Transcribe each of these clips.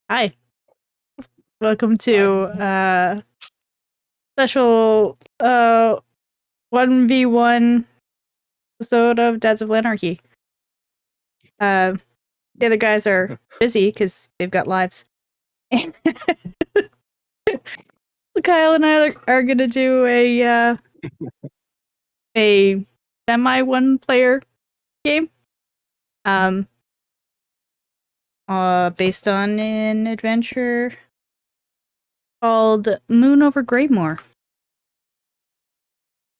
Hi. Welcome to special 1v1 episode of Dads of Lanarchy. The other guys are busy because they've got lives. Kyle and I are gonna do a semi one player game. Based on an adventure called Moon over Greymore.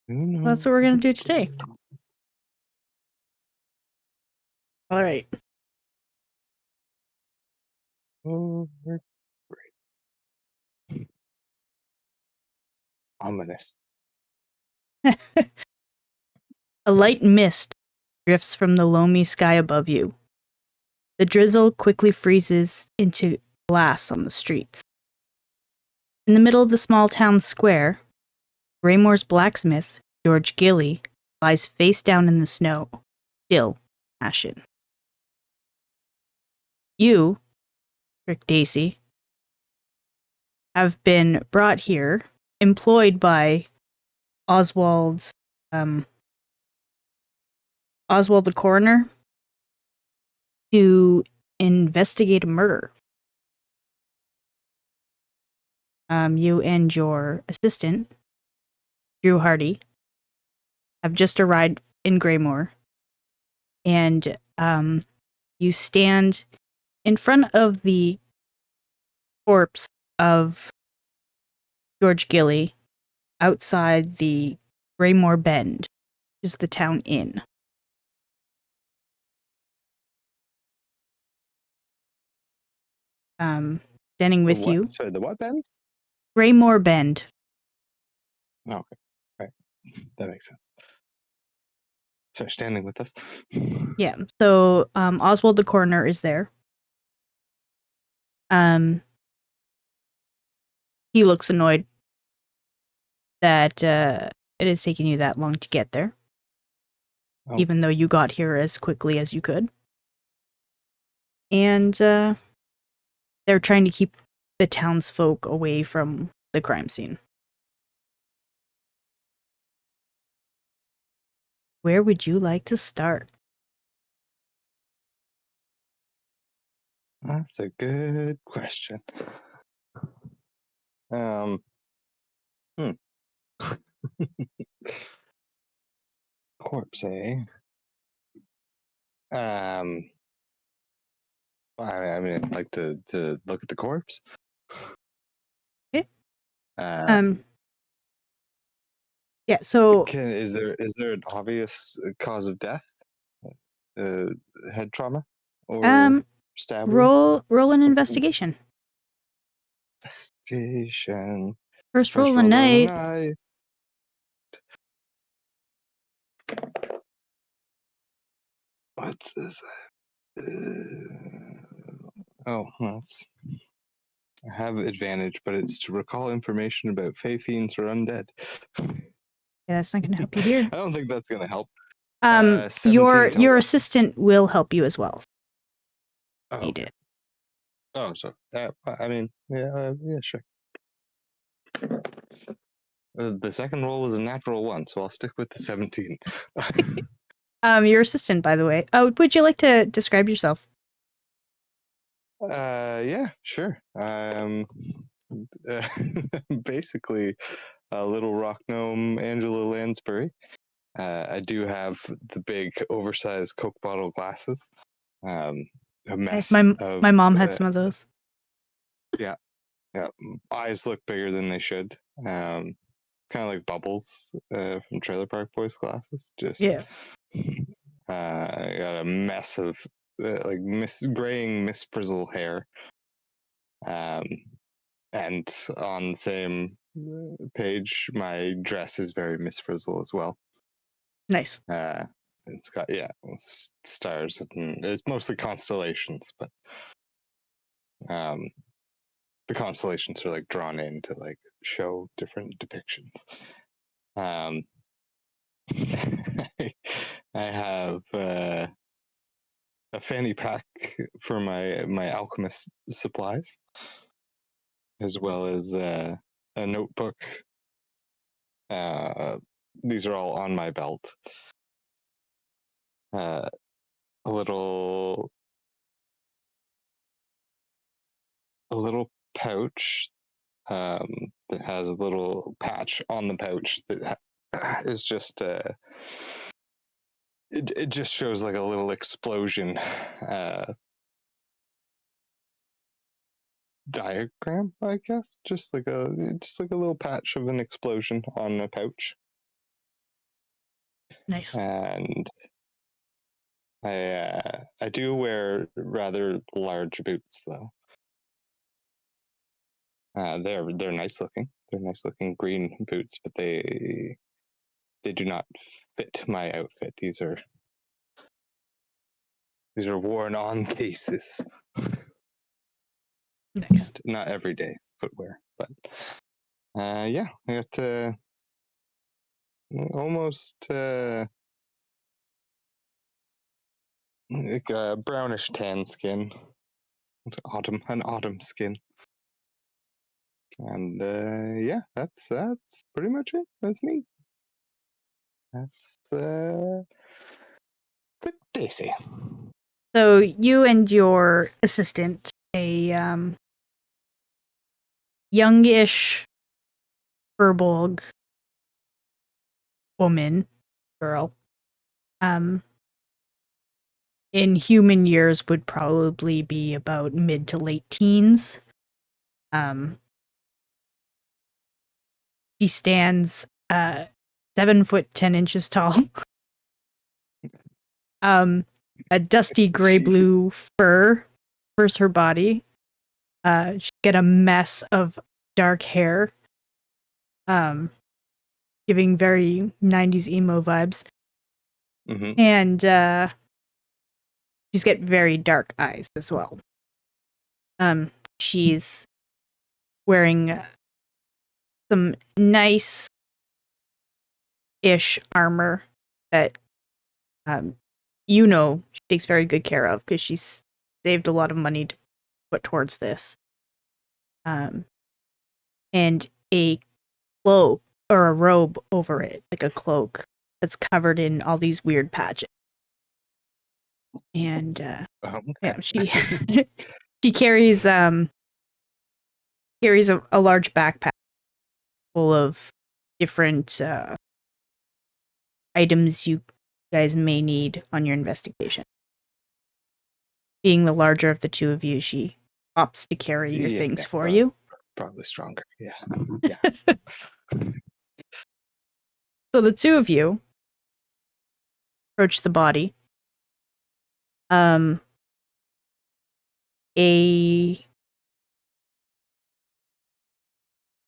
That's what we're gonna do today. All right. Ominous. A light mist drifts from the loamy sky above you. The drizzle quickly freezes into glass on the streets. In the middle of the small town square, Greymore's blacksmith, George Gilly, lies face down in the snow, still ashen. You, Rick Dacey, have been brought here, employed by Oswald the coroner, to investigate a murder. You and your assistant, Drew Hardy, have just arrived in Greymore, and you stand in front of the corpse of George Gilly outside the Greymore Bend, which is the town inn. Standing with you. Sorry, the what bend? Greymore Bend. Oh, okay. Right. That makes sense. So standing with us. Yeah. So Oswald the coroner is there. He looks annoyed that it has taken you that long to get there. Oh. Even though you got here as quickly as you could. And they're trying to keep the townsfolk away from the crime scene. Where would you like to start? That's a good question. Corpse, eh? I mean, I'd like to look at the corpse. Okay. Yeah. So, is there an obvious cause of death? Head trauma or stab? Roll an investigation. Investigation. First roll of the night. What's this? I have advantage, but it's to recall information about fey fiends or undead. Yeah, that's not going to help you here. I don't think that's going to help. Your assistant will help you as well. Oh, He did. Oh, so I mean, yeah, sure. The second roll was a natural 1, so I'll stick with the 17. Your assistant, by the way. Oh, would you like to describe yourself? Yeah, sure. Basically, a little rock gnome, Angela Lansbury. I do have the big, oversized Coke bottle glasses. A mess. My mom had some of those. Yeah. Eyes look bigger than they should. Kind of like Bubbles from Trailer Park Boys glasses. Just yeah. I got a mess of graying Miss Frizzle hair. And on the same page, my dress is very Miss Frizzle as well. Nice. It's got stars and it's mostly constellations, but the constellations are like drawn in to like show different depictions. I have a fanny pack for my alchemist supplies, as well as a notebook. These are all on my belt. A little pouch that has a little patch on the pouch that is just it just shows like a little explosion diagram, I guess, just like a little patch of an explosion on a pouch. Nice. And I do wear rather large boots though. They're nice looking. They're nice looking green boots, but they do not fit my outfit. These are worn on pieces. Nice. Not everyday footwear, but yeah, I got almost like a brownish tan skin, an autumn skin, and yeah, that's pretty much it. That's me. That's Dacey. So you and your assistant, a youngish furbolg woman, girl, in human years would probably be about mid to late teens. She stands 7'10" tall. A dusty gray blue fur covers her body. She got a mess of dark hair, giving very 90s emo vibes. Mm-hmm. And she's got very dark eyes as well. She's wearing some nice-ish armor that she takes very good care of because she's saved a lot of money to put towards this. And a cloak or a robe over it, like a cloak that's covered in all these weird patches. And yeah, she she carries a large backpack full of different items you guys may need on your investigation. Being the larger of the two of you, she opts to carry your things for you. Probably stronger. Yeah. So the two of you approach the body. A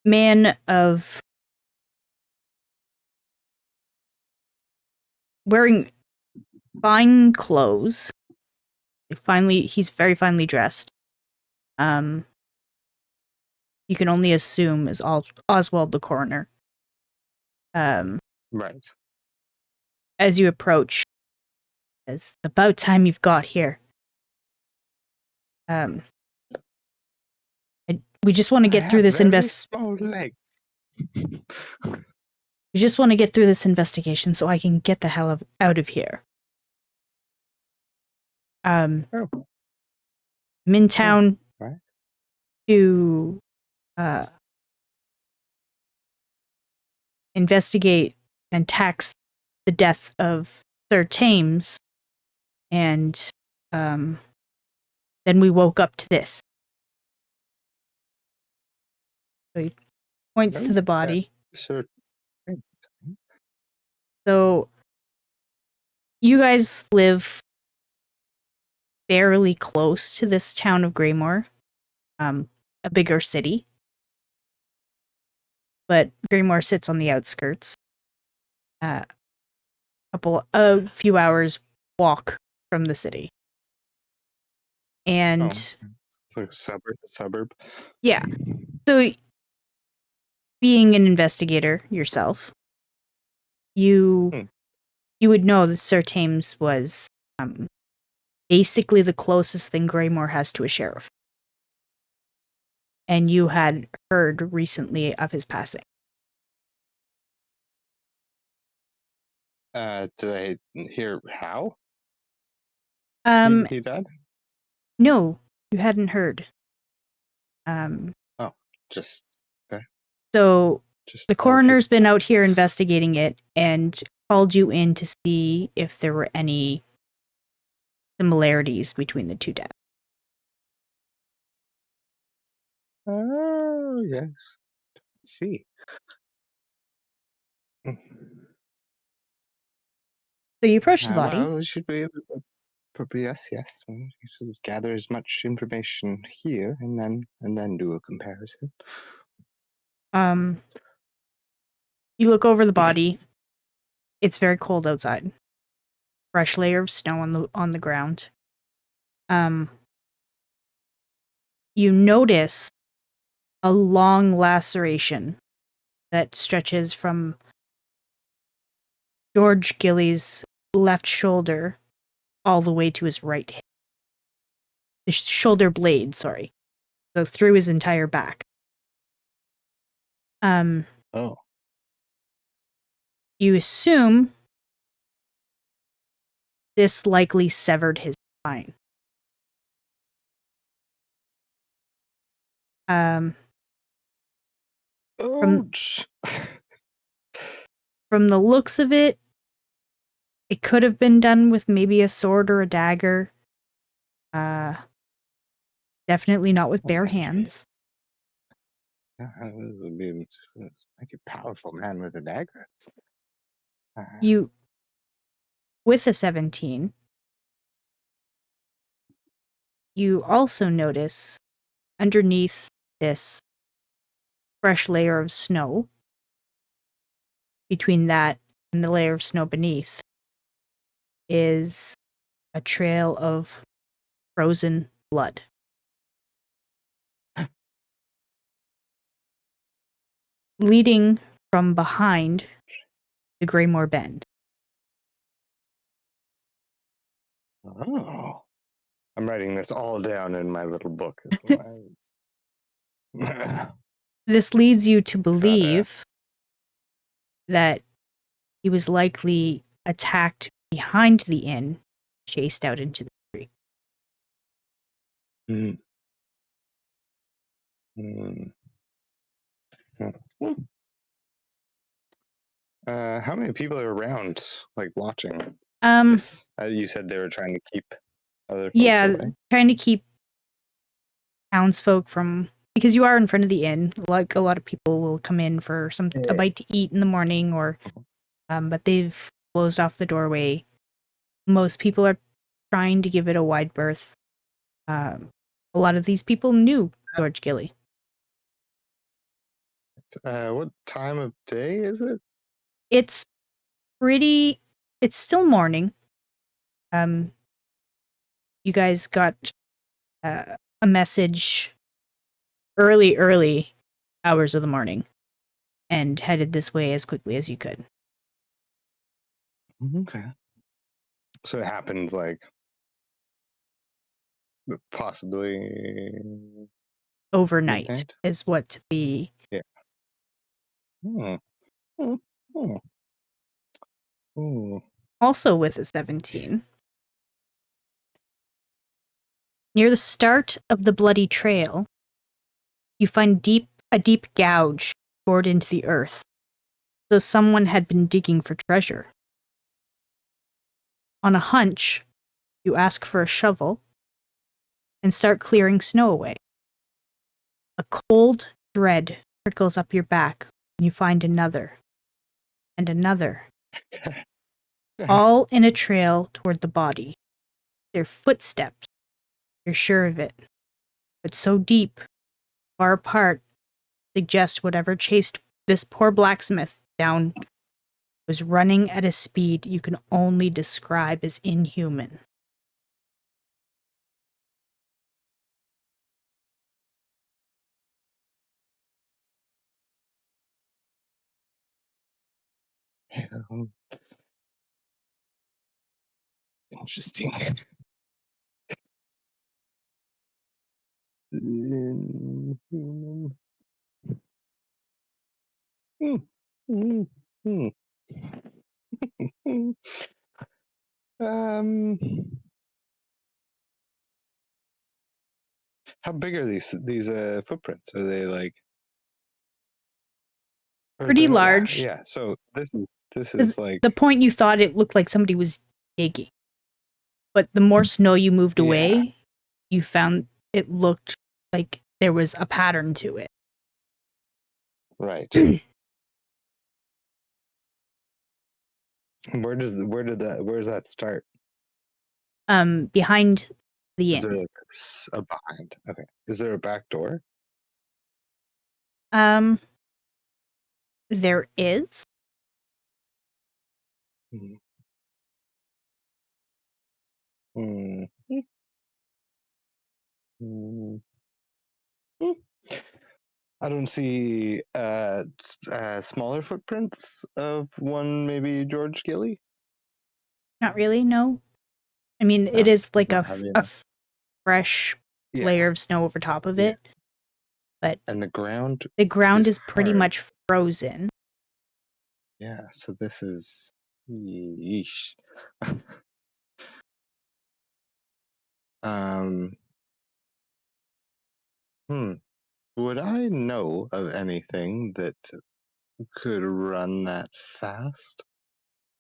man of wearing fine clothes. He's very finely dressed. You can only assume is Oswald the coroner. Right. As you approach, it's about time you've got here. We just want to get through this small legs. We just want to get through this investigation so I can get the hell out of here. I'm in town to investigate and tax the death of Sir Thames, and then we woke up to this. So he points to the body. Sure. So you guys live fairly close to this town of Greymore, a bigger city. But Greymore sits on the outskirts. A few hours walk from the city. And it's like a suburb. Yeah. So being an investigator yourself, you would know that Sir Thames was basically the closest thing Greymore has to a sheriff. And you had heard recently of his passing. Did I hear how Um, he died? no, you hadn't heard. Oh, just okay. So Just the coroner's been out here investigating it and called you in to see if there were any similarities between the two deaths. Oh yes. See. So you approach the body. Well, we should be able to. Yes, yes. We should gather as much information here, and then do a comparison. You look over the body. It's very cold outside. Fresh layer of snow on the ground. You notice a long laceration that stretches from George Gilly's left shoulder all the way to his right hip. The shoulder blade, sorry. So through his entire back. Oh. You assume this likely severed his spine. Ouch. From the looks of it, it could have been done with maybe a sword or a dagger. Definitely not with bare hands. Yeah, it would be like a powerful man with a dagger. You, with a 17, you also notice underneath this fresh layer of snow, between that and the layer of snow beneath, is a trail of frozen blood. Leading from behind the Greymore Bend. Oh. I'm writing this all down in my little book. This leads you to believe that he was likely attacked behind the inn, chased out into the street. Mm. Mm. Mm. How many people are around, like watching this? You said they were trying to keep other folks away. Trying to keep townsfolk from, because you are in front of the inn. Like a lot of people will come in for a bite to eat in the morning, or but they've closed off the doorway. Most people are trying to give it a wide berth. A lot of these people knew George Gilly. What time of day is it? It's still morning. You guys got a message early hours of the morning and headed this way as quickly as you could. Okay. So it happened like possibly Overnight midnight? is what the... Yeah. Hmm. Hmm. Hmm. Hmm. Also with a 17. Near the start of the bloody trail, you find a deep gouge bored into the earth, so someone had been digging for treasure. On a hunch, you ask for a shovel and start clearing snow away. A cold dread trickles up your back when you find another and another, all in a trail toward the body. Their footsteps, you're sure of it, but so deep, far apart, suggest whatever chased this poor blacksmith down was running at a speed you can only describe as inhuman. Interesting. Inhuman. Hmm. Hmm. Hmm. Um, how big are these footprints? Are they like? Or Pretty yeah, large. yeah. So this is like The point you thought it looked like somebody was digging, but the more snow you moved yeah, away, you found it looked like there was a pattern to it. right. Where's that start? Behind the Is there inn. like a behind? Okay. Is there a back door? Um, there is. Hmm. Hmm. Hmm. Hmm. I don't see smaller footprints of one maybe George Gilly. Not really, no. I mean, it No, is he's like not heavy a enough. fresh Yeah, layer of snow over top of yeah. it, but And the ground the ground is is pretty hard. much frozen. Yeah, so this is yeesh. um, hmm. Would I know of anything that could run that fast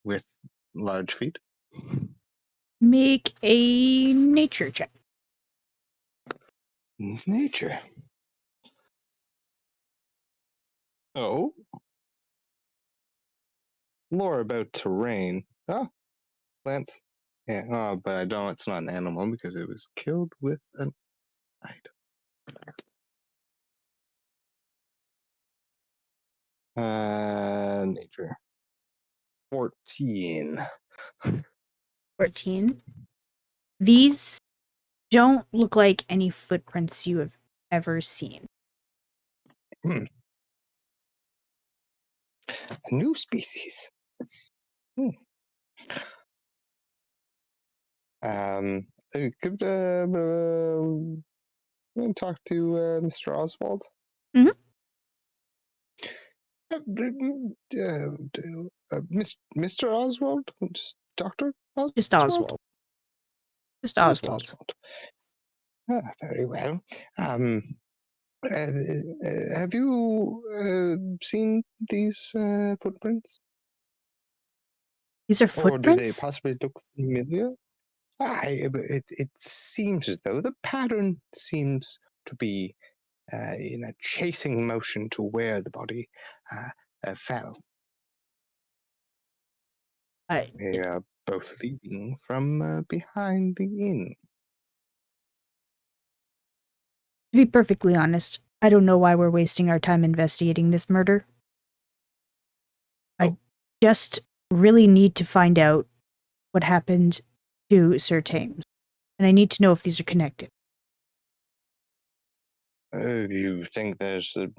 with large feet? Make a nature check. Nature. Oh, more about terrain. Oh, plants. Yeah, oh, but I don't. It's not an animal because it was killed with an item. Nature. 14. 14. These don't look like any footprints you have ever seen. Hmm. A new species. Hmm. Could talk to Mr. Oswald. Mhm. Mr. Oswald, just Doctor Just Oswald. Oswald. Just Just Oswald. Oswald. Ah, very well. Um, have you seen these footprints, These are or do they footprints? possibly look familiar? It seems as though the pattern seems to be in a chasing motion to where the body fell. They To are both leading from behind the inn. be perfectly honest, I don't know why we're wasting our time investigating this murder. I Oh, just really need to find out what happened to Sir Thames. And I need to know if these are connected. you think there's a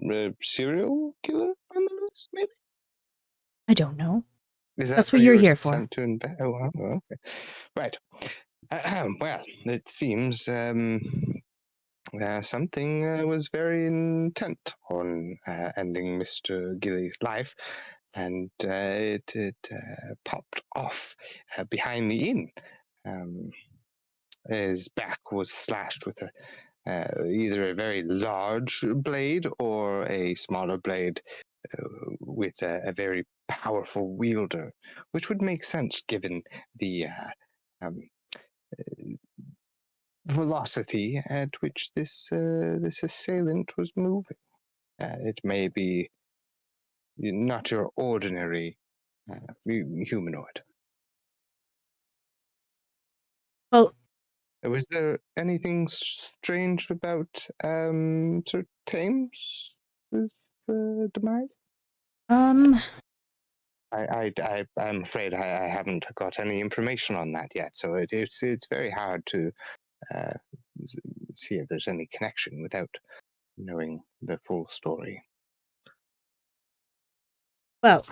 serial killer on the loose, maybe? I don't know. Is that That's why what you you're were here for. sent to invest? Okay. Right. Well, it seems something was very intent on ending Mr. Gilly's life, and it popped off behind the inn. Um, his back was slashed with either a very large blade or a smaller blade with a very powerful wielder, which would make sense given the um, velocity at which this assailant was moving. It may be not your ordinary humanoid. Well, Was there anything strange about Sir Thames' demise? um, I'm afraid I haven't got any information on that yet, so it's very hard to uh, see if there's any connection without knowing the full story. well,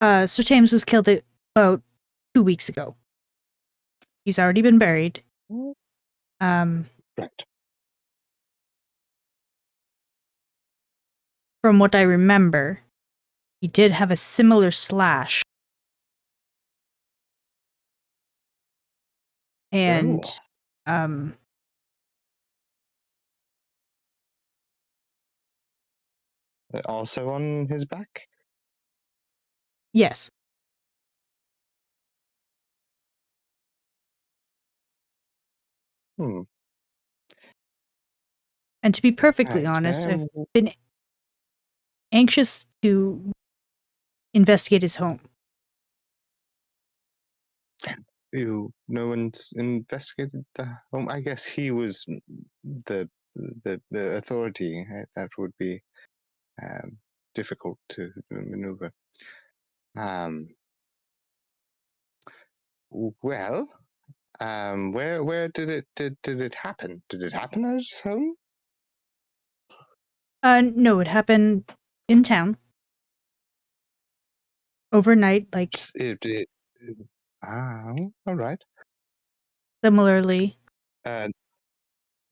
Sir Thames was killed about 2 weeks ago. He's already been buried. Mm, Um, right. from what I remember, he did have a similar slash. And Also on his back? yes. Hmm. And to be perfectly Right. honest, I've been anxious to investigate his home. No one's investigated the home. I guess he was the authority. That would be difficult to maneuver. Well, where did it happen? Did it happen at his home? No, it happened in town. Overnight, like all right. similarly.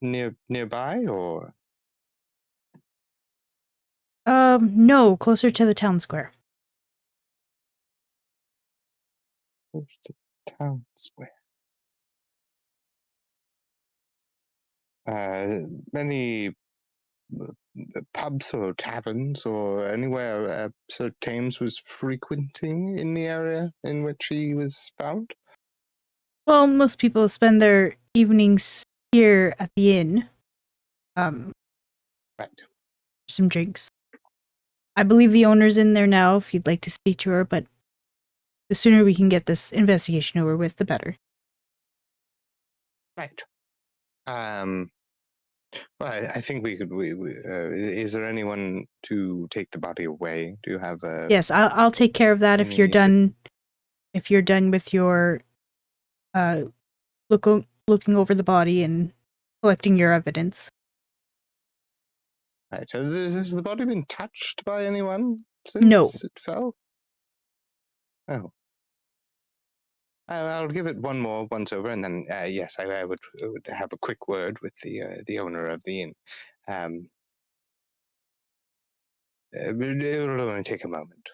Nearby or? No, closer to the town square. Close to the town square. Many pubs or taverns or anywhere Sir Thames was frequenting in the area in which he was found? Well, most people spend their evenings here at the inn. Right. Some drinks. I believe the owner's in there now if you'd like to speak to her, but the sooner we can get this investigation over with, the better. Right. Well, I think we could. Is there anyone to take the body away? Do you have a? Yes, I'll take care of that if you're done. If you're done with your looking over the body and collecting your evidence. Right. Has the body been touched by anyone No. since it fell? Oh. I'll give it one more once over, and then yes, I would have a quick word with the owner of the inn. It'll only take a moment.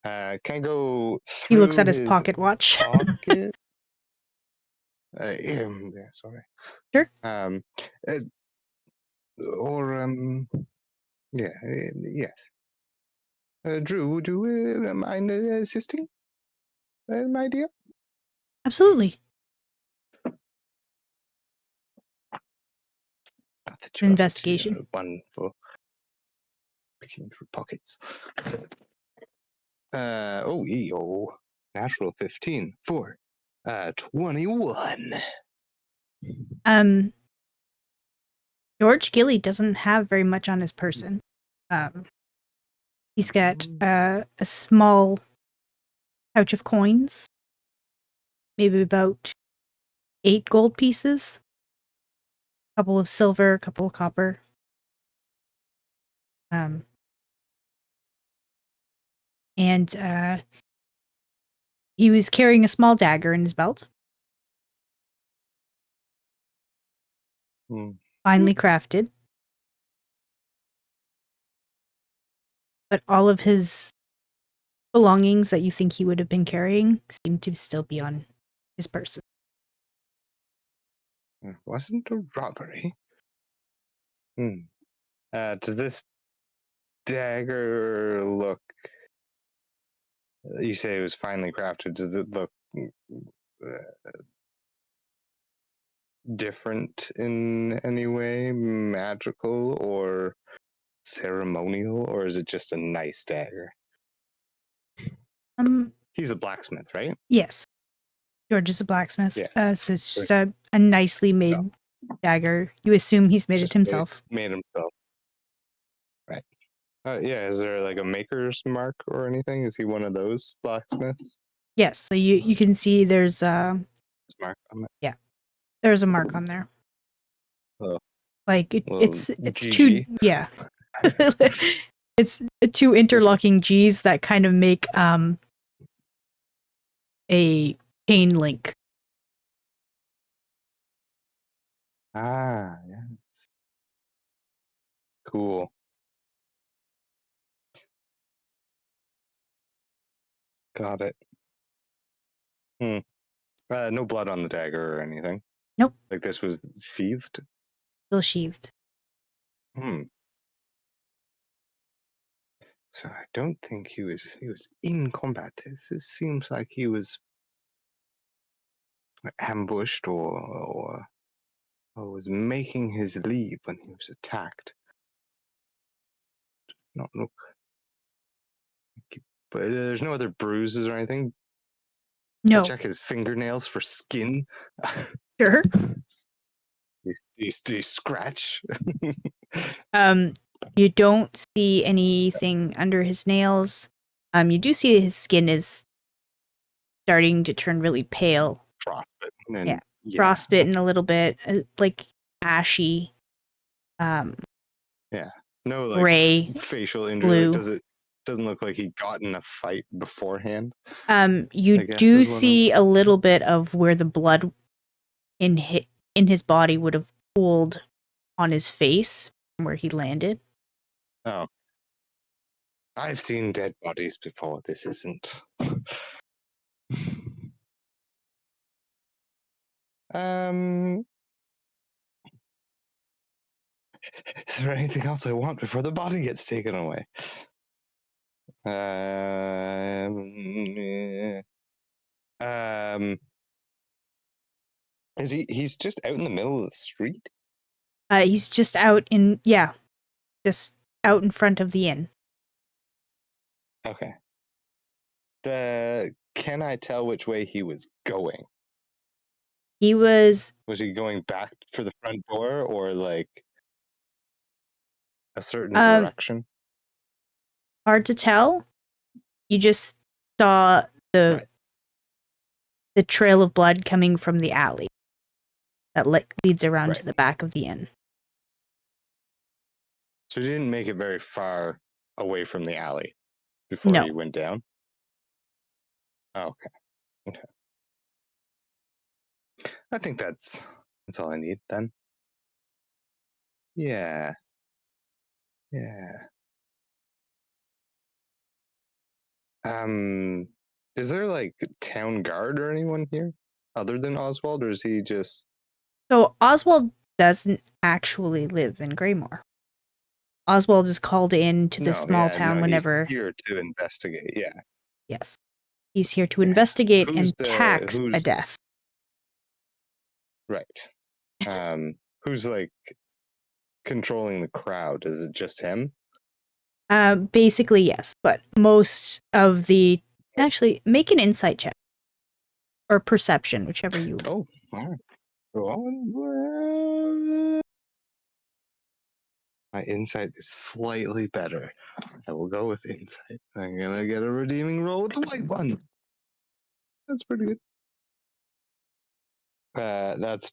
Can I go He looks through at his his pocket watch. pocket? Yeah, sorry. Sure. Yes. Drew, would you mind assisting, my dear? Absolutely. Not that you're Investigation. one for picking through pockets. Natural 15 for 21. George Gilly doesn't have very much on his person. He's got a small pouch of coins, maybe about 8 gold pieces, a couple of silver, a couple of copper. And he was carrying a small dagger in his belt. Finely crafted. But all of his belongings that you think he would have been carrying seem to still be on his person. It wasn't a robbery. Does this dagger look... You say it was finely crafted. Does it look different in any way? Magical or ceremonial? Or is it just a nice dagger? He's a blacksmith, right? Yes. George is a blacksmith. Yeah. So it's just a nicely made dagger. You assume he's made it himself. Made himself. Right. Yeah, is there like a maker's mark or anything? Is he one of those blacksmiths? Yes, so you can see there's a mark on it? Yeah. There's a mark on there. Like it's GG. two it's two interlocking G's that kind of make a chain link. Yes. Cool. Got it. No blood on the dagger or anything. Nope. Like this was sheathed? Still sheathed. So I don't think he was in combat. This seems like he was ambushed or was making his leave when he was attacked. Not look. But there's no other bruises or anything. No. I check his fingernails for skin. Sure. They scratch. You don't see anything under his nails. You do see his skin is starting to turn really pale. Frostbitten and Yeah. Frostbitten a little bit, like ashy. Yeah. No like gray, facial injury. blue. Like, doesn't look like he got in a fight beforehand. You do see a little bit of where the blood in his body would have pooled on his face from where he landed. Oh. I've seen dead bodies before. This isn't. Is there anything else I want before the body gets taken away? Is he's just out in the middle of the street? He's just just out in front of the inn. Okay. Can I tell which way he was going? Was he going back for the front door or like a certain direction? Hard to tell. You just saw the trail of blood coming from the alley that leads around to the back of the inn. So he didn't make it very far away from the alley before he went down? Oh, okay. I think that's all I need then. Yeah. Is there like town guard or anyone here other than Oswald, or is he just? So Oswald doesn't actually live in Greymore. Oswald is called in to the small town whenever he's here to investigate. Yeah. Yes, he's here to investigate and tax a death. Right. Who's like controlling the crowd? Is it just him? Basically, yes, but most of the actually make an insight check or perception, whichever you. Oh, all right. Go on. My insight is slightly better. I will go with insight. I'm gonna get a redeeming roll with the light one. That's pretty good. That's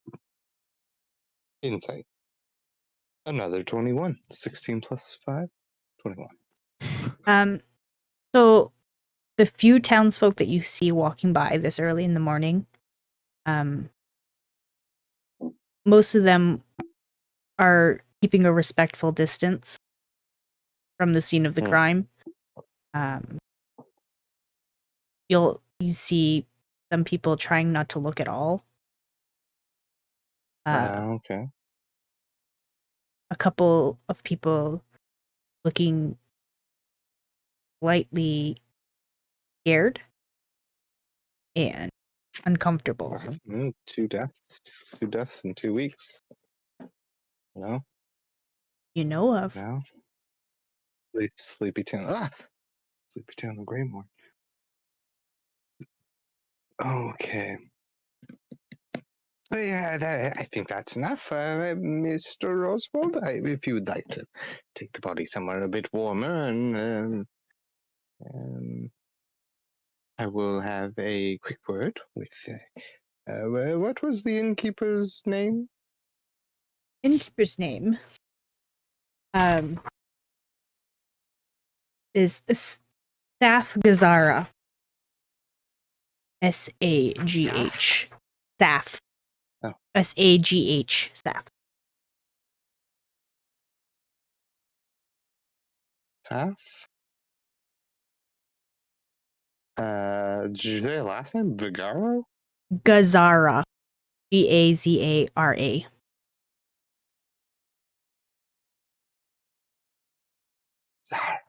insight. Another 21. 16 plus 5, 21. So the few townsfolk that you see walking by this early in the morning, most of them are keeping a respectful distance from the scene of the crime. You see some people trying not to look at all. Okay. A couple of people looking slightly scared and uncomfortable. Two deaths in 2 weeks. No. You know of. No. Sleepy Town. Sleepy Town of Greymore. Okay. Yeah, I think that's enough, Mr. Oswald. If you would like to take the body somewhere a bit warmer, and I will have a quick word with. What was the innkeeper's name? Innkeeper's name is Saf Gazara. Sagh. Saf. Oh. Sagh. Saf. Saf? Did you say last name? Vigaro? Gazara. Gazara. Zara.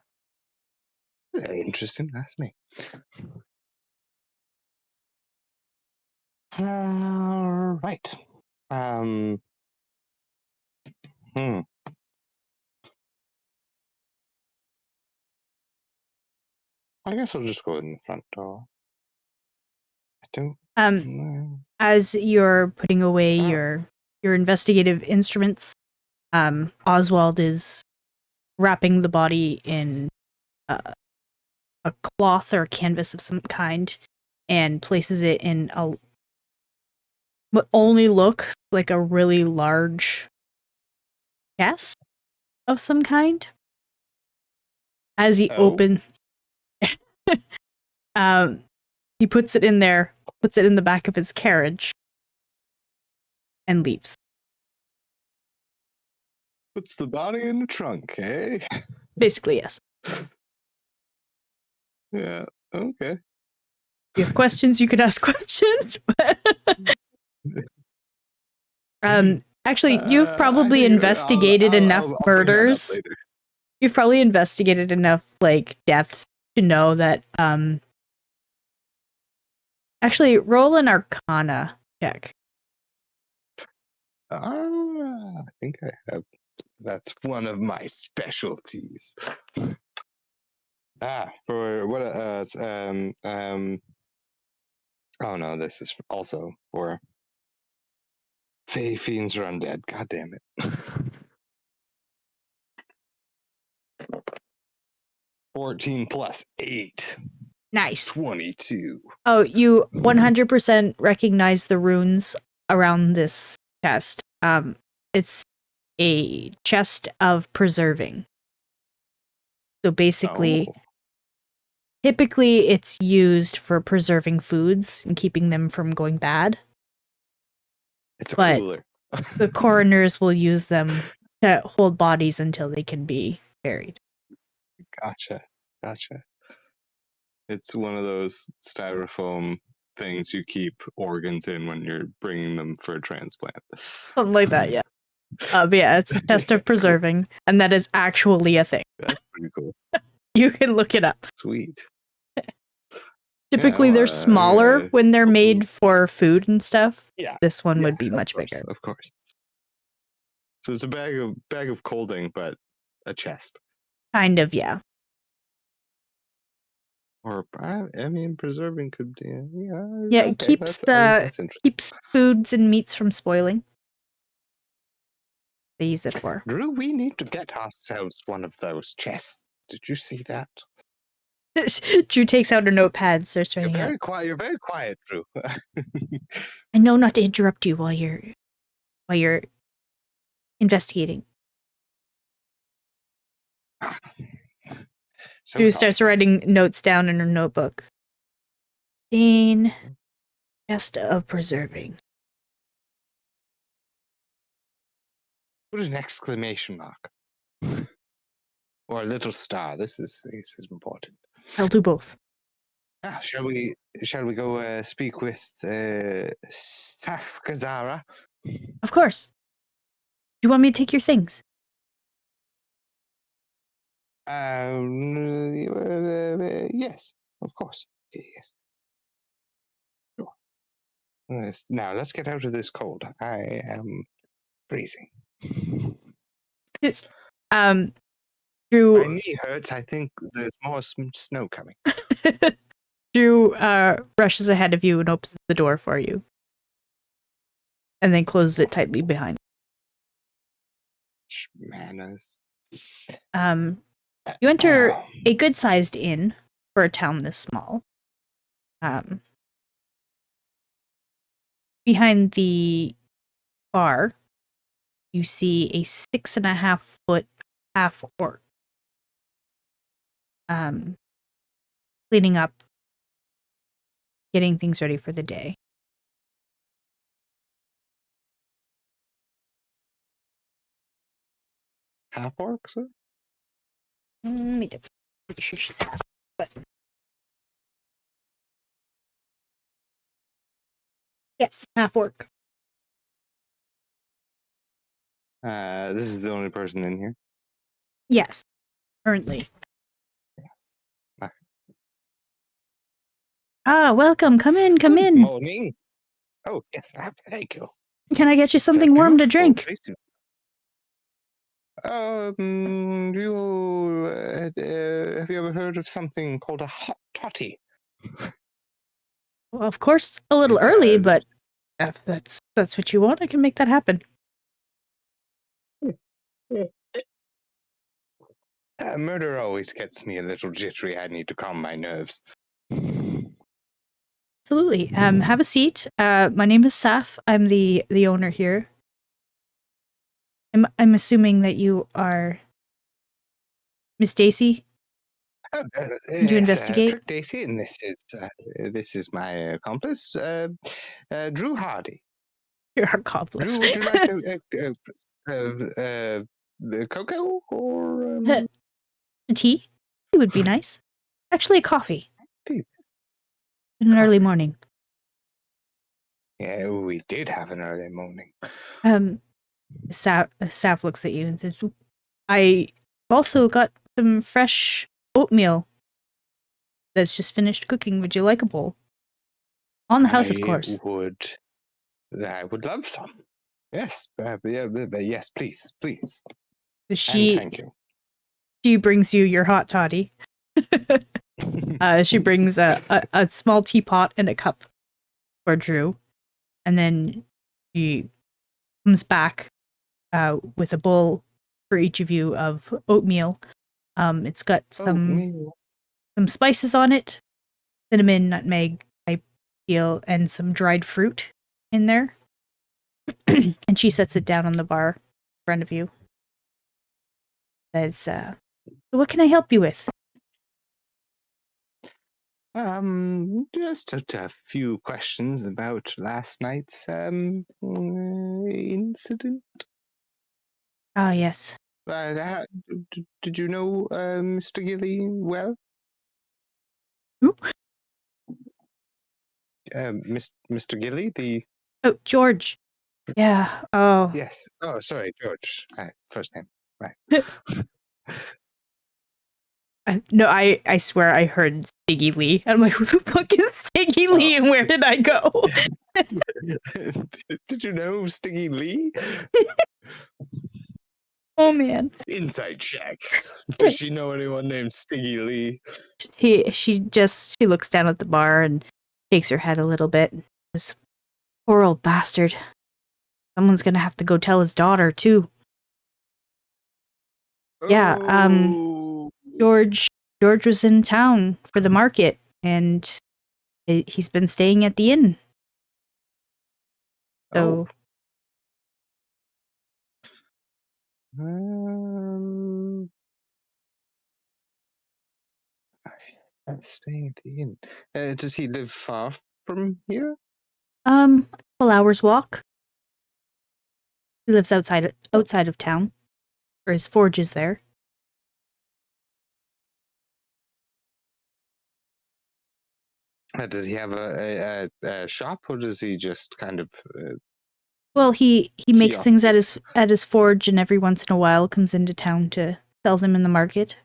Very interesting last name. Right. Hmm. I guess I'll just go in the front door. I don't know. As you're putting away your investigative instruments, Oswald is wrapping the body in a cloth or canvas of some kind and places it in what only looks like a really large chest of some kind. As he he puts it in there, puts it in the back of his carriage, and leaves. Puts the body in the trunk, eh? Basically, yes. Yeah, okay. If you have questions, you could ask questions. Actually, you've probably investigated enough I'll murders. bring that up later. You've probably investigated enough deaths to know that. Actually, roll an Arcana check. I think I have. That's one of my specialties. For what? Oh no, this is also for Fey Fiends or Undead. God damn it. 14 plus 8. Nice. 22. Oh, you 100% recognize the runes around this chest. It's a chest of preserving. So basically, typically it's used for preserving foods and keeping them from going bad. It's a cooler. The coroners will use them to hold bodies until they can be buried. Gotcha. It's one of those styrofoam things you keep organs in when you're bringing them for a transplant. Something like that, yeah. But yeah, it's a chest of preserving, cool. And that is actually a thing. That's pretty cool. You can look it up. Sweet. Typically, they're smaller when they're made for food and stuff. Yeah. This one would be much bigger. Of course. So it's a bag of colding, but a chest. Kind of, yeah. Or I mean, preserving could be. Yeah, it keeps keeps foods and meats from spoiling. They use it for. Drew, we need to get ourselves one of those chests. Did you see that? Drew takes out a notepad, starts writing out. You're very quiet, Drew. I know not to interrupt you while you're investigating. Drew starts writing notes down in her notebook. Chest of preserving. Put an exclamation mark. Or a little star. This is important. I'll do both. Shall we go speak with Safkadara? Of course. Do you want me to take your things? Yes, of course. Okay, yes. Sure. Now let's get out of this cold. I am freezing. Drew. My knee hurts. I think there's more snow coming. Drew rushes ahead of you and opens the door for you, and then closes it tightly behind. Manners. You enter a good-sized inn for a town this small. Behind the bar, you see a 6.5-foot half-orc. Cleaning up, getting things ready for the day. Half-orc, sir? Me too. Pretty sure she's half, but Yeah, half orc. This is the only person in here. Yes, currently. Ah, Welcome. Come in, come Good in. morning. Oh, yes, thank you. Can I get you something warm to Beautiful drink? place. You have you ever heard of something called a hot toddy? Well, of course, a little It's early, but if that's what you want, I can make that happen. Murder always gets me a little jittery. I need to calm my nerves. Absolutely. Have a seat. My name is Saf. I'm the owner here. I'm assuming that you are Miss Dacey to Yes, investigate. Dacey, and this is my accomplice, Drew Hardy. Your accomplice. Drew, would you like cocoa or Tea? It would be nice. Actually, coffee tea? in an early Coffee? morning. Yeah, we did have an early morning. Saf looks at you and says, "I also got some fresh oatmeal that's just finished cooking. Would you like a bowl? On the house, of course." I would love some. Yes, yes, please, please, and She thank you. brings you your hot toddy. She brings a small teapot and a cup for Drew, and then she comes back with a bowl for each of you of oatmeal. It's got Oatmeal. some spices on it, cinnamon, nutmeg, I feel, and some dried fruit in there. And she sets it down on the bar in front of you. Says, "So what can I help you with?" Just a few questions about last night's incident. Ah, yes. Did you know Mr. Gilly well? Who? Mr. Gilly, the Oh, George. Yeah. Oh. yes. Oh, sorry, George. First name, right? No, I swear I heard Stiggy Lee. I'm like, who the fuck is Stiggy Oh, Lee and where did I go? did you know Stiggy Lee? Oh man. Inside check. Does she know anyone named Stiggy Lee? She looks down at the bar and shakes her head a little bit. This poor old bastard. Someone's gonna have to go tell his daughter too. Yeah, Oh. George was in town for the market and he's been staying at the inn. Oh. So Um, staying at the inn. Does he live far from here? a couple hours walk. He lives outside of town. Or his forge is there. Does he have a shop, or does he just kind of Well, he makes things kiosk at it? his forge, and every once in a while comes into town to sell them in the market.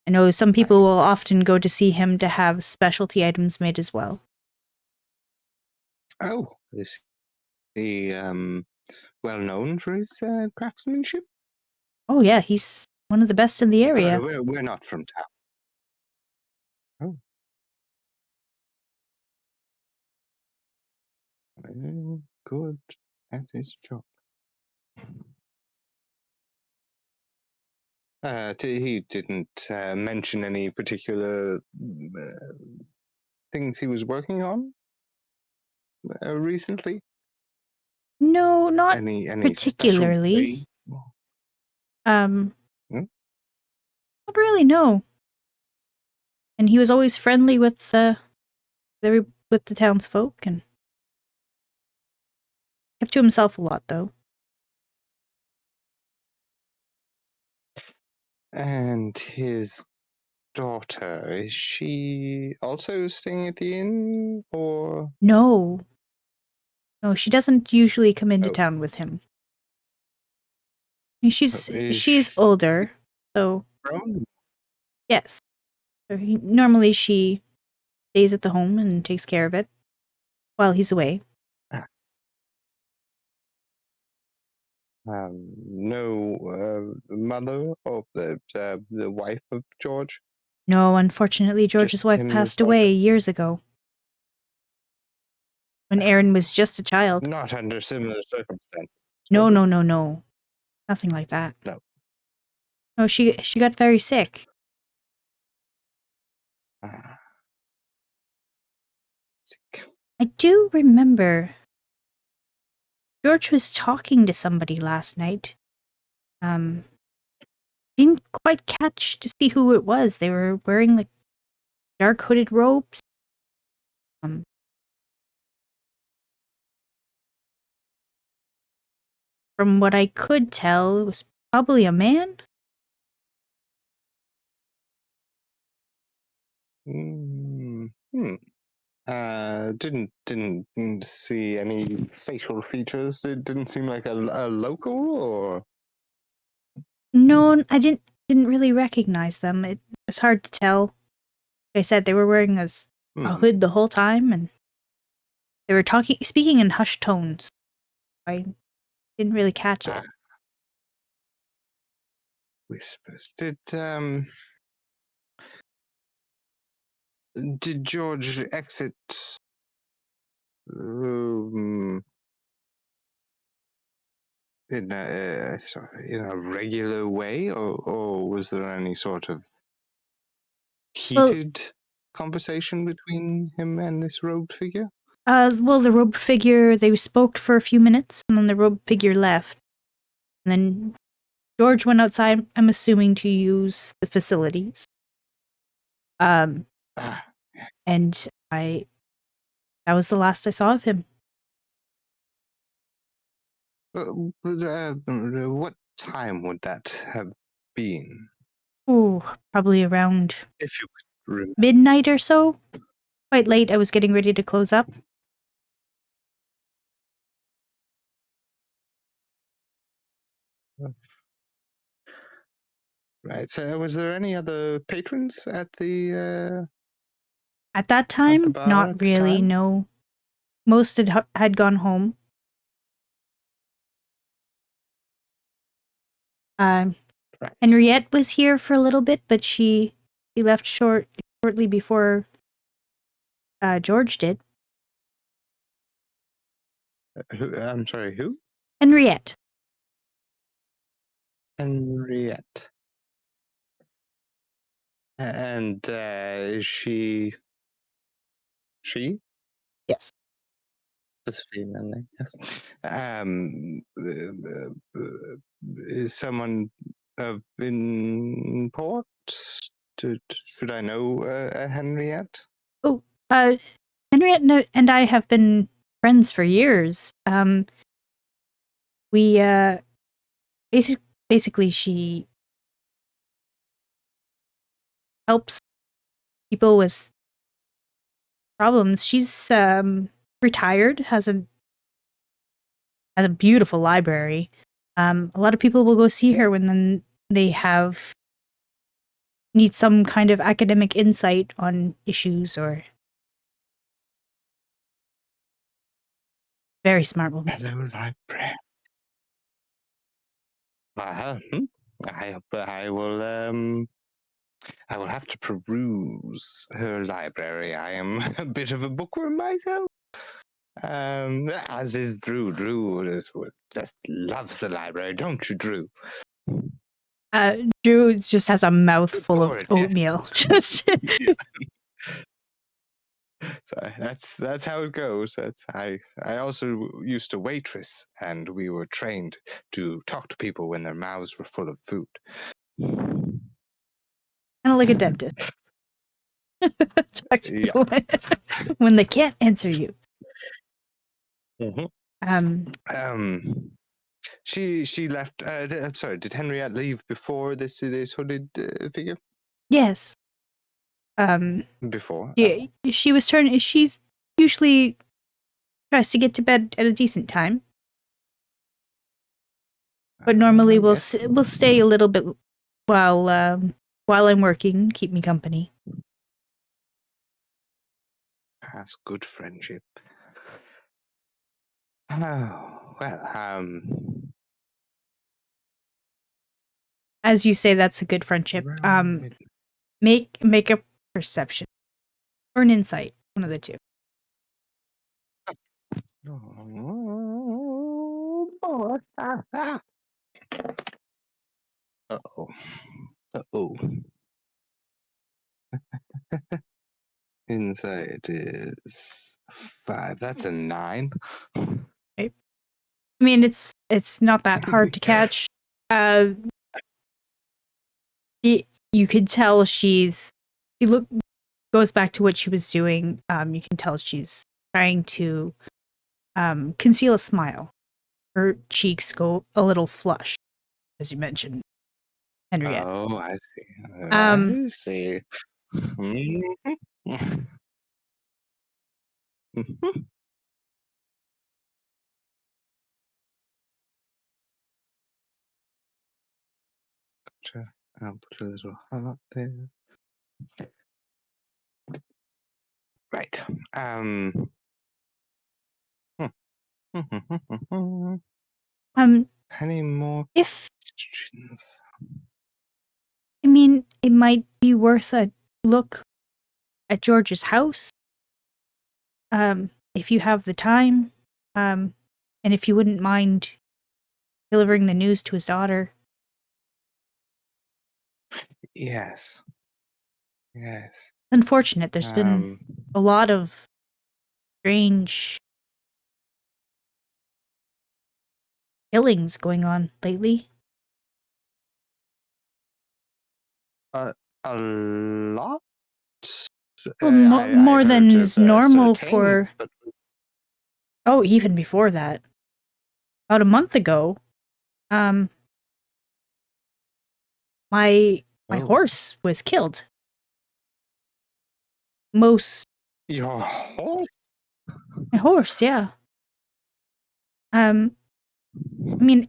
I know some people will often go to see him to have specialty items made as well. Oh, is he well known for his craftsmanship? Oh yeah, he's one of the best in the Sorry, area. we're not from town. Oh, good at his job. He didn't mention any particular things he was working on recently. No, not Any special particularly. trades? Um, Hmm? not really, no. And he was always friendly with with the townsfolk and kept to himself a lot, though. And his daughter, is she also staying at the inn, or? No, No, she doesn't usually come into Oh. town with him. I mean, she's Is older, so grown? yes. So normally she stays at the home and takes care of it while he's away. Ah. No mother of the wife of George? No, unfortunately, George's Just wife him and his passed daughter? away years ago when Aaron was just a child. Not under similar circumstances, No, was it? no, no, no. Nothing like that. No. No, she got very sick. Ah, sick. I do remember George was talking to somebody last night. Didn't quite catch to see who it was. They were wearing like dark hooded robes. From what I could tell, it was probably a man. Hmm. Didn't see any facial features. It didn't seem like a local, or No, I didn't really recognize them. It was hard to tell. Like I said, they were wearing a hmm. hood the whole time, and they were speaking in hushed tones. I didn't really catch it. Whispers. Did George exit in a regular way, or was there any sort of Well, heated conversation between him and this robed figure? well, the robe figure, they spoke for a few minutes, and then the robe figure left. And then George went outside, I'm assuming, to use the facilities. Um, Ah, and that was the last I saw of him. what time would that have been? Oh, probably around If you could remember. midnight or so. Quite late. I was getting ready to close up. Right. So, was there any other patrons at the At that at the time, bar at not the really, time? no. Most had gone home. Um, Right. Henriette was here for a little bit, but she left shortly before George did. I'm sorry. Who? Henriette. Henriette. And is she? She? Yes. That's a female name. Yes. Is someone of import? Should I know Henriette? Oh, Henriette and I have been friends for years. We basically she helps people with problems. She's retired, has a beautiful library. A lot of people will go see her when then they need some kind of academic insight on issues or very smart woman. Hello, library. I hope I will have to peruse her library. I am a bit of a bookworm myself. As is Drew. Drew just loves the library, don't you, Drew? Drew just has a mouthful of Horrid, yes. oatmeal. Just So that's how it goes. I also used to waitress, and we were trained to talk to people when their mouths were full of food. kind of like a dentist. Talk to Yeah. people when they can't answer you. Mhm. She left. I'm sorry. Did Henriette leave before this hooded figure? Yes. Before. Yeah, she was turning. She's usually tries to get to bed at a decent time. But normally we'll stay a little bit while I'm working, keep me company. That's good friendship. Oh, well, As you say, that's a good friendship. Make a perception or an insight, one of the two. Uh-oh. Uh-oh. Insight is 5. That's a 9. Right? I mean, it's not that hard to catch. You could tell goes back to what she was doing. You can tell she's trying to conceal a smile. Her cheeks go a little flush, as you mentioned, Henriette. Oh, I see. I see. I'll put a little heart there. Right. Any more questions? I mean, it might be worth a look at George's house. If you have the time, and if you wouldn't mind delivering the news to his daughter. Yes. Yes. Unfortunate, there's been a lot of strange killings going on lately. A lot? Well, more than is normal tales, for... Oh, even before that. About a month ago, my horse was killed. Your horse? My horse, yeah. I mean,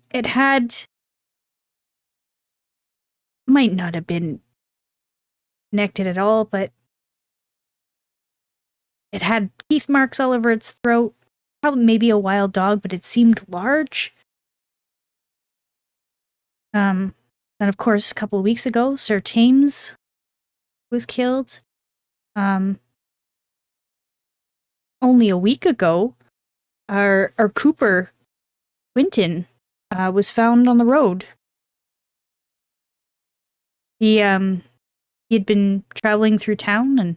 might not have been connected at all, but it had teeth marks all over its throat. Probably maybe a wild dog, but it seemed large. Then of course, a couple of weeks ago, Sir Thames was killed. Only a week ago, our Cooper, Quentin, was found on the road. He had been traveling through town, and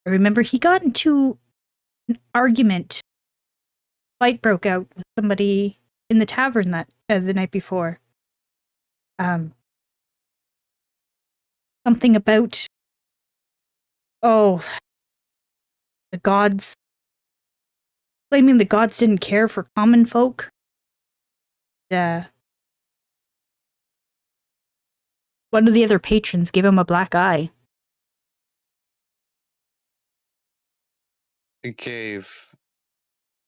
I remember he got into an argument. Fight broke out with somebody in the tavern the night before. Something about the gods, claiming the gods didn't care for common folk. One of the other patrons gave him a black eye. It gave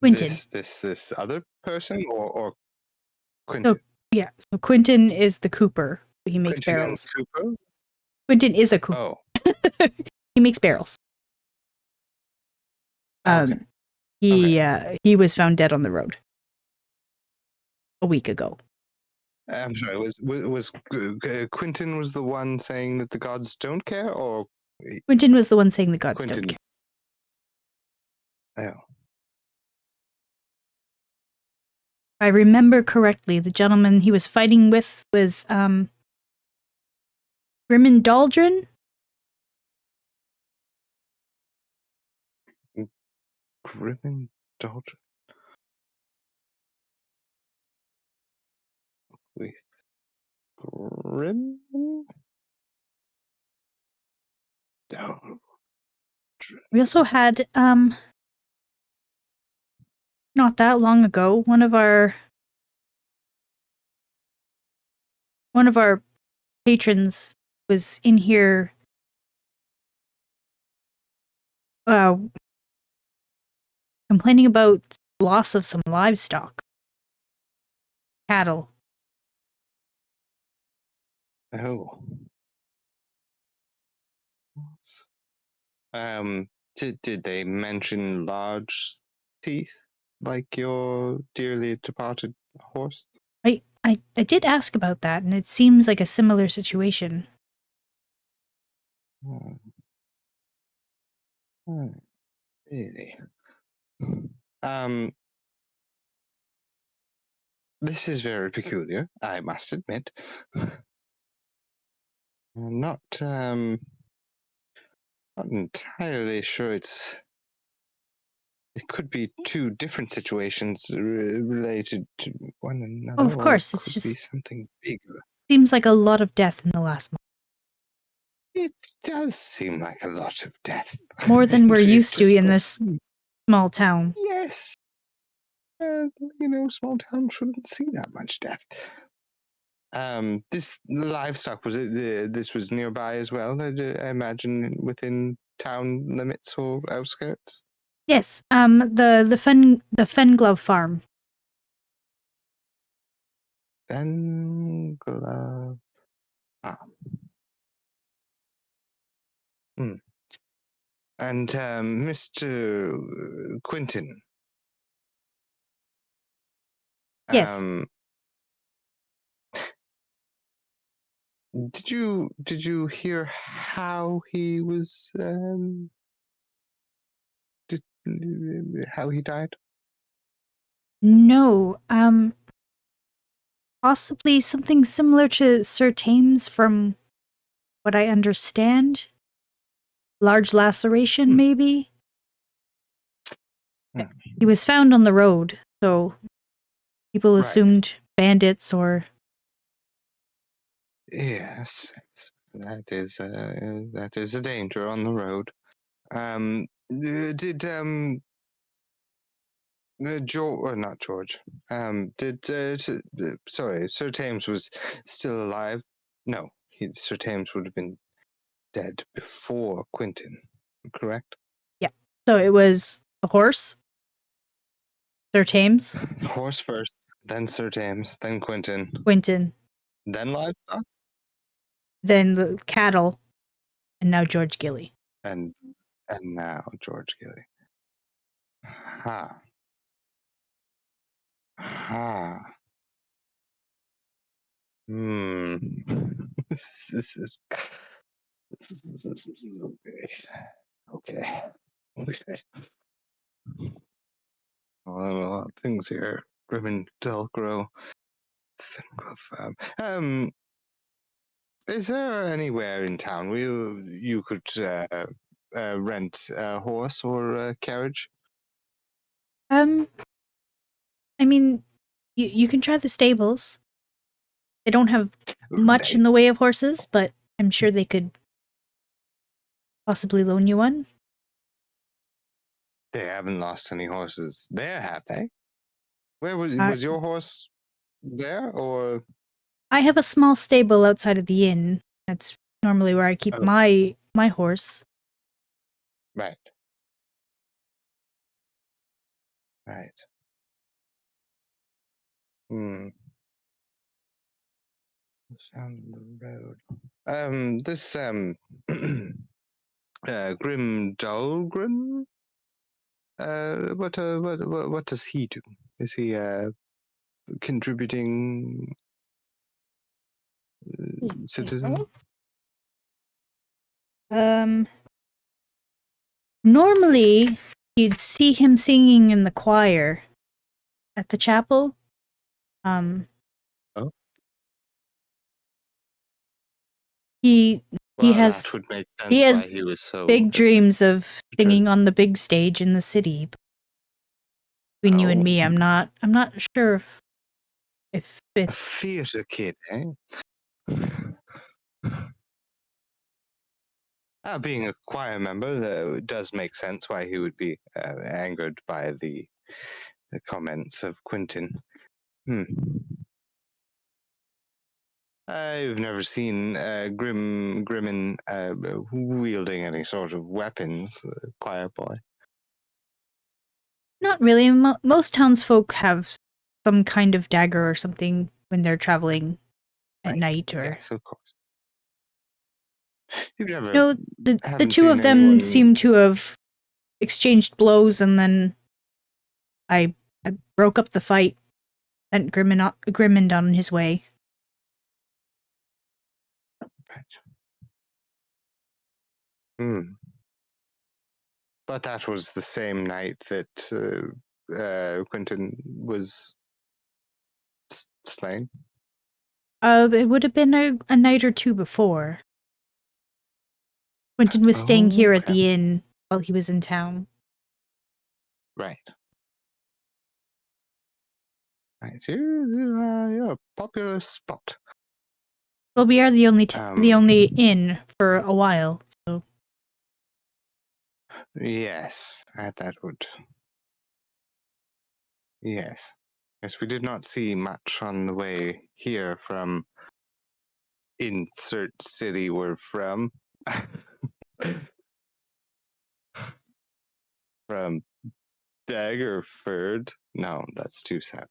Quentin. This other person or Quentin? So Quentin is the cooper. He makes Quentin barrels. Cooper? Quentin is a cooper. Oh. He makes barrels. Okay. He was found dead on the road a week ago. I'm sorry. Was Quentin was the one saying that the gods don't care, or Quentin was the one saying the gods don't care. Oh. If I remember correctly, the gentleman he was fighting with was Grim Daldrin. Grim Daldrin. With Grim Daldrin. We also had not that long ago, one of our patrons was in here complaining about loss of some livestock. Cattle. Oh. Did they mention large teeth like your dearly departed horse? I did ask about that, and it seems like a similar situation. Oh, oh, really? Um, this is very peculiar, I must admit. I'm not entirely sure it could be two different situations related to one Oh, another, of or it course, it's could be just something bigger. seems like a lot of death in the last month. It does seem like a lot of death. More than we're It used to just in this small town. yes, small town shouldn't see that much death. This livestock this was nearby as well. I imagine within town limits or outskirts. Yes, the Fenglove farm. Then Hmm. And Mr. Quinton. Yes. Um, did you hear how he was did, how he died? No, possibly something similar to Sir Thames from what I understand. Large laceration, Hmm. maybe? Hmm. He was found on the road, so people Right. assumed bandits or. Yes, that is a danger on the road. Did George, not George. Did sorry, Sir Thames was still alive? No, Sir Thames would have been dead before Quinton, correct? Yeah. So it was the horse, Sir Thames, Horse first, then Sir Thames, then Quinton, Quinton, then livestock, then the cattle, and now George Gilly. and now George Gilly. Ha ha. Hmm. this is okay. Okay. Okay. Well, a lot of things here. Grim and Delgro. Thin Farm. Is there anywhere in town where you could rent a horse or a carriage? Um, I mean, you can try the stables. They don't have much They in the way of horses, but I'm sure they could possibly loan you one. they haven't lost any horses there, have they? Where was Uh, was your horse there or? I have a small stable outside of the inn. That's normally where I keep Oh, my horse. right, right. Hmm. The sound of the road. This Grim Dahlgren. What does he do? Is he contributing citizen? Um, Normally you'd see him singing in the choir at the chapel. Um, Oh, he he well, that has would make he sense has why he was so big dreams of determined. singing on the big stage in the city. Between you and Oh, me, I'm not sure if a it's theater kid, eh? Being a choir member, it does make sense why he would be angered by the comments of Quintin. Hmm. I've never seen Grimmin wielding any sort of weapons, choir boy. Not really. Most townsfolk have some kind of dagger or something when they're traveling at Right. night, or Yes, of course. You've never no. The haven't two seen of them anyone. seem to have exchanged blows, and then I broke up the fight. Sent Grimmond on his way. Hmm. But that was the same night that Quentin was slain. It would have been a night or two before. Quentin was staying Oh, here at okay. the inn while he was in town. Right. Right. You're a popular spot. Well, we are the Um. only inn for a while, so Yes, that would. Yes. Yes, we did not see much on the way here from insert city we're from. From Daggerford. No, that's too sad.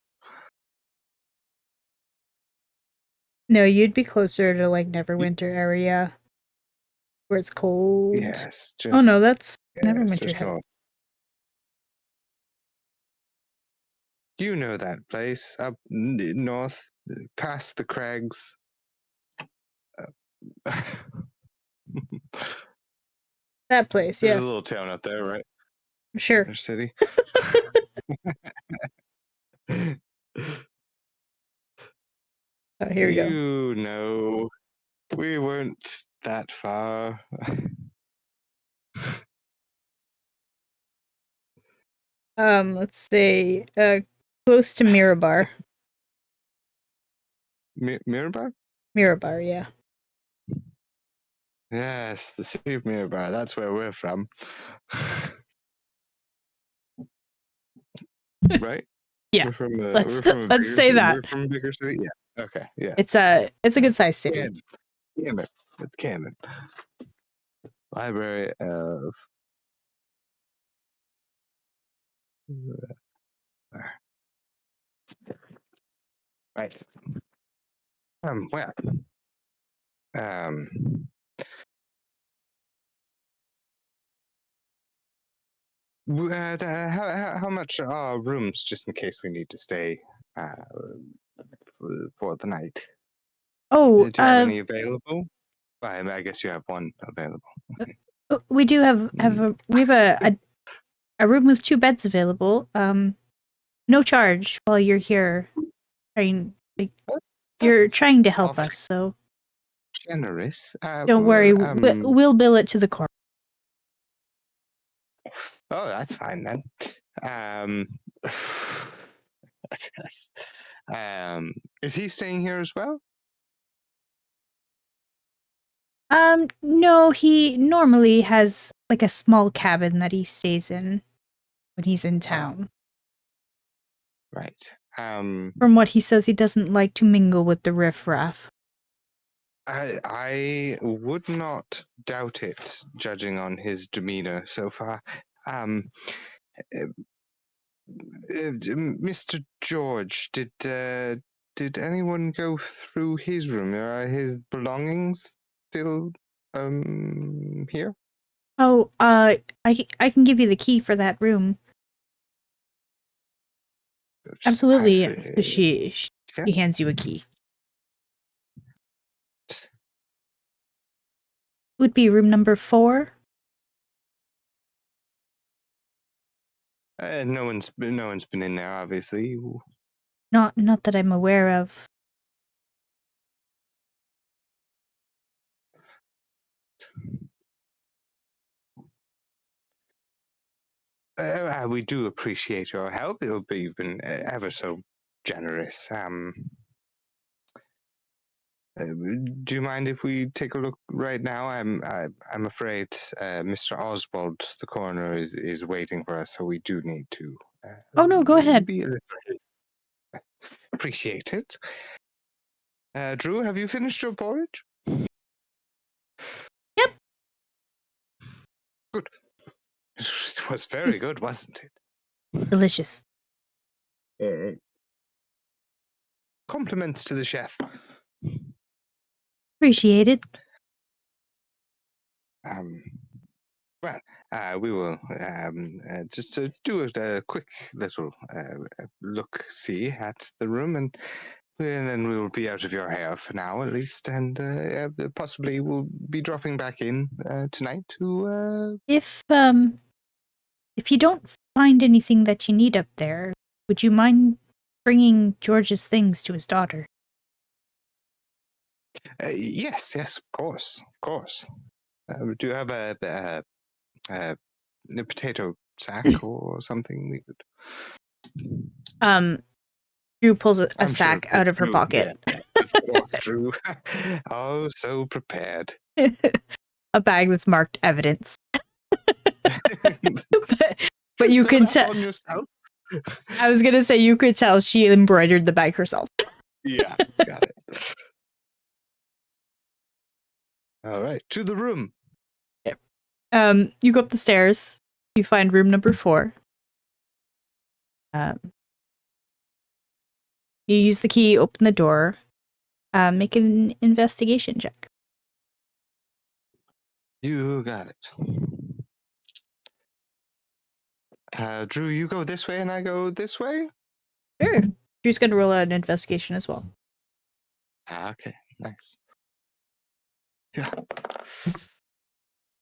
no, you'd be closer to like Neverwinter area where it's cold. Yes, Oh no, just that's yes, Neverwinter just has. north. You know that place up north, past the crags. That place, There's a yes. little town up there, right? Sure. Or city. Oh, here we go. You know, we weren't that far. Let's say close to Mirabar. Mirabar? Mirabar, yeah. Yes, the city of Mirabar. That's where we're from. Right? Yeah. We're from a Let's bigger say city. that. We're from a bigger city. Yeah. Okay. Yes. It's a good sized city. Canon. Damn it. It's canon. Library of. Right. Well. Um. How much are rooms just in case we need to stay uh, for the night? Oh, Do you have any available? I guess you have one available. we do have Mm, a room with 2 beds available. No charge while you're here. Trying like you're That's trying to help awfully us, so generous. don't worry. We'll bill it to the court. Oh, that's fine then. Um, is he staying here as well? No, he normally has like a small cabin that he stays in when he's in Oh, town. right. From what he says, he doesn't like to mingle with the riffraff. I would not doubt it, judging on his demeanor so far. Um, uh, Mr. George, did anyone go through his room? Are his belongings still here? Oh, I can give you the key for that room. Absolutely. So Yeah. she hands you a key. Would be room number 4. No one's been in there, obviously. Not that I'm aware of. We do appreciate your help. You've been ever so generous. Do you mind if we take a look right now? I'm afraid Mr. Oswald, the coroner, is waiting for us, so we do need to. Oh no, go ahead. Be a little appreciate it. Drew, have you finished your porridge? Yep. Good. It was very good, wasn't it? Delicious. Compliments to the chef. Appreciated. Well, we will just do a quick little look-see at the room, and then we will be out of your hair for now, at least, and possibly we'll be dropping back in tonight to... If you don't find anything that you need up there, would you mind bringing George's things to his daughter? Yes, of course. Do you have a potato sack or something we could... Drew pulls a I'm sure sack out of her Drew, pocket. yeah, of course, Drew. Oh, so prepared. A bag that's marked evidence. but you Sew can that tell. on yourself? I was gonna say you could tell she embroidered the bag herself. Yeah, got it. All right, to the room. Yep. You go up the stairs. You find room number 4. You use the key, open the door. Make an investigation check. You got it. Drew, you go this way and I go this way? Sure. Drew's gonna roll out an investigation as well. Okay, nice. Yeah.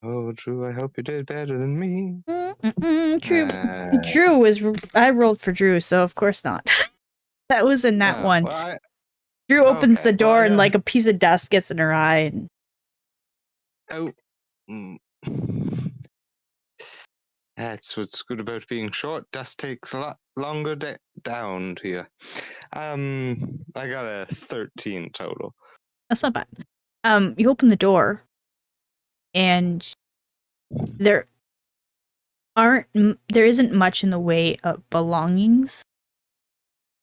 Oh, Drew, I hope you did better than me. Drew. I rolled for Drew, so of course not. That was a nat 1. Well, Drew opens the door and yeah. like a piece of dust gets in her eye. And... Oh. That's what's good about being short. Dust takes a lot longer down to you. I got a 13 total. That's not bad. You open the door, and there isn't much in the way of belongings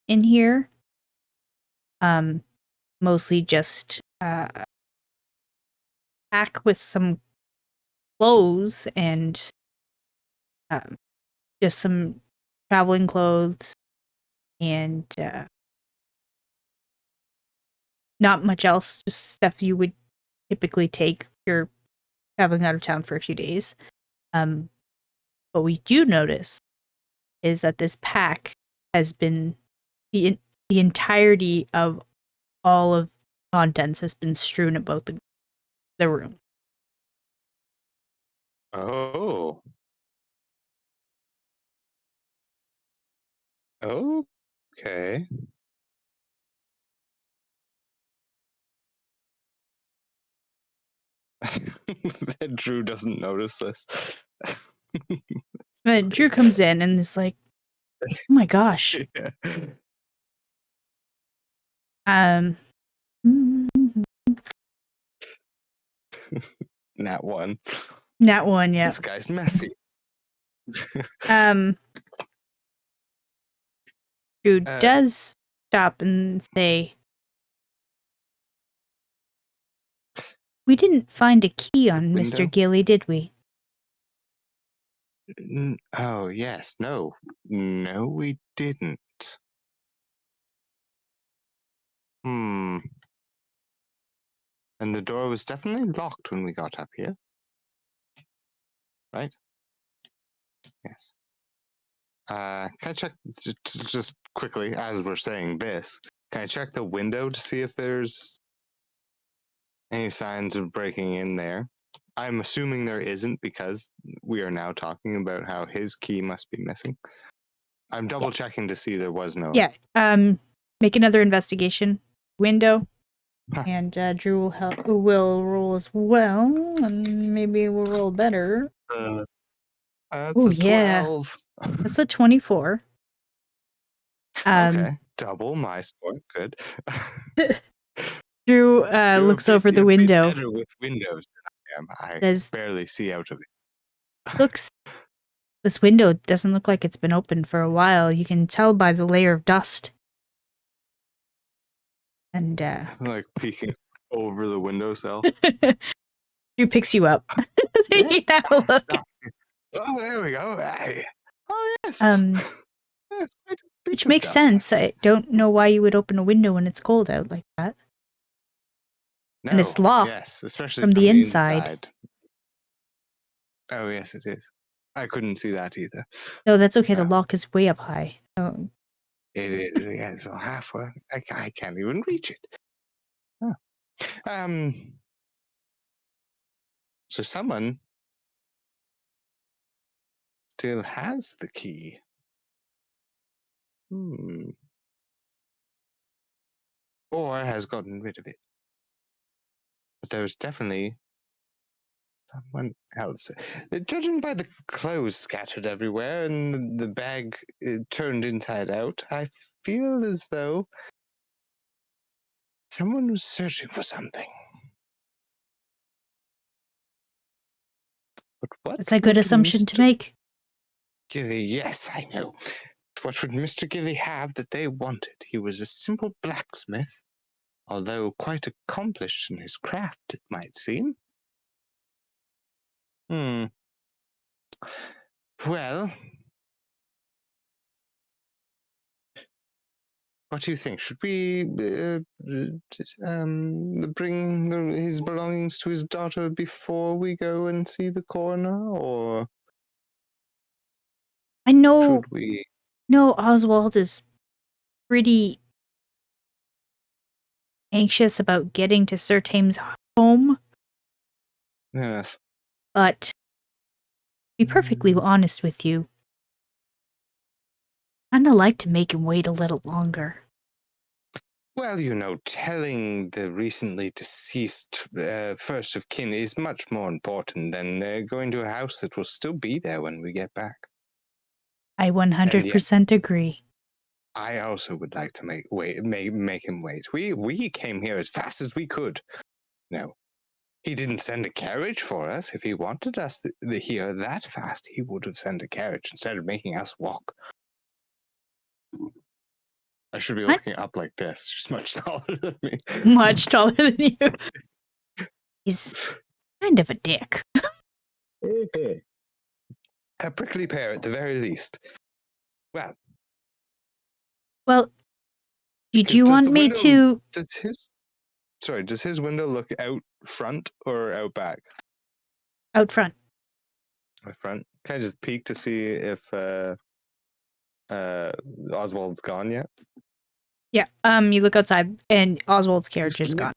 in here. Mostly just pack with some clothes and just some traveling clothes and not much else. Just stuff you would typically take if you're traveling out of town for a few days. What we do notice is that this pack has been the entirety of all of contents has been strewn about the room. Oh. Okay. Drew doesn't notice this. But Drew comes in and is like, "Oh my gosh." Yeah. Nat 1. Nat 1, yeah. This guy's messy. Drew does stop and say, "We didn't find a key on Mr. Gilly, did we?" Oh, yes. No, we didn't. And the door was definitely locked when we got up here. Right? Yes. Can I check, just quickly, as we're saying this, can I check the window to see if there's any signs of breaking in there? I'm assuming there isn't because we are now talking about how his key must be missing. I'm double checking to see there was no... Yeah. Make another investigation. Window. And Drew will roll as well, and maybe we'll roll better. That's a 12. That's a 24. Okay, double my score. Good. Drew looks over the window. Better with windows than I am. I barely see out of it. This window doesn't look like it's been open for a while. You can tell by the layer of dust. And like peeking over the windowsill. Drew picks you up. Take a look. Oh, there we go. Hey. Oh yes. Um, Yes, quite a bit which of makes dust. sense. I don't know why you would open a window when it's cold out like that. And No, it's locked yes, especially from the from the inside. inside. Oh yes, it is. I couldn't see that either. No, that's okay. The Well, lock is way up high. Oh, it is. Yeah, so halfway. I can't even reach it. Huh. So someone still has the key. Hmm. Or has gotten rid of it. But there's definitely someone else. Judging by the clothes scattered everywhere and the bag turned inside out, I feel as though someone was searching for something. But what that's a good would assumption to Mr. make. Gilly, yes, I know. What would Mr. Gilly have that they wanted? He was a simple blacksmith, although quite accomplished in his craft, it might seem. Hmm. Well, what do you think? Should we bring his belongings to his daughter before we go and see the coroner, or I know, should we? Oswald is pretty anxious about getting to Sir Tame's home, Yes. but to be perfectly honest with you, I'd like to make him wait a little longer. Well, telling the recently deceased first of kin is much more important than going to a house that will still be there when we get back. I And yes, 100% agree. I also would like to make him wait. We came here as fast as we could. No, he didn't send a carriage for us. If he wanted us here that fast, he would have sent a carriage instead of making us walk. I should be I'm looking up like this. She's much taller than me. much taller than you. He's kind of a dick. A prickly pear at the very least. Well, Did you does want the me window to does his window look out front or out back? out front? Out front. Can I just peek to see if Oswald's gone yet? Yeah. You look outside and Oswald's carriage is gone.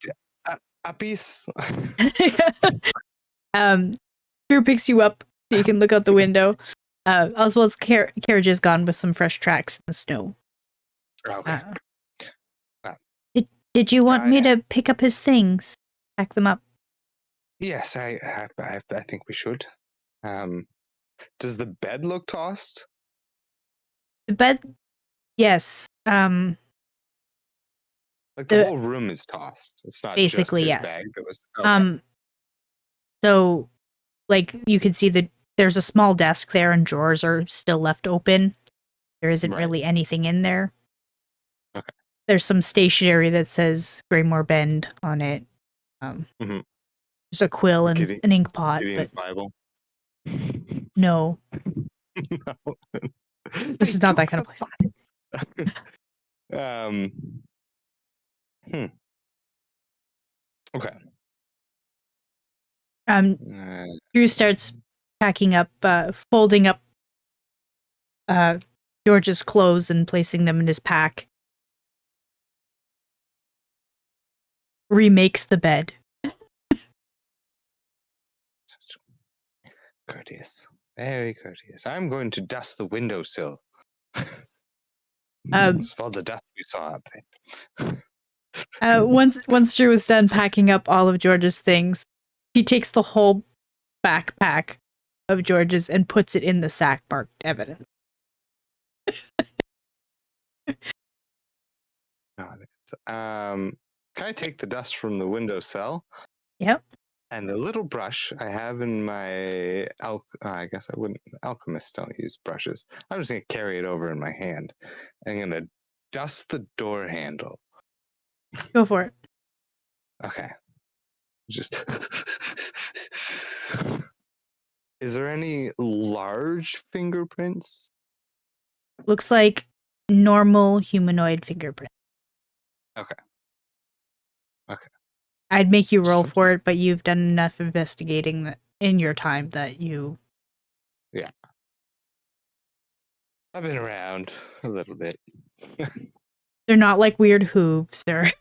A piece. um, Drew picks you up so you can look out the window. Oswald's carriage is gone with some fresh tracks in the snow. Okay. Uh, did you want me to pick up his things? Pack them up? Yes, I think we should. Does the bed look tossed? The bed? Yes. Like the whole room is tossed. It's not just Basically, his yes. bag that was. Okay. So, like, you can see there's a small desk there and drawers are still left open. There isn't Right. really anything in there. Okay. There's some stationery that says Greymore Bend on it. Mhm. There's a quill and an ink pot, Gideon's but Bible. no, No. this They is not that took kind of the place. Bible. Hmm. Okay. Uh, Drew starts packing up, folding up George's clothes and placing them in his pack. Remakes the bed. such courteous. Very courteous. I'm going to dust the windowsill. Um, It's all the dust we saw up there. once Drew is done packing up all of George's things, he takes the whole backpack of George's and puts it in the sack marked evidence. Got it. Can I take the dust from the windowsill? Yep. And the little brush I have in my I guess I wouldn't. Alchemists don't use brushes. I'm just gonna carry it over in my hand. I'm gonna dust the door handle. Go for it. Okay. Just. Is there any large fingerprints Looks like normal humanoid fingerprint. Okay. I'd make you roll So- for it, but you've done enough investigating that in your time that you. Yeah. I've been around a little bit. They're not like weird hooves. They're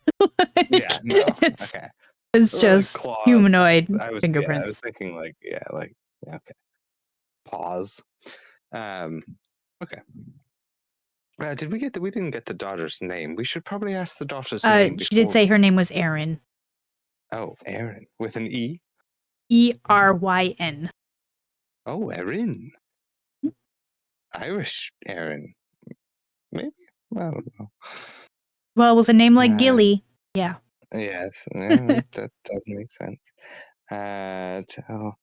Yeah, no. it's, Okay. it's Like just claws. humanoid I was fingerprints. thinking okay. Paws. Okay. Did we we didn't get the daughter's name. We should probably ask the daughter's name She did before. say her name was Erin. Oh, Erin. With an E? Eryn. Oh, Erin. Irish Erin. Maybe? I don't know. Well, with a name like Gilly, yeah. Yes, that does make sense. Tell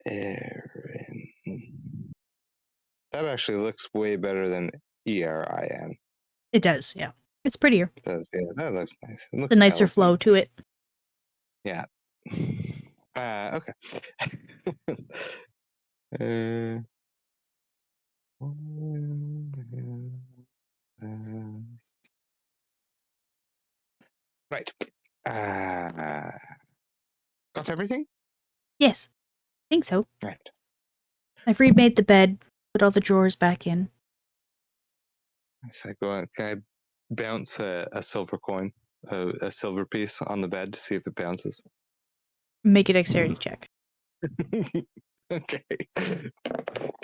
Erin. That actually looks way better than Erin. It does, yeah. It's prettier. It does, yeah, that looks nice. It The looks nicer elegant. flow to it. Yeah. Okay. uh, right. Got everything? Yes, I think so. Right. I've remade the bed, put all the drawers back in. So I go on. Can I bounce a silver coin, a silver piece on the bed to see if it bounces? Make a dexterity check. Okay.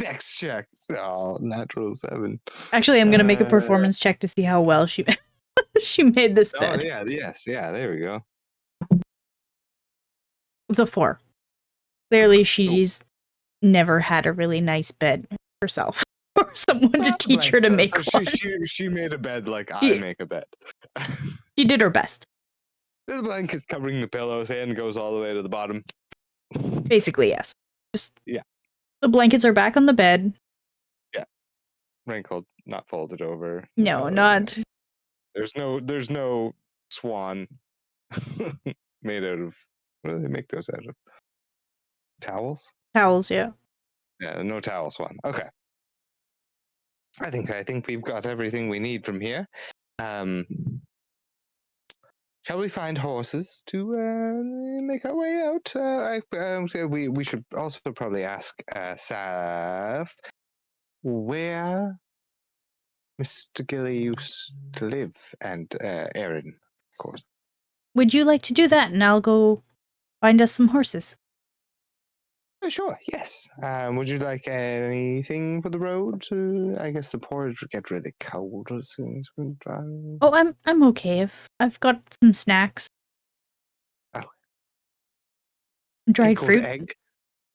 Next check. Oh, natural 7. Actually, I'm gonna make a performance check to see how well she she made this bed. Oh yeah, yes, yeah. There we go. It's a 4. Clearly, she's never had a really nice bed herself, or someone to teach her to make one. She made a bed like I She- make a bed. She did her best. This blanket's covering the pillows and goes all the way to the bottom. Basically, yes. Just Yeah. The blankets are back on the bed. Yeah. Wrinkled, not folded over. No, not. There's no swan made out of. What do they make those out of? Towels? Towels, yeah. Yeah, no towel swan. Okay. I think we've got everything we need from here. Shall we find horses to make our way out? We should also probably ask Saf where Mr. Gilly used to live, and Erin, of course. Would you like to do that? And I'll go find us some horses. Oh, sure, yes. Would you like anything for the road? I guess the porridge would get really cold as soon as we drive. Oh, I'm okay. I've got some snacks. Oh. Dried Pickled fruit. egg.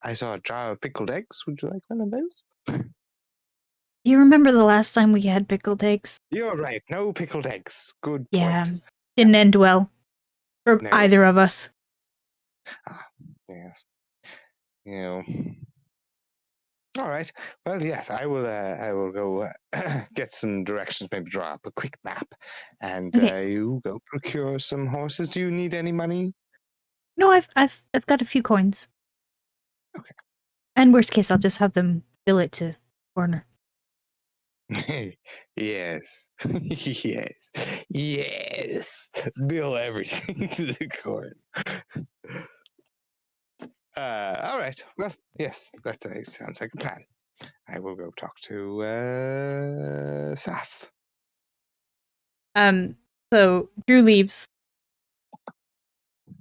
I saw a jar of pickled eggs. Would you like one of those? Do you remember the last time we had pickled eggs? You're right. No pickled eggs. Good Yeah. point. Didn't end well for No. either of us. Yes. You know. All right. Well, yes, I will. I will go get some directions. Maybe draw up a quick map, and Okay. you go procure some horses. Do you need any money? No, I've got a few coins. Okay. And worst case, I'll just have them bill it to Warner. Yes. Yes. Yes. Bill everything to the court. All right. Well, yes, that sounds like a plan. I will go talk to Saf. So Drew leaves.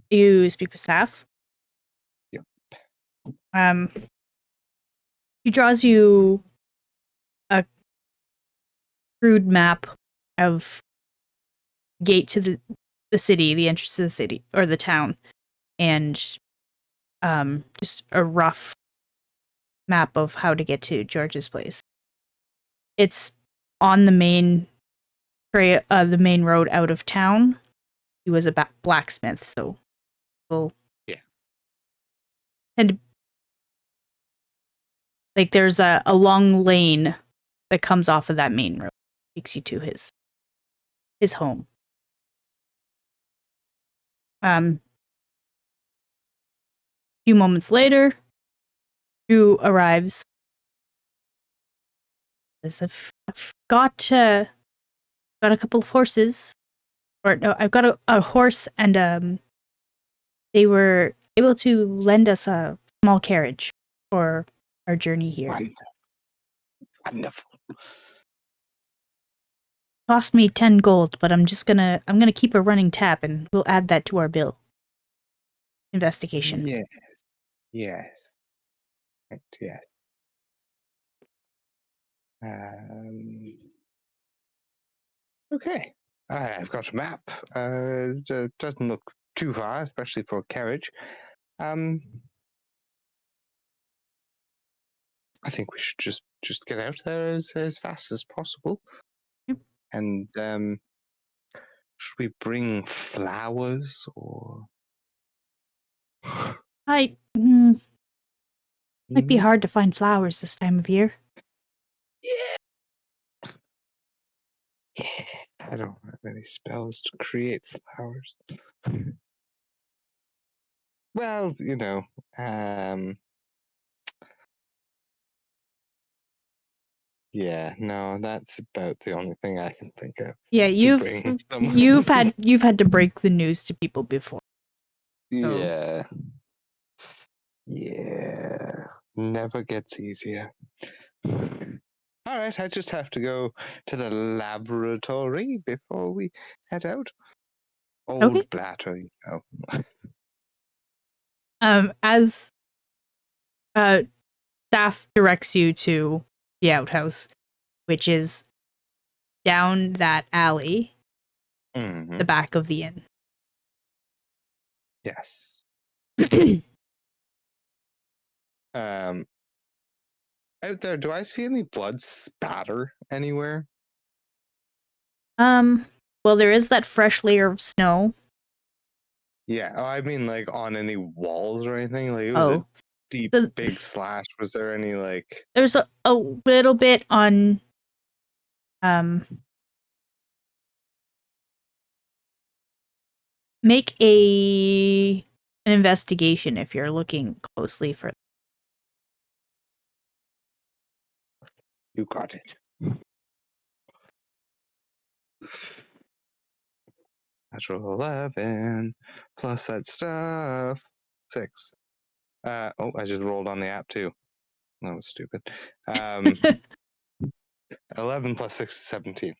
You speak with Saf. Yep. He draws you a crude map of gate to the city, the entrance to the city or the town, and just a rough map of how to get to George's place. It's on the main the main road out of town. He was a blacksmith, so we'll and like there's a long lane that comes off of that main road, takes you to his home. A few moments later, Drew arrives this. I've got a couple of horses, or no, I've got a horse, and they were able to lend us a small carriage for our journey here. Wonderful. Wonderful. Cost me 10 gold, but I'm gonna keep a running tab, and we'll add that to our bill. Investigation. Yes. Yes. Right, yes. Okay. I've got a map. It doesn't look too far, especially for a carriage. I think we should just get out there as fast as possible. Yep. And should we bring flowers or? Might be hard to find flowers this time of year. Yeah. I don't have any spells to create flowers. Well, yeah, no, that's about the only thing I can think of. Yeah, Bring some. you've had to break the news to people before. So. Yeah. Yeah. Never gets easier. All right, I just have to go to the laboratory before we head out. Old Okay. bladder, you know. As staff directs you to the outhouse, which is down that alley, the back of the inn. Yes. Out there, do I see any blood spatter anywhere? Well, there is that fresh layer of snow. Yeah, I mean, like on any walls or anything. Like it was a deep, big slash. Was there any like? There's a little bit on. Make an investigation if you're looking closely for. You got it. Natural 11 plus that stuff 6. I just rolled on the app too. That was stupid. 11 plus 6 is 17.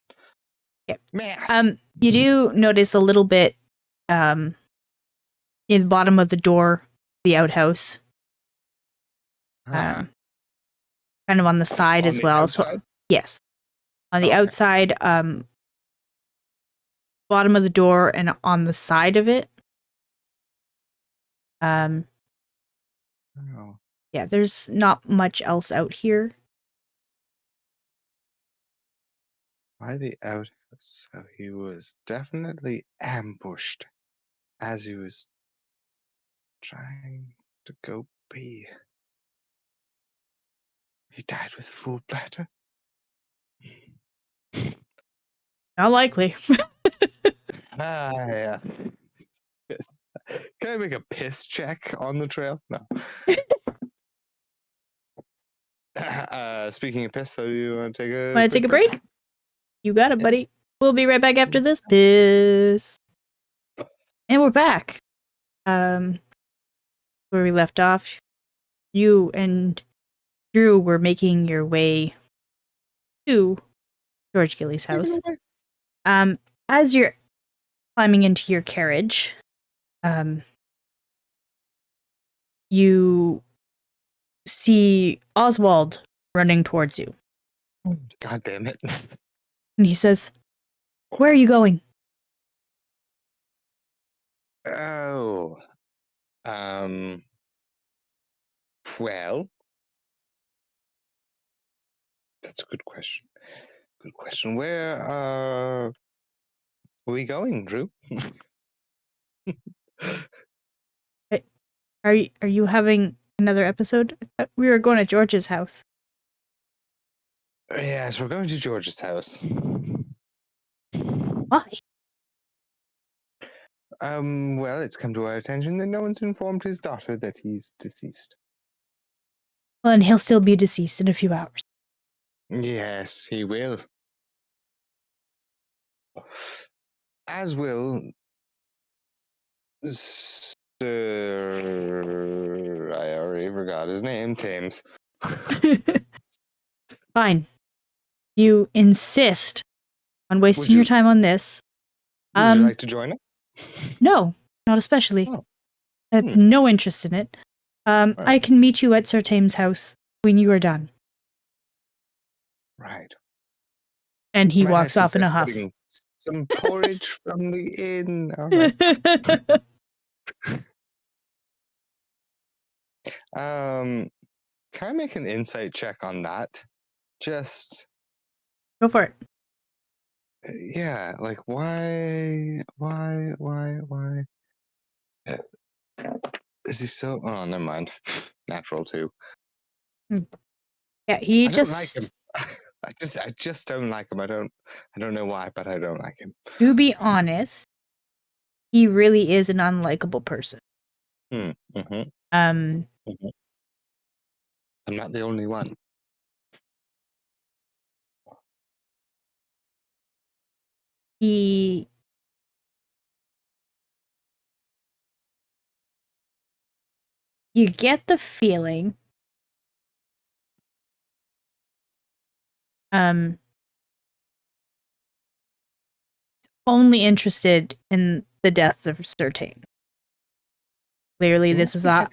Yeah. Math. You do notice a little bit in the bottom of the door, the outhouse. Kind of on the side as well. Outside? So yes. On the outside, bottom of the door and on the side of it. Yeah, there's not much else out here. By the outhouse, so he was definitely ambushed as he was trying to go pee. He died with a full bladder. Not likely. Yeah. Can I make a piss check on the trail? No. Speaking of piss, though, you want to take a Want to take a break? You got it, buddy. We'll be right back after this piss. And we're back. Where we left off, you and Drew were making your way to George Gilly's house. As you're climbing into your carriage, you see Oswald running towards you. God damn it. And he says, "Where are you going?" Oh. Well. That's a good question. Good question. Where are we going, Drew? Are you having another episode? I thought we were going to George's house. Yes, we're going to George's house. Why? Well, it's come to our attention that no one's informed his daughter that he's deceased. Well, and he'll still be deceased in a few hours. Yes, he will. As will Sir... I already forgot his name, Thames. Fine. You insist on wasting your time on this. Would you like to join us? No, not especially. Oh. I have no interest in it. I can meet you at Sir Tame's house when you are done. Right. And he Might I walks off in a suggest huff. getting some porridge from the inn? All right. Can I make an insight check on that? Just Go for it. yeah, like why? Is he so? Oh, never mind. Natural 2. Yeah, he I don't like him. just. I just don't like him. I don't know why, but I don't like him. To be honest, he really is an unlikable person. Mm-hmm. Um, I'm not the only one. you get the feeling only interested in the deaths of Sir Tame. Clearly, this is a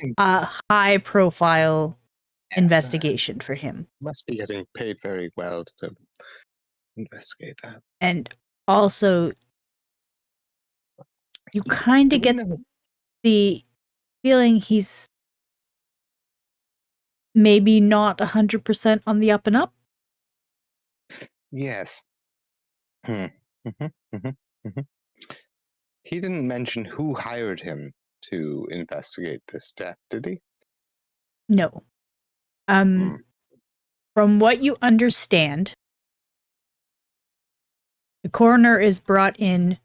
high profile investigation for him. Must be getting paid very well to investigate that. And also, you kind of get the feeling he's maybe not 100% on the up and up. Yes. He didn't mention who hired him to investigate this death, did he? No. From what you understand, the coroner is brought in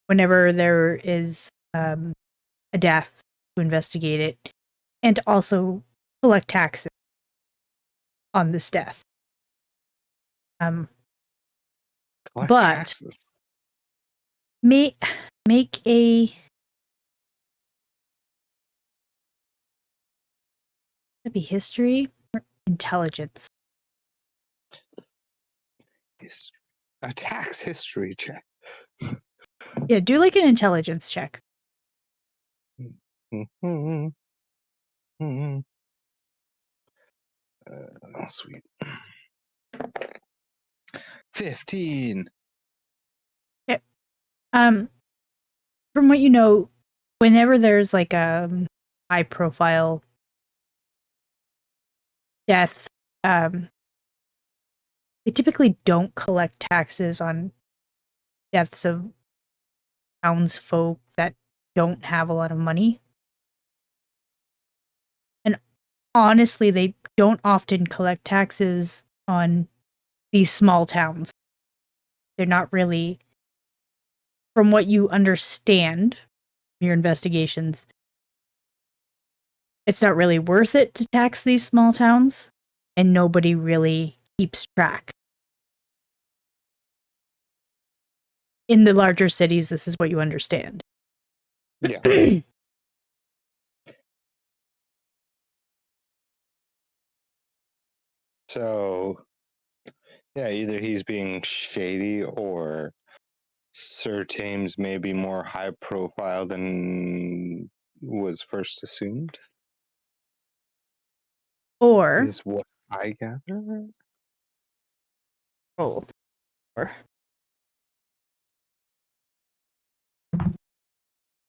whenever there is a death to investigate it and to also collect taxes on this death. Collect but taxes. make a that'd be history or intelligence. A tax history check. Yeah, do like an intelligence check. Oh, sweet. 15. Okay. From what you know, whenever there's like a high profile death, they typically don't collect taxes on deaths of townsfolk that don't have a lot of money. And honestly, they don't often collect taxes on these small towns. They're not really, from what you understand, your investigations, it's not really worth it to tax these small towns, and nobody really keeps track. In the larger cities, this is what you understand. Yeah. So, yeah, either he's being shady or Sir Tames may be more high profile than was first assumed. Or is what I gather. Oh.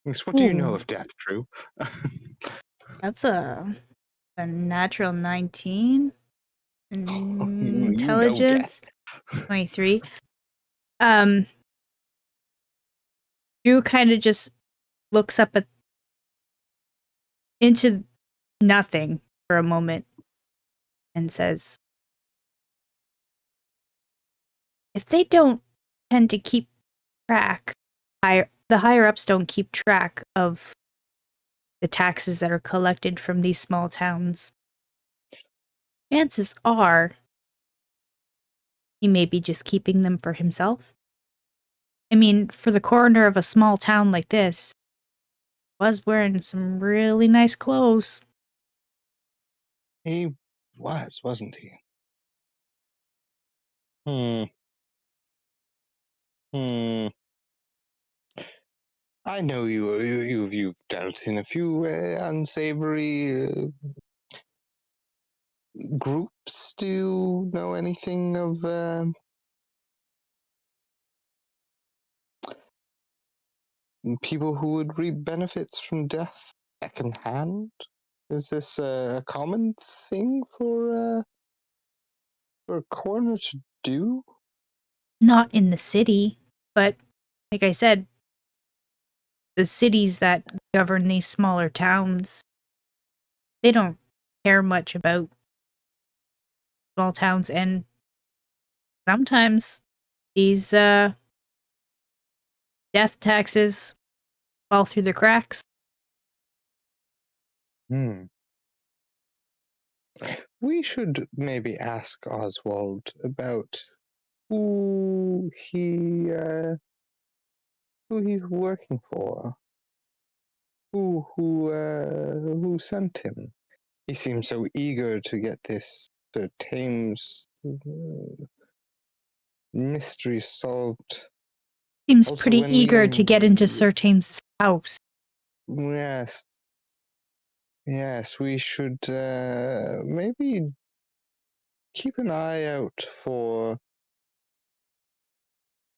What do you know of death, Drew? That's a natural 19. You know death. Intelligence 23. Drew kind of just looks up into nothing for a moment and says, if they don't tend to keep track, the higher ups don't keep track of the taxes that are collected from these small towns, chances are He may be just keeping them for himself. I mean, for the coroner of a small town like this, was wearing some really nice clothes. He wasn't he? Hmm. Hmm. I know you've dealt in a few unsavory groups. Do you know anything of people who would reap benefits from death second hand? Is this a common thing for a coroner to do? Not in the city, but like I said, the cities that govern these smaller towns, they don't care much about small towns, and sometimes these death taxes fall through the cracks. Hmm. We should maybe ask Oswald about who who he's working for. Who sent him? He seems so eager to get this Thames mystery solved. Seems Also, pretty when eager to get into Sir Thames's house. yes, yes, we should maybe keep an eye out for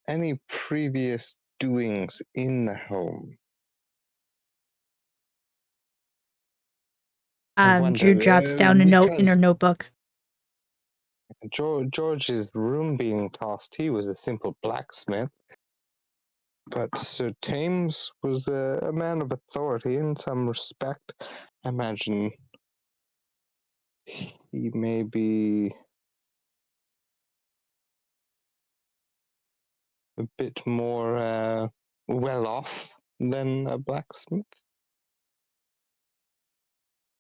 any previous doings in the home. I Drew jots wonder down a note in her because notebook. George's room being tossed, he was a simple blacksmith. But Sir Thames was a man of authority in some respect. I imagine he may be a bit more well off than a blacksmith.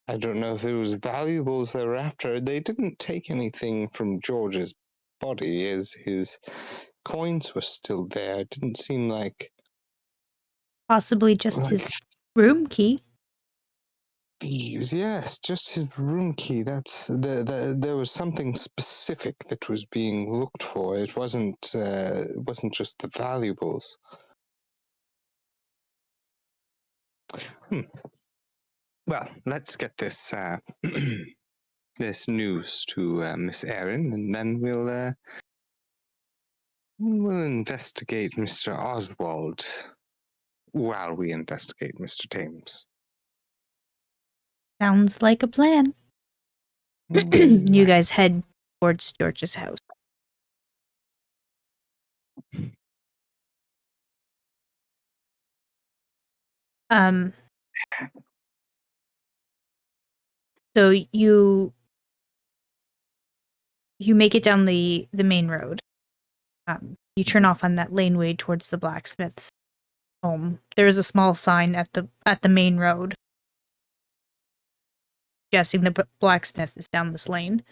I don't know if it was valuables they were after. They didn't take anything from George's body, as his coins were still there. It didn't seem like Possibly just his room key. thieves. Yes, just his room key. That's there was something specific that was being looked for. It wasn't just the valuables. Hmm. Well, let's get this this news to Miss Erin, and then we'll investigate Mr. Oswald while we investigate Mr. Thames. Sounds like a plan. You guys head towards George's house. So you make it down the main road. You turn off on that laneway towards the blacksmith's home. There is a small sign at the main road, suggesting the blacksmith is down this lane.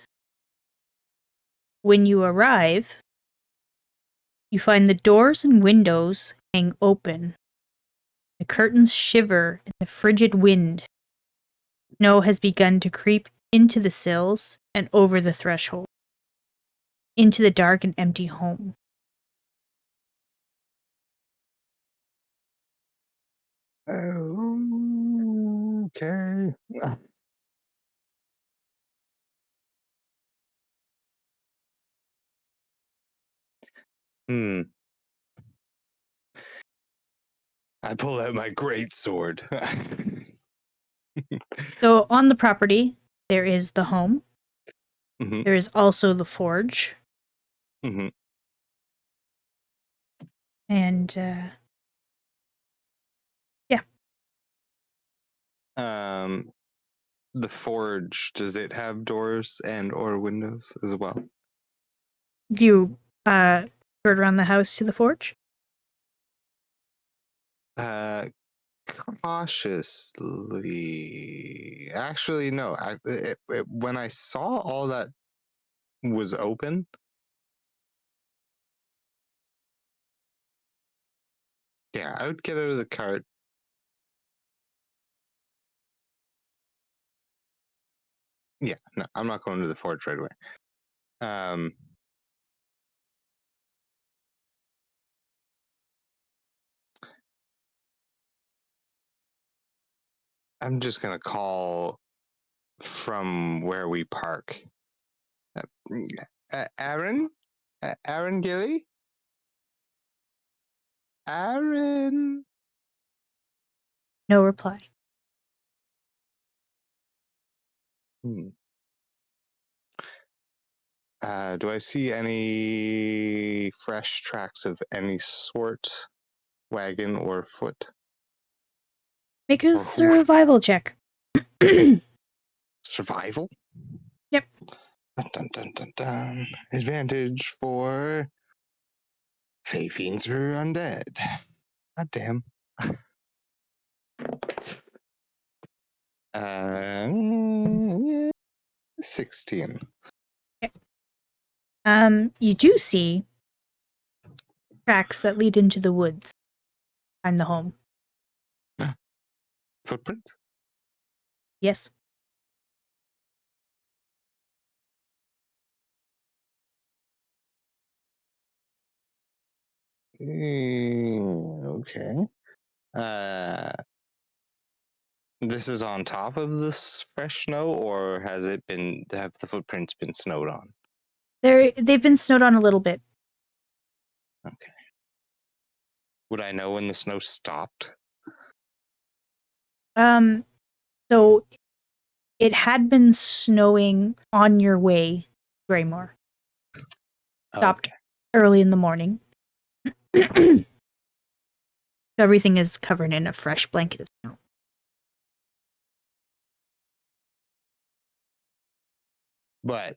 When you arrive, you find the doors and windows hang open. The curtains shiver in the frigid wind. Snow has begun to creep into the sills and over the threshold, into the dark and empty home. Okay. Hmm. I pull out my great sword. So on the property, there is the home. Mm-hmm. There is also the forge. Mm-hmm. And yeah. The forge, does it have doors and or windows as well? Do you go around the house to the forge? Cautiously. Actually, no. When I saw all that was open, Yeah, I would get out of the cart. Yeah, no, I'm not going to the forge right away. I'm just gonna call from where we park. Aaron? Aaron Gilly? Aaron? No reply. Hmm. Do I see any fresh tracks of any sort, wagon or foot? Make a Or hoof? survival check. Survival? Yep. Dun, dun, dun, dun, dun. Advantage for Fey Fiends are undead. God damn. 16. You do see tracks that lead into the woods behind the home. Footprints? Yes. Okay. This is on top of this fresh snow, or have the footprints been snowed on? They've been snowed on a little bit. Okay. Would I know when the snow stopped? So it had been snowing on your way, Greymore. Stopped Okay. early in the morning. So everything is covered in a fresh blanket of snow. But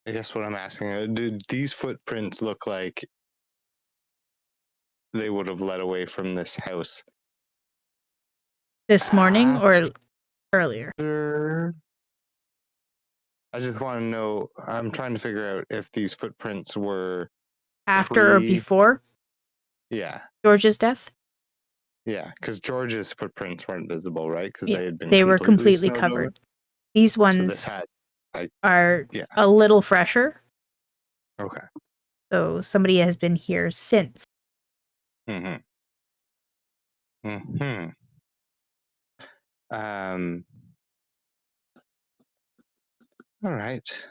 I guess what I'm asking, did these footprints look like they would have led away from this house This morning or earlier? after? I just want to know. I'm trying to figure out if these footprints were After or before Yeah, George's death? yeah, because George's footprints weren't visible, right? Because Yeah. they had been They were completely completely snowed over. covered. These So this ones had, are yeah. a little fresher. Okay. So somebody has been here since. Mm-hmm. Mm-hmm. All right.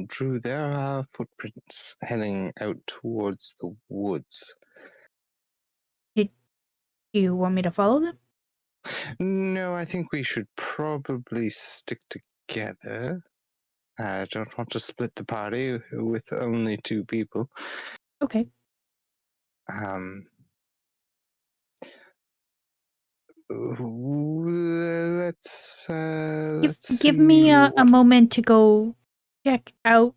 Drew, there are footprints heading out towards the woods. Do you want me to follow them? No, I think we should probably stick together. I don't want to split the party with only 2 people. Okay. Um, let's Give me see a what. moment to go check out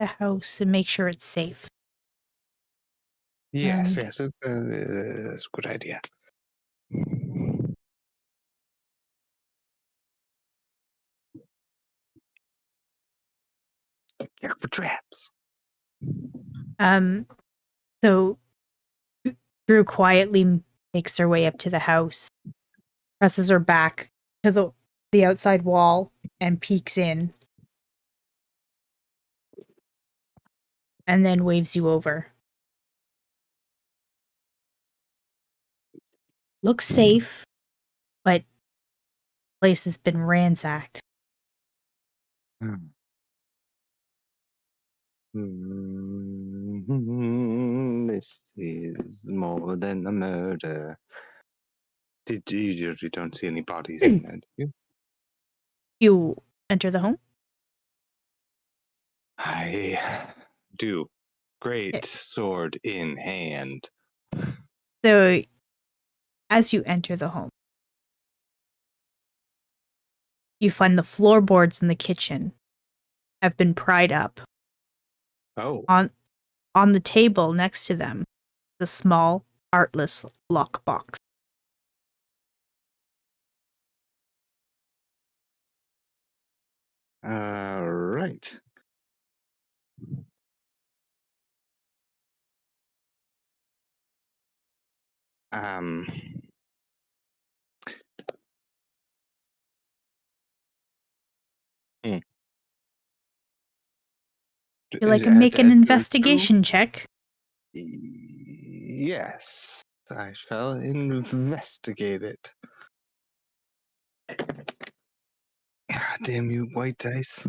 the house and make sure it's safe. Yes, yes, that's a good idea. Check for traps. So Drew quietly makes her way up to the house, presses her back to the outside wall, and peeks in, and then waves you over. Looks safe, but place has been ransacked. This is more than a murder. You don't see any bodies in there, do you? You enter the home. I do. Okay. Great sword in hand. So as you enter the home, you find the floorboards in the kitchen have been pried up. Oh. On the table next to them, the small, artless lockbox. Right. Um. hmm. You like to make an Drew? investigation check. Yes, I shall investigate it. God damn you, white dice.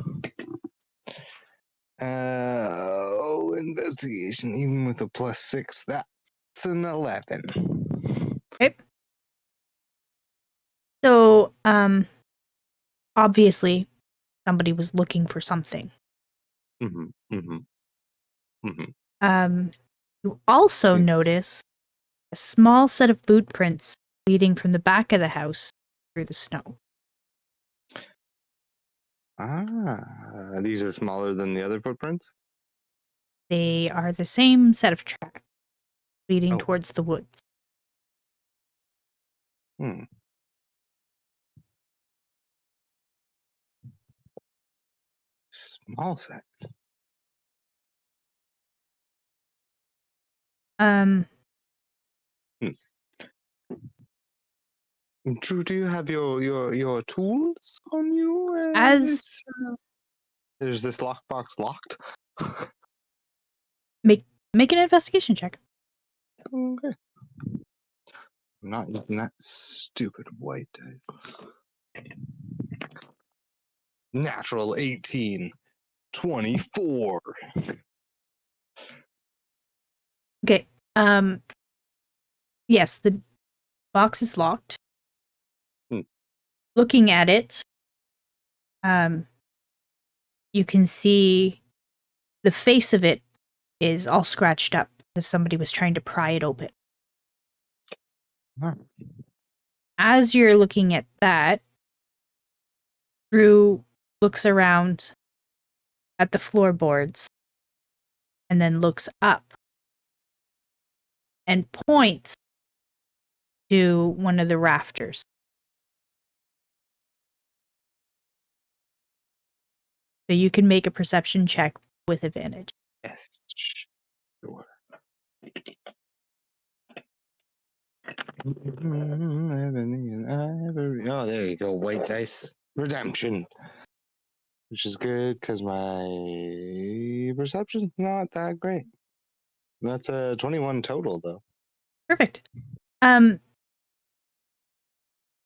Investigation, even with a +6, that's an 11. Okay. So, obviously, somebody was looking for something. Mm-hmm, mm-hmm, mm-hmm. You also Seems. notice a small set of boot prints leading from the back of the house through the snow. These are smaller than the other footprints? They are the same set of tracks leading Oh. towards the woods. Hmm. Small set. Um, Drew, do you have your tools on you? as Is this lockbox locked? make an investigation check. Okay. I'm not using that stupid white dice. Natural 18. 24. Okay. Yes, the box is locked. Hmm. Looking at it, you can see the face of it is all scratched up as if somebody was trying to pry it open. Huh. As you're looking at that, Drew looks around at the floorboards and then looks up and points to one of the rafters. So you can make a perception check with advantage. Yes. Sure. Oh, there you go. White dice. Redemption. Which is good because my perception's not that great. That's a 21 total, though. Perfect.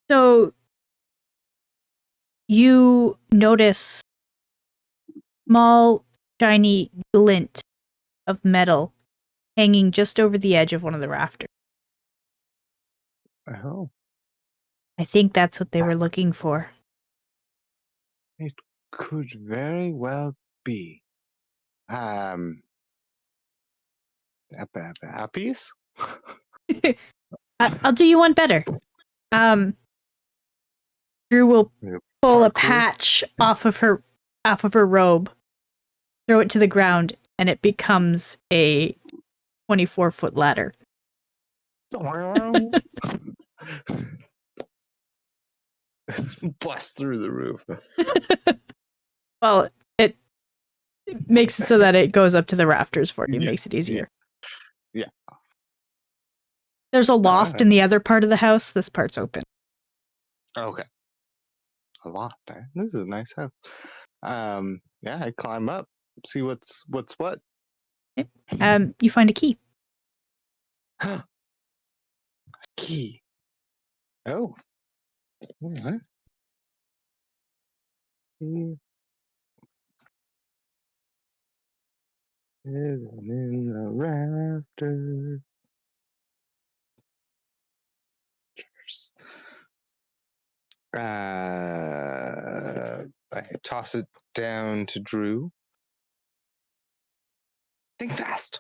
So you notice small shiny glint of metal hanging just over the edge of one of the rafters. Oh. I think that's what they were looking for. It could very well be. A piece? I'll do you one better. Drew will pull a Parkour? patch off of her robe, throw it to the ground, and it becomes a 24-foot ladder. Bust through the roof. Well, it makes it so that it goes up to the rafters for you. Yeah, Makes it easier. Yeah. There's a loft Alright. in the other part of the house. This part's open. Okay. A lot. This is a nice house. Yeah, I climb up, see what's what. Okay. You find a key. Key. Oh. What? Key. Hidden in the rafters. I toss it down to Drew. Think fast.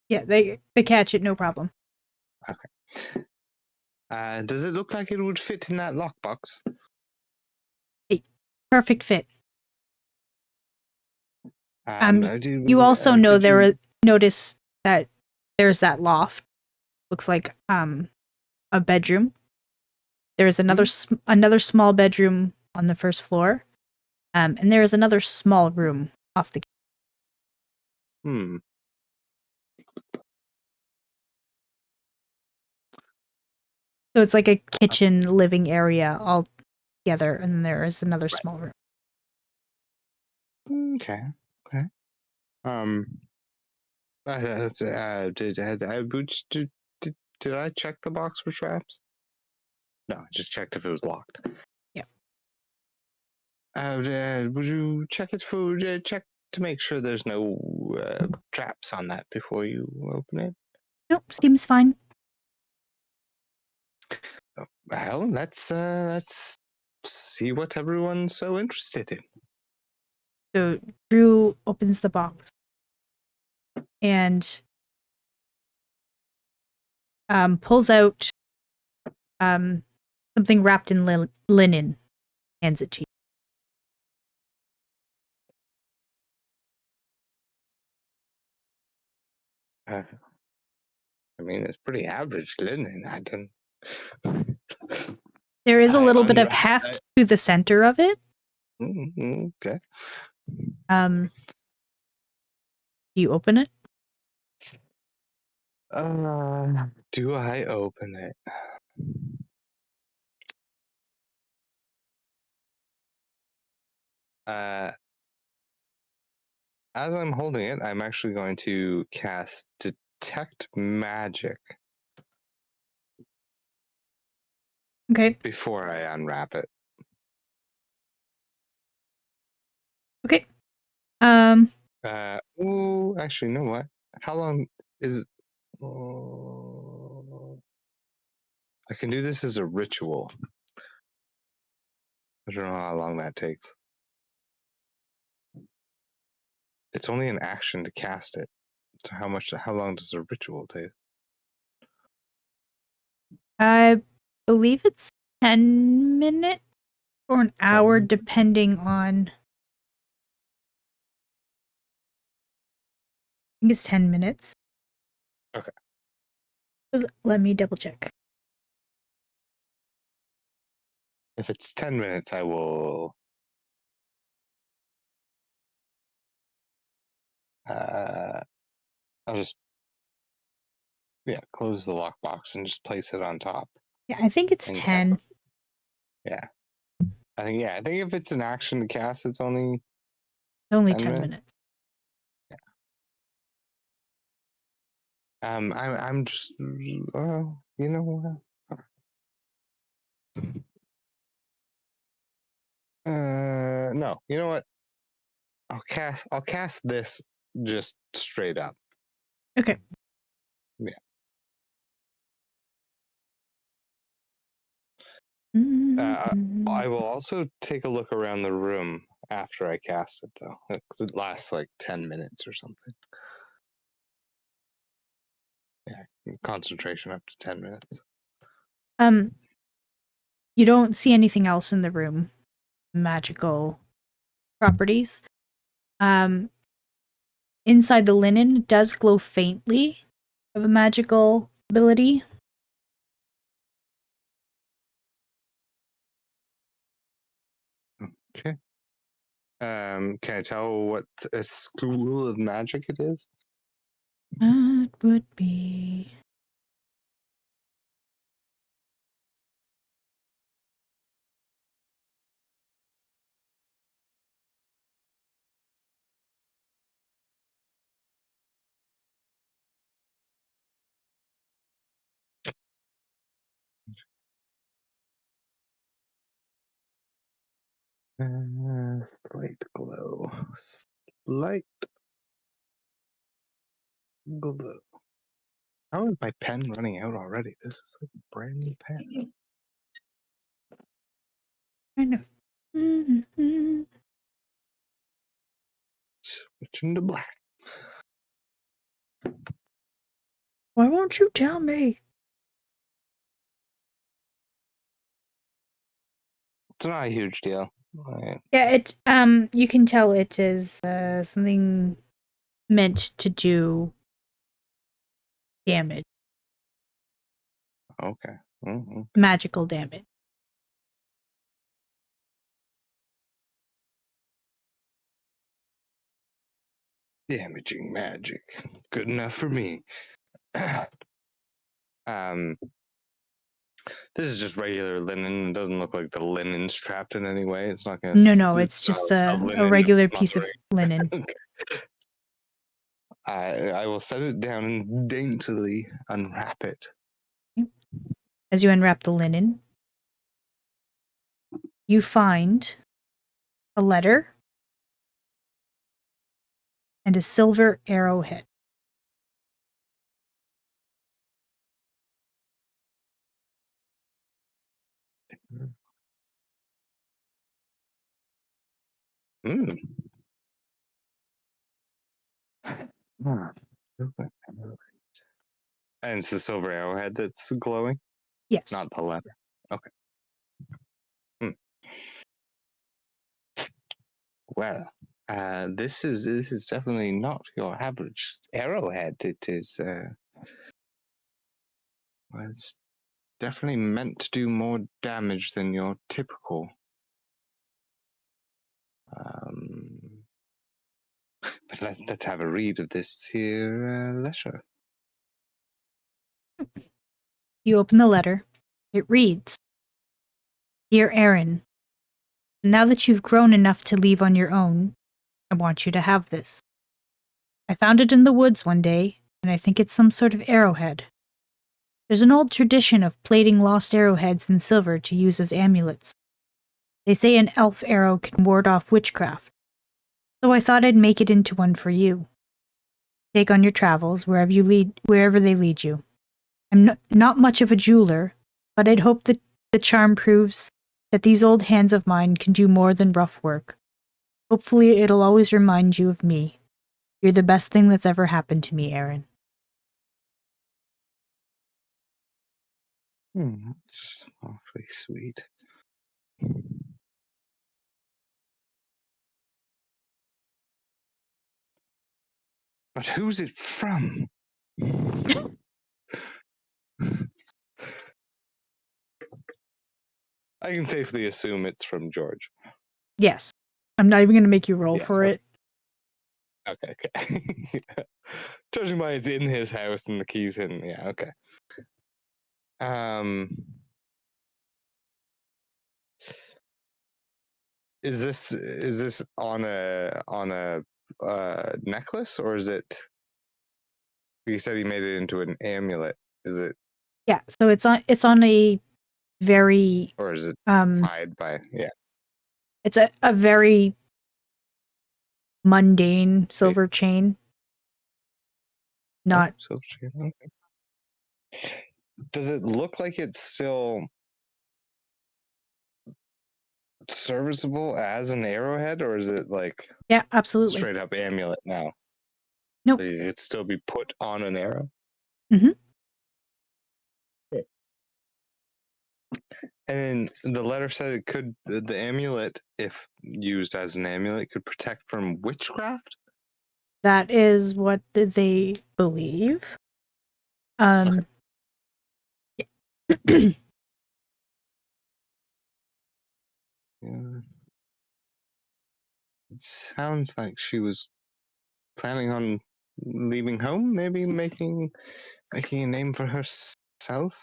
Yeah, they catch it, no problem. Okay. Does it look like it would fit in that lockbox? Hey, perfect fit. Did You also know you? notice that there's that loft. Looks like a bedroom. There's another small bedroom on the first floor. And there is another small room off the. Hmm. So it's like a kitchen living area all together, and there is another small room. Okay. Did I check the box for traps? No, I just checked if it was locked. Yeah. Would you check it for check to make sure there's no traps on that before you open it? Nope, seems fine. Well, let's see what everyone's so interested in. So Drew opens the box and pulls out something wrapped in linen, hands it to you. I mean, it's pretty average linen. I don't. There is a little bit of unwrap heft to the center of it. Okay. You open it? Do I open it? As I'm holding it, I'm actually going to cast Detect Magic Okay. before I unwrap it. Okay. Actually, you know what? How long is? I can do this as a ritual. I don't know how long that takes. It's only an action to cast it. So how long does a ritual take? I believe it's 10 minutes or an hour, depending on. I think it's 10 minutes. Okay. Let me double check. If it's 10 minutes, I will. I'll just close the lockbox and just place it on top. Yeah, I think it's 10. Yeah. I think if it's an action to cast, it's only 10 minutes. Yeah. I'm just you know what? No. You know what? I'll cast this just straight up. Okay. Yeah. I will also take a look around the room after I cast it, though, because it lasts like 10 minutes or something. Yeah, concentration up to 10 minutes. You don't see anything else in the room. Magical properties. Inside the linen does glow faintly of a magical ability. Okay. Can I tell what a school of magic it is? That would be. Light glow. Light glow. How is my pen running out already? This is like a brand new pen. I know. Switching to black. Why won't you tell me? It's not a huge deal. Yeah, it you can tell it is something meant to do damage. Okay. Mm-hmm. Magical damage. Damaging magic. Good enough for me. This is just regular linen. It doesn't look like the linen's trapped in any way. It's not going to. No, it's just a linen regular of piece of smothering. linen. I will set it down and daintily unwrap it. As you unwrap the linen, you find a letter and a silver arrowhead. Mm. And it's the silver arrowhead that's glowing? Yes. Not the letter. Okay. Well, this is definitely not your average arrowhead. It is well, it's definitely meant to do more damage than your typical. But let's have a read of this here letter. You open the letter. It reads, Dear Aaron, now that you've grown enough to leave on your own, I want you to have this. I found it in the woods one day, and I think it's some sort of arrowhead. There's an old tradition of plating lost arrowheads in silver to use as amulets. They say an elf arrow can ward off witchcraft, so I thought I'd make it into one for you. Take on your travels wherever they lead you. I'm not much of a jeweler, but I'd hope that the charm proves that these old hands of mine can do more than rough work. Hopefully it'll always remind you of me. You're the best thing that's ever happened to me, Aaron. That's awfully sweet. But who's it from? I can safely assume it's from George. Yes. I'm not even going to make you roll for it. Okay. Judging by it's in his house and the keys hidden, yeah, okay. Is this on a necklace, or is it? He said he made it into an amulet. Is it? Yeah, so it's on a very or is it tied by? Yeah, it's a very mundane silver chain. Not silver chain. Okay. Does it look like it's still serviceable as an arrowhead, or is it like absolutely straight up amulet now? Nope. It'd still be put on an arrow. Mm-hmm. And the letter said the amulet, if used as an amulet, could protect from witchcraft. That is what they believe. Yeah. It sounds like she was planning on leaving home, maybe making a name for herself.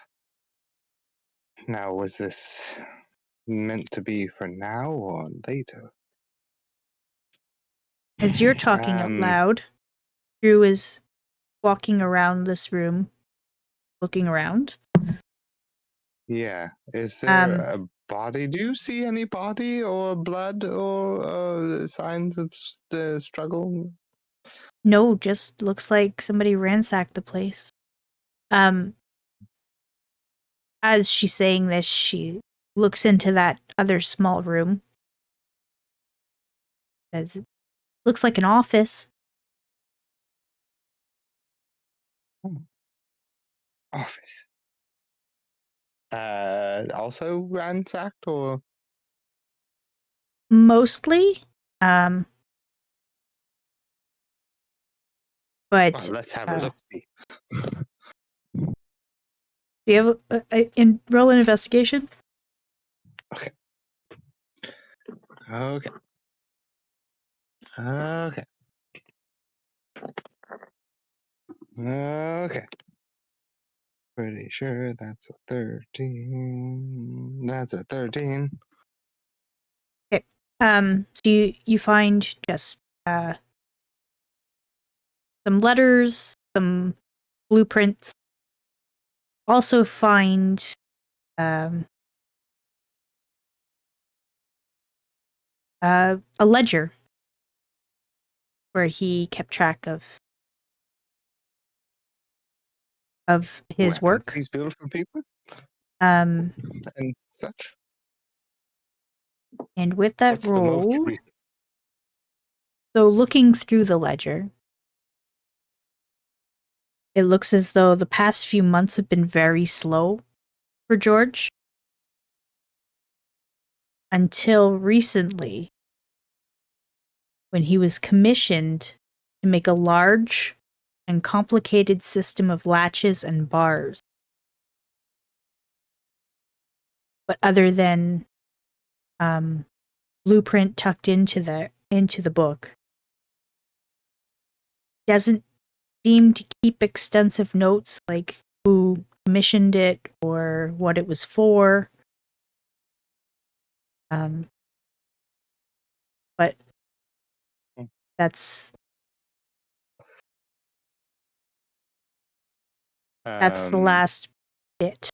Now, was this meant to be for now or later? As you're talking out loud, Drew is walking around this room, looking around. Yeah. Is there a body? Do you see any body or blood or signs of struggle? No, just looks like somebody ransacked the place. As she's saying this, she looks into that other small room. Says, looks like an office. Office. Also ransacked or? Mostly. But well, let's have a look. Do you have roll an investigation? Okay. Okay. Okay. Okay. Pretty sure that's a 13. That's a 13. Okay. So you find just some letters, some blueprints. Also find a ledger where he kept track of his Weapons work. he's built for people Um, and such. and with that What's the most roll, recent? so looking through the ledger, it looks as though the past few months have been very slow for George. Until recently, when he was commissioned to make a large and complicated system of latches and bars. But other than blueprint tucked into the book, doesn't seem to keep extensive notes like who commissioned it or what it was for. But that's the last bit.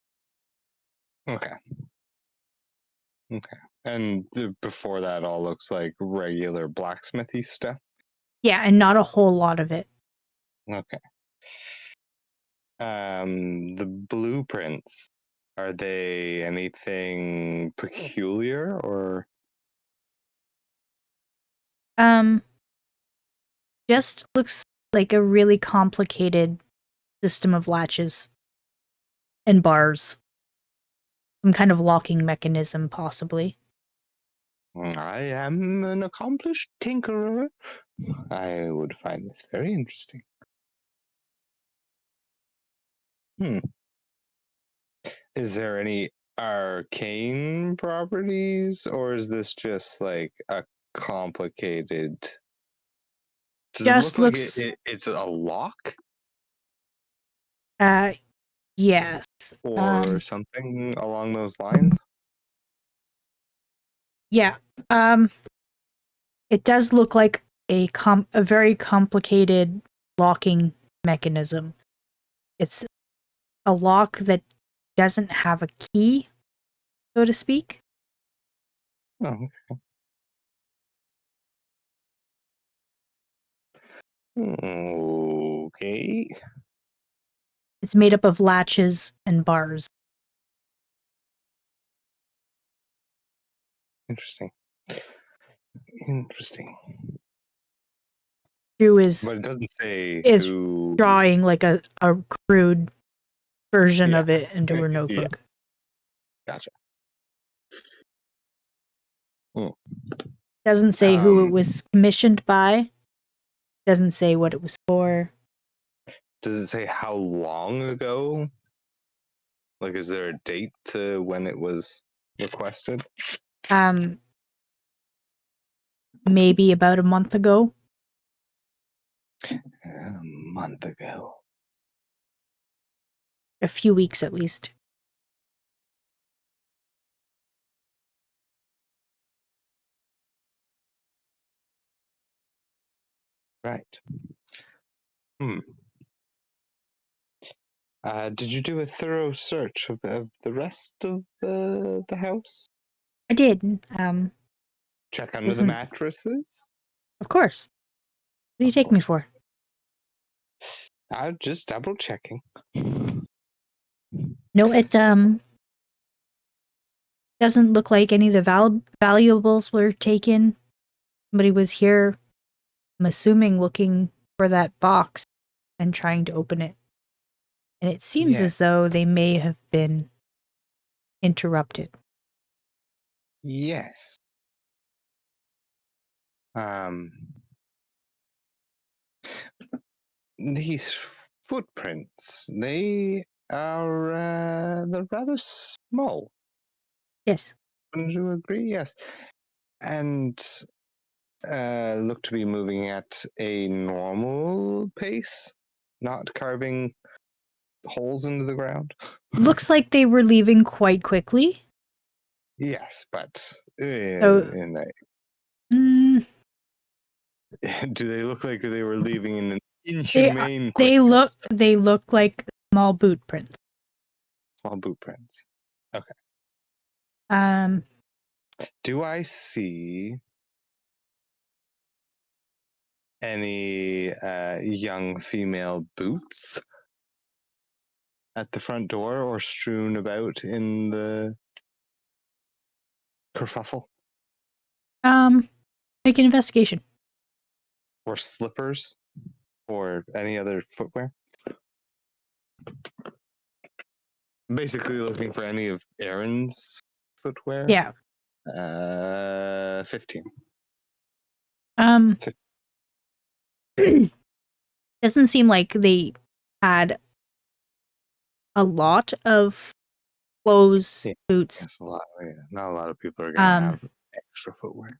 Okay. Okay. And before that, all looks like regular blacksmithy stuff. Yeah, and not a whole lot of it. Okay. The blueprints, are they anything peculiar or? Just looks like a really complicated system of latches and bars. Some kind of locking mechanism, possibly. I am an accomplished tinkerer. I would find this very interesting. Is there any arcane properties, or is this just like a complicated? Does it Just look like looks, it's a lock yes. or something along those lines? Yeah. It does look like a very complicated locking mechanism. It's a lock that doesn't have a key, so to speak. Oh, okay. It's made up of latches and bars. Interesting. Interesting. Drew But it doesn't say is who. drawing like a crude version Yeah. of it into her Yeah. notebook. Gotcha. Doesn't say who it was commissioned by. Doesn't say what it was for. Does it say how long ago? Like, is there a date to when it was requested? Maybe about a month ago. A month ago. A few weeks at least. Right. Did you do a thorough search of the rest of the house? I did. Check under the Isn't mattresses? of course. What do you Of take me course. for? I'm just double checking. No, it doesn't look like any of the valuables were taken. Somebody was here, I'm assuming, looking for that box and trying to open it. And it seems Yes. as though they may have been interrupted. Yes. These footprints, they are they're rather small. Yes. Wouldn't you agree? Yes. And look to be moving at a normal pace, not carving holes into the ground? Looks like they were leaving quite quickly. Yes, but So, do they look like they were leaving in an inhumane quickness? they look like small boot prints. Small boot prints. Okay. Do I see any young female boots at the front door or strewn about in the kerfuffle? Make an investigation. Or slippers? Or any other footwear? Basically looking for any of Aaron's footwear. Yeah. 15. Doesn't seem like they had a lot of clothes, boots. Yes, a lot. Yeah, not a lot of people are gonna have extra footwear.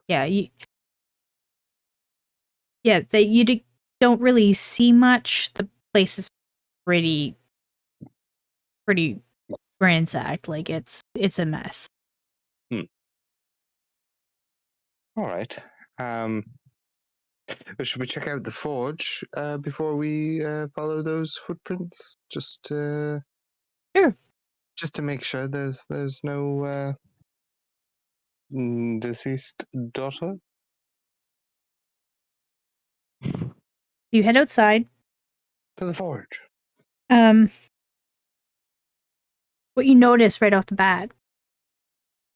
Yeah, that you don't really see much. The place is pretty ransacked. Like it's a mess. All right. Should we check out the forge before we follow those footprints? Sure. Just to make sure there's no deceased daughter. You head outside. To the forge. What you notice right off the bat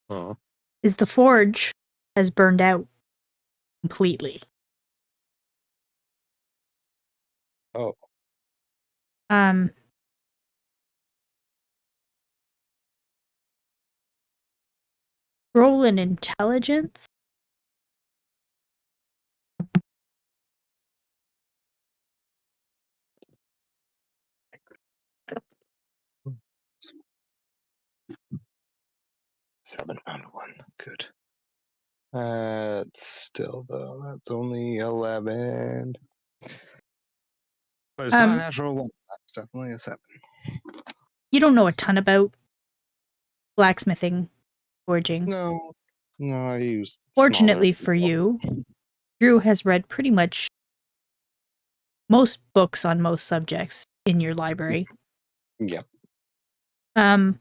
Oh. is the forge has burned out completely. Oh. Roll an intelligence. Seven found one. Good. Still though, that's only 11. But it's not a natural one. That's definitely a 7. You don't know a ton about blacksmithing, forging. No, I used. Fortunately for you, Drew has read pretty much most books on most subjects in your library. Yep. And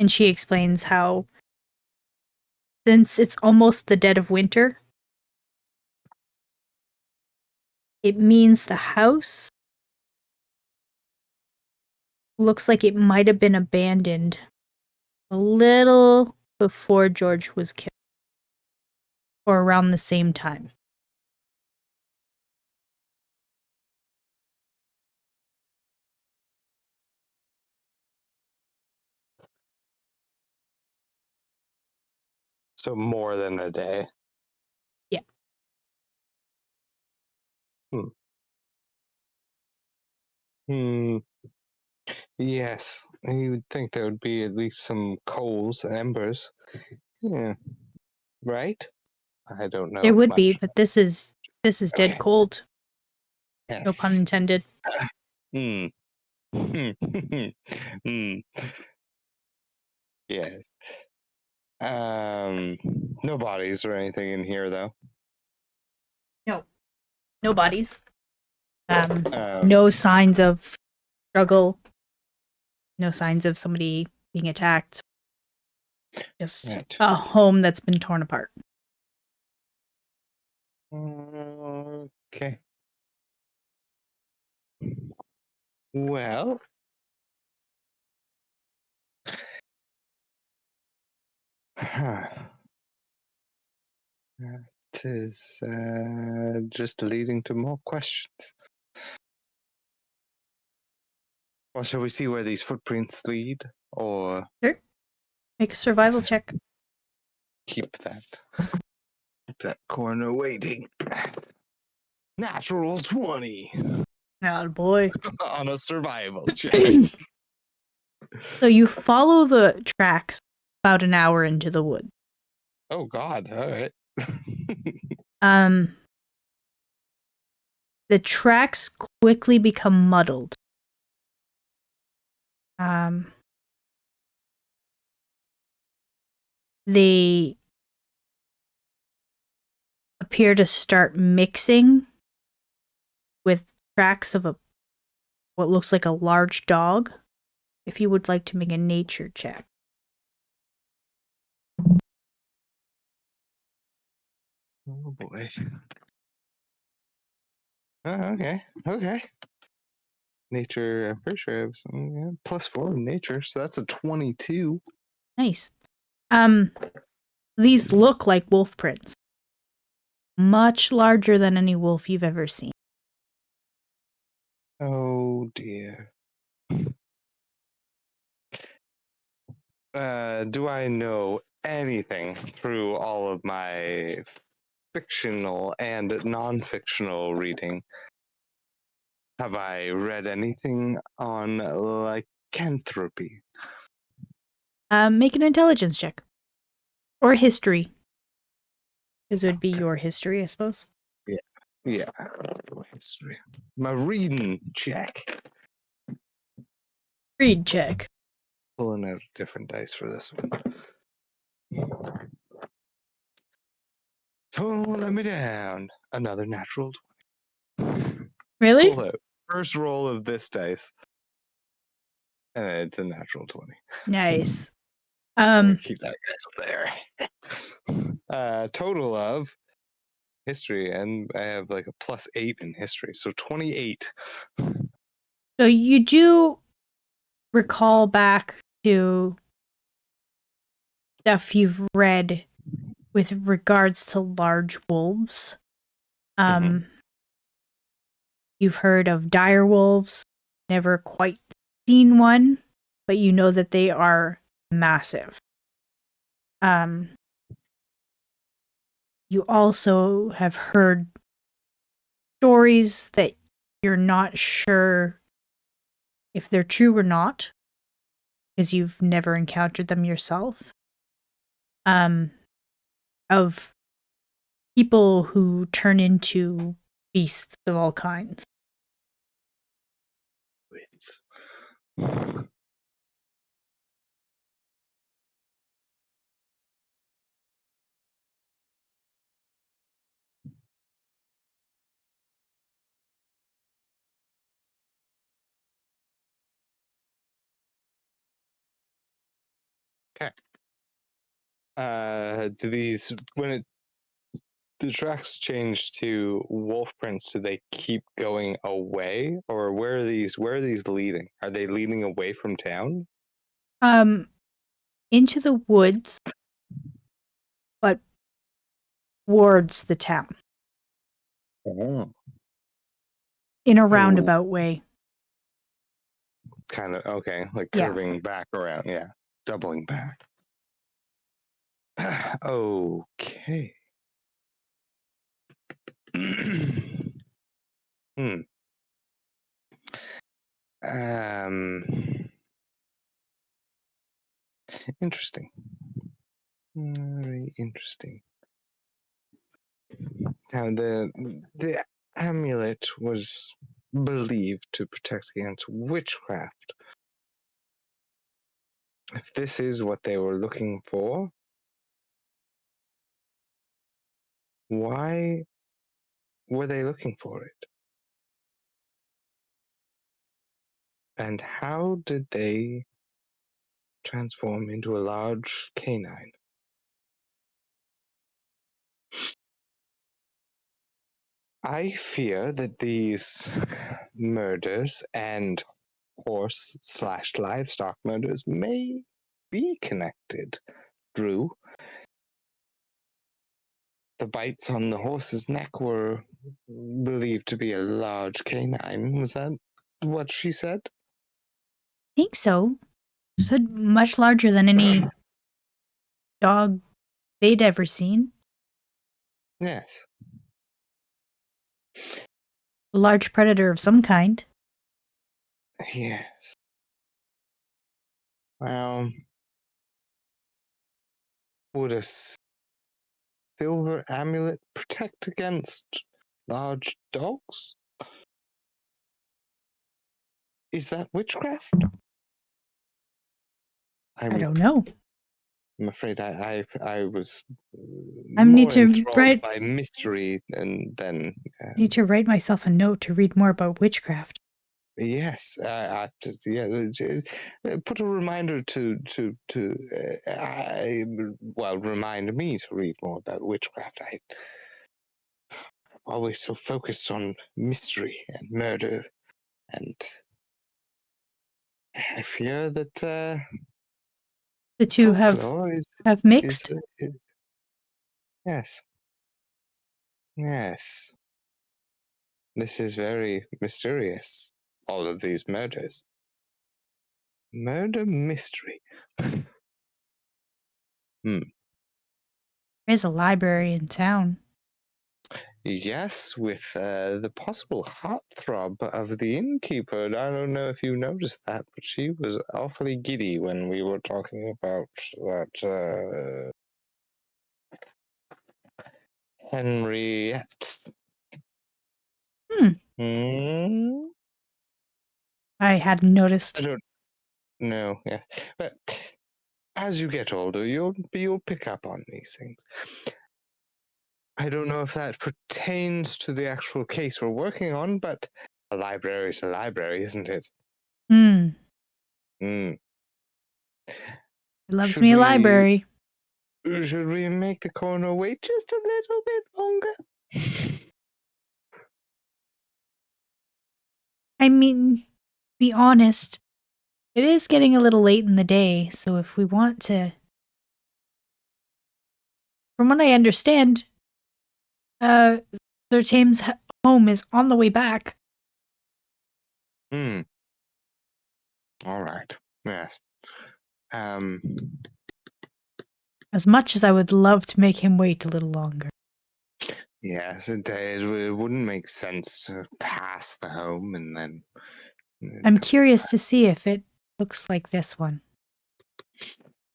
she explains how, since it's almost the dead of winter, it means the house looks like it might have been abandoned a little before George was killed, or around the same time. So more than a day. Yeah. Yes, you would think there would be at least some coals, embers. Yeah. Right? I don't know There would much. be, but this is dead Okay. cold. Yes. No pun intended. Yes. No bodies or anything in here though. No bodies. No signs of struggle. No signs of somebody being attacked. Just a home that's been torn apart. Okay. Well. That is just leading to more questions. Well, shall we see where these footprints lead, or Sure. Make a survival check. keep that corner waiting? Natural 20 Oh boy. on a survival check. So you follow the tracks about an hour into the wood. Oh God! All right. The tracks quickly become muddled. They appear to start mixing with tracks of what looks like a large dog. If you would like to make a nature check. Oh boy. Okay. Nature, I'm pretty sure I have some, +4 in nature, so that's a 22. Nice. These look like wolf prints. Much larger than any wolf you've ever seen. Oh dear. Do I know anything through all of my fictional and non-fictional reading? Have I read anything on lycanthropy? Make an intelligence check. Or history. Because it would be your history, I suppose. Yeah. History. My reading check. Read check. Pulling out a different dice for this one. Oh, let me down. Another natural 20. Really? Pull out. First roll of this dice. And it's a natural 20. Nice. Keep that guy there. Total of history, and I have like a +8 in history, so 28. So you do recall back to stuff you've read with regards to large wolves. You've heard of dire wolves, never quite seen one, but you know that they are massive. You also have heard stories that you're not sure if they're true or not, because you've never encountered them yourself. Of people who turn into beasts of all kinds. Wits. Okay. Do these the tracks change to wolf prints, do they keep going away, or where are these leading? Are they leading away from town? Into the woods, but towards the town. Oh. In a roundabout way. Kind of, okay, like Yeah. curving back around, doubling back. Okay. Interesting. Very interesting. Now, the amulet was believed to protect against witchcraft. If this is what they were looking for, why were they looking for it? And how did they transform into a large canine? I fear that these murders and horse/livestock murders may be connected. Drew, the bites on the horse's neck were believed to be a large canine. Was that what she said? I think so. Said much larger than any dog they'd ever seen. Yes. A large predator of some kind. Yes. Well, would a silver amulet protect against large dogs? Is that witchcraft? I don't know. I'm afraid I was I need more to enthralled write. by mystery than I need to write myself a note to read more about witchcraft. yes. Yeah. Put a reminder remind me to read more about witchcraft. I'm always so focused on mystery and murder, and I fear that The two folklore have is mixed. yes, yes. This is very mysterious. All of these murders. Murder mystery. There's a library in town. Yes, with the possible heartthrob of the innkeeper. I don't know if you noticed that, but she was awfully giddy when we were talking about that Henriette. Hmm. Hmm? I hadn't noticed. I don't know. Yes, but as you get older, you'll pick up on these things. I don't know if that pertains to the actual case we're working on, but a library is a library, isn't it? Hmm. Hmm. It loves Should me a we library. make the coroner wait just a little bit longer? I mean, be honest, it is getting a little late in the day, so if we want to. From what I understand, Sir Tame's home is on the way back. Hmm. All right. Yes. Um. As much as I would love to make him wait a little longer. Yes, it wouldn't make sense to pass the home and then. I'm curious to see if it looks like this one.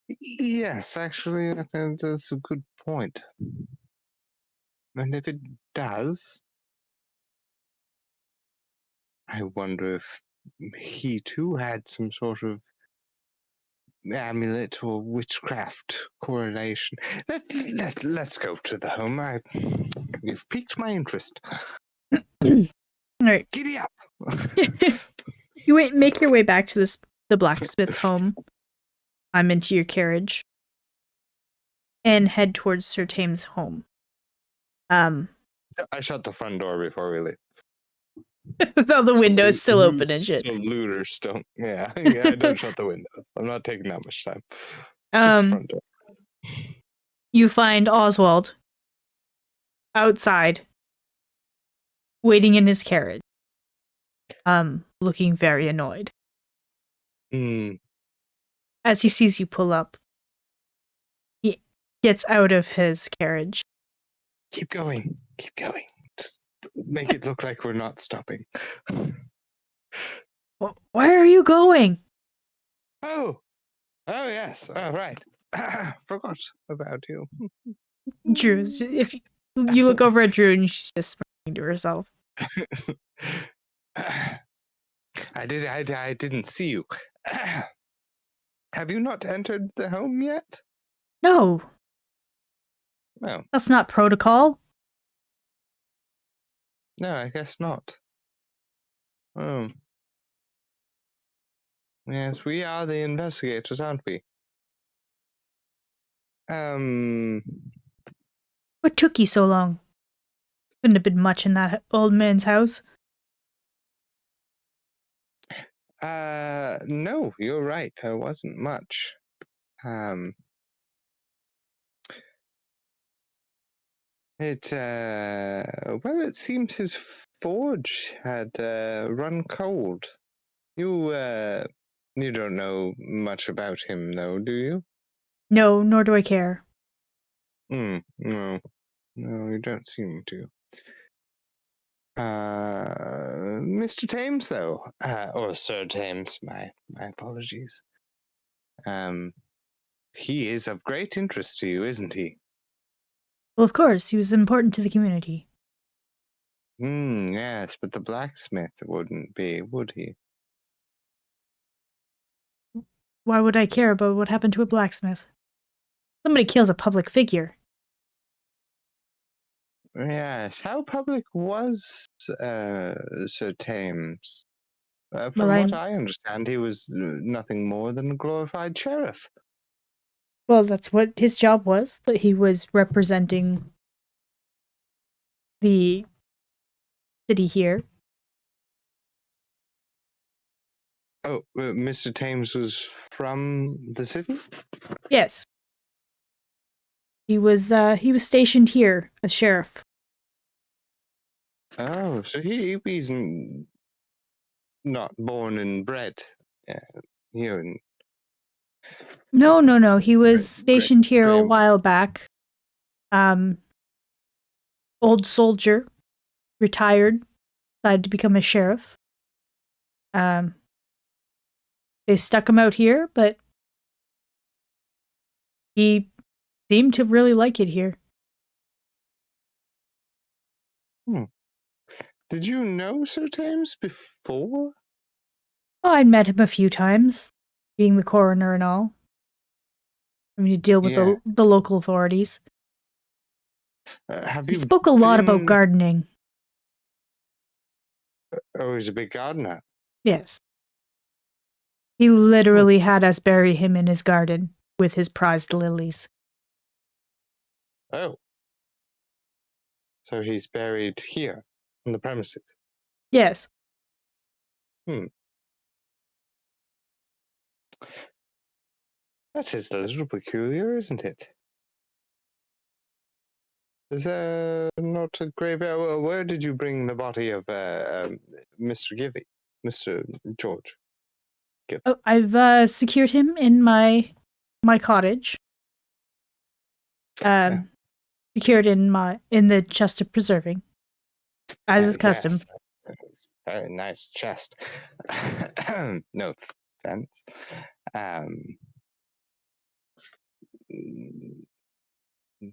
Yes, actually, that's a good point. And if it does, I wonder if he too had some sort of amulet or witchcraft correlation. Let's go to the home. You've piqued my interest. All right. Giddy up! You make your way back to the blacksmith's home. I'm into your carriage. And head towards Sir Tame's home. I shut the front door before we leave. Though the window is still open and shit. So looters don't. Yeah, I don't shut the windows. I'm not taking that much time. Just the front door. You find Oswald outside, waiting in his carriage. Looking very annoyed. As he sees you pull up, he gets out of his carriage. Keep going. Keep going. Just make it look like we're not stopping. Where are you going? Oh yes. Oh, right. Forgot about you. Drew, if you look over at Drew and she's just smiling to herself. I didn't see you. Have you not entered the home yet? No. No. That's not protocol. No, I guess not. Oh. Yes, we are the investigators, aren't we? What took you so long? Couldn't have been much in that old man's house. No, you're right. There wasn't much. It seems his forge had run cold. You don't know much about him, though, do you? No, nor do I care. No, you don't seem to. Mr. Thames, though, or Sir Thames, my apologies. He is of great interest to you, isn't he? Well, of course, he was important to the community. Yes, but the blacksmith wouldn't be, would he? Why would I care about what happened to a blacksmith? Somebody kills a public figure. Yes. How public was Sir Thames? Well, From what I understand, he was nothing more than a glorified sheriff. Well, that's what his job was. That he was representing the city here. Oh, Mr. Thames was from the city? Yes. He was stationed here as sheriff. Oh, so he's not born and bred here in... No. He was Great, stationed here a Greymore. while back. Old soldier, retired, decided to become a sheriff. They stuck him out here, but he seemed to really like it here. Did you know Sir Thames before? Oh, I'd met him a few times, being the coroner and all. I mean, to deal with Yeah. the local authorities. Have He you spoke a lot about been... gardening. Oh, he's a big gardener. Yes. He literally had us bury him in his garden with his prized lilies. Oh. So he's buried here on the premises. Yes. That is a little peculiar, isn't it? Is there not a graveyard? Where did you bring the body of Mr. Gilly? Mr. George? Gilly? Oh, I've secured him in my cottage. Secured in the chest of preserving, as is custom. Yes. Very nice chest. No offense.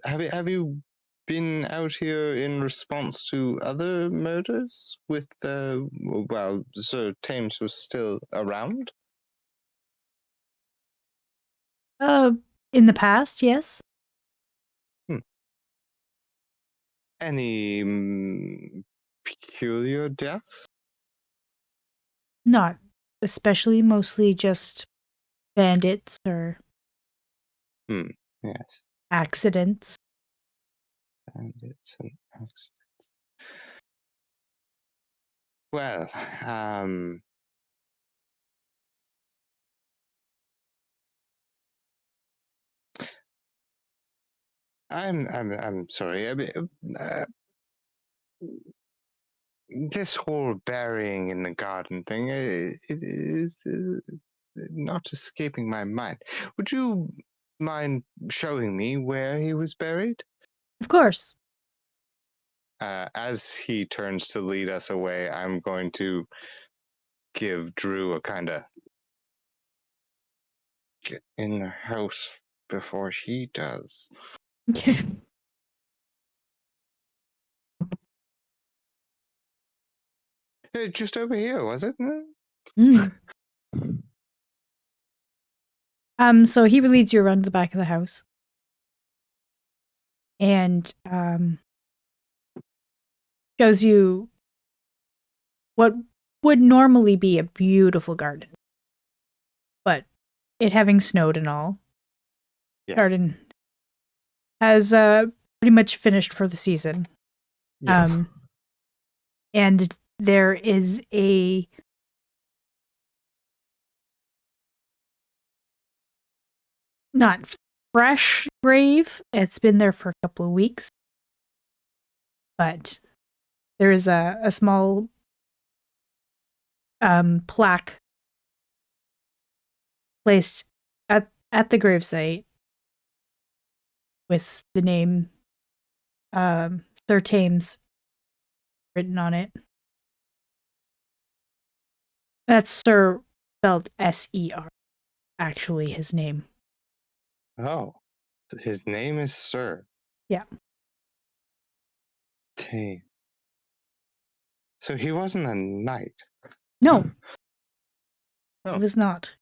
Have you been out here in response to other murders with while Sir Thames was still around? In the past, yes. Any peculiar deaths? Not especially, mostly just bandits or Yes. accidents. Bandits and accidents. Well, I'm sorry. I mean, this whole burying in the garden thing, it is not escaping my mind. Would you mind showing me where he was buried? Of course. As he turns to lead us away, I'm going to give Drew a kind of get in the house before he does. Just over here, was it? So he leads you around to the back of the house. And shows you what would normally be a beautiful garden. But it having snowed and all, garden has pretty much finished for the season. Yeah. And there is a not fresh grave. It's been there for a couple of weeks. But there is a small plaque placed at the gravesite with the name Sir Thames written on it. That's Sir spelled S-E-R, actually his name. Oh, his name is Sir. Yeah. Tame. So he wasn't a knight. No. Oh. He was not.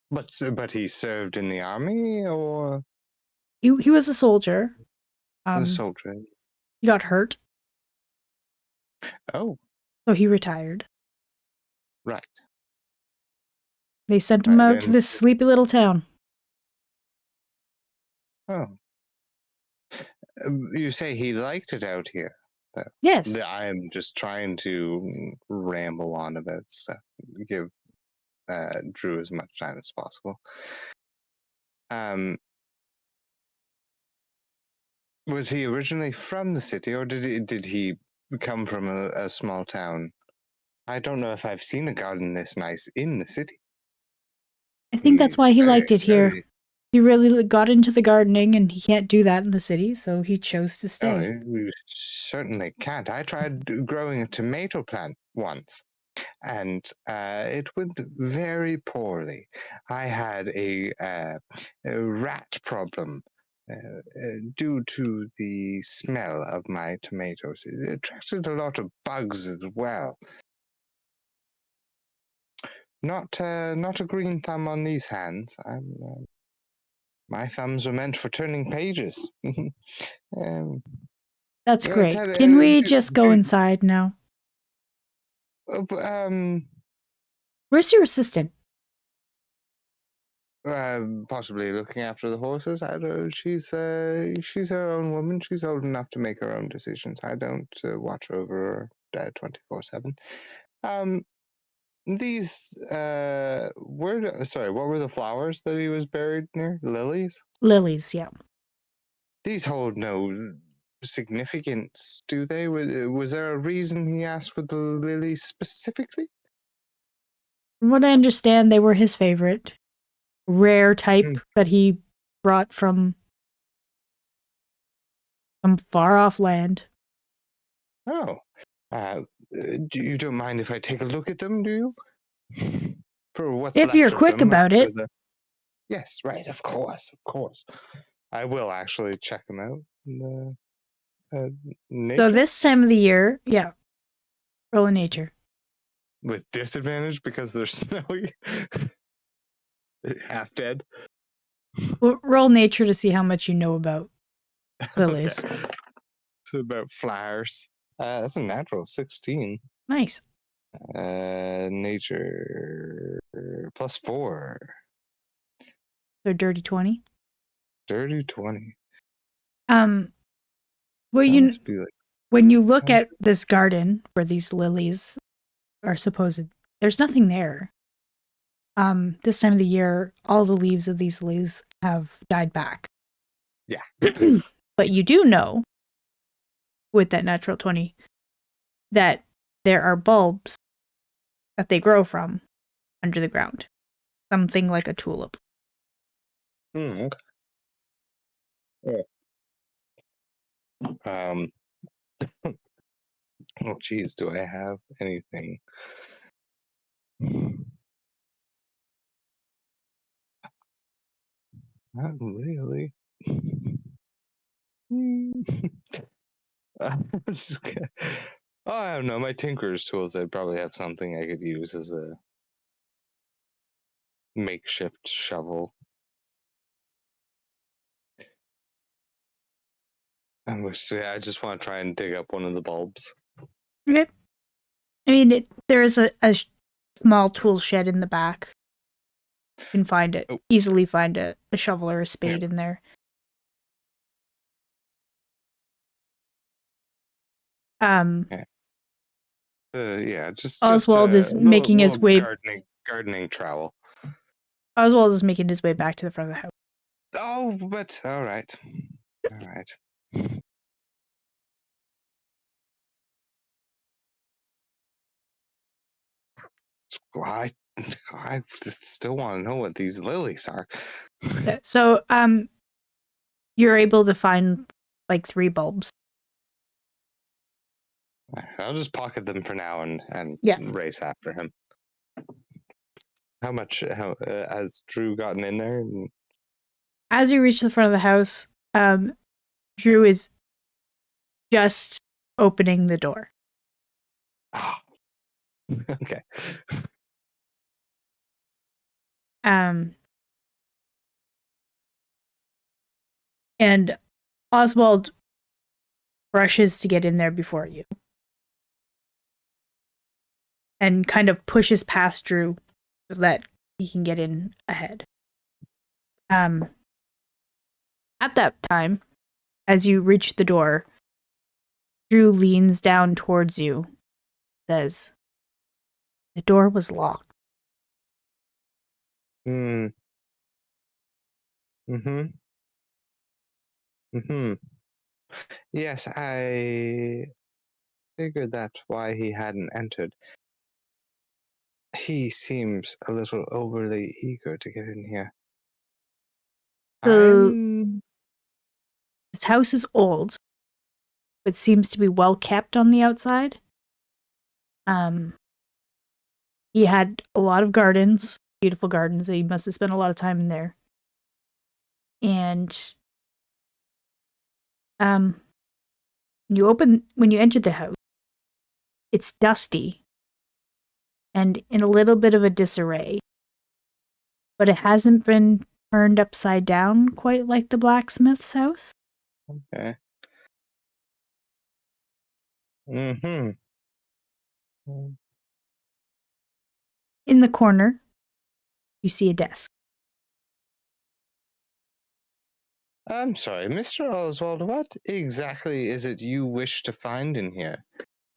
But he served in the army or He was a soldier. a soldier? He got hurt, Oh, so he retired. right. They sent him Right, out to and this sleepy little town. oh, you say he liked it out here. Yes. I am just trying to ramble on about stuff. Give Drew as much time as possible. Was he originally from the city, or did he come from a small town? I don't know if I've seen a garden this nice in the city. I think that's why he liked it here. Very, He really got into the gardening, and he can't do that in the city, so he chose to stay. you certainly can't. I tried growing a tomato plant once, and it went very poorly. I had a rat problem due to the smell of my tomatoes. It attracted a lot of bugs as well. Not a green thumb on these hands. My thumbs are meant for turning pages. That's great. Can we just go inside now? Where's your assistant? Possibly looking after the horses. I don't. She's her own woman. She's old enough to make her own decisions. I don't watch over her 24/7. These what were the flowers that he was buried near? Lilies? Lilies, yeah. These hold no significance, do they? Was there a reason he asked for the lilies specifically? From what I understand, they were his favorite. Rare type that he brought from some far off land. Oh. You don't mind if I take a look at them, do you? For what's If left you're of quick them about it. Yes, right, of course. I will actually check them out. Nature? So this time of the year, yeah. Roll a nature. With disadvantage because they're snowy? Half dead? Well, roll nature to see how much you know about lilies. Okay. So about flowers. That's a natural 16. Nice. Nature +4. So dirty 20. Dirty 20. Well, That must be like when you look at this garden where these lilies are supposed, there's nothing there. This time of the year, all the leaves of these lilies have died back. Yeah. But you do know, with that natural 20, that there are bulbs that they grow from under the ground. Something like a tulip. Okay. Oh, geez, do I have anything? Not really. I'm just kidding. Oh, I don't know. My tinker's tools, I'd probably have something I could use as a makeshift shovel. I just want to try and dig up one of the bulbs. Okay. I mean, there is a small tool shed in the back. You can find it. Easily find a shovel or a spade in there. Just Oswald is making his way. Gardening trowel. Oswald is making his way back to the front of the house. Oh, but all right. Well, I still want to know what these lilies are. Yeah, so, you're able to find like 3 bulbs. I'll just pocket them for now and race after him. How has Drew gotten in there? As you reach the front of the house, Drew is just opening the door. Ah, okay. And Oswald rushes to get in there before you and kind of pushes past Drew so that he can get in ahead. At that time, as you reach the door, Drew leans down towards you, says, "The door was locked." Mm-hmm. Yes, I figured that's why he hadn't entered. He seems a little overly eager to get in here. His house is old, but seems to be well kept on the outside. He had a lot of gardens, beautiful gardens. He must have spent a lot of time in there. And when you enter the house, it's dusty and in a little bit of a disarray. But it hasn't been turned upside down quite like the blacksmith's house. Okay. Mm-hmm. In the corner, you see a desk. I'm sorry, Mr. Oswald, what exactly is it you wish to find in here?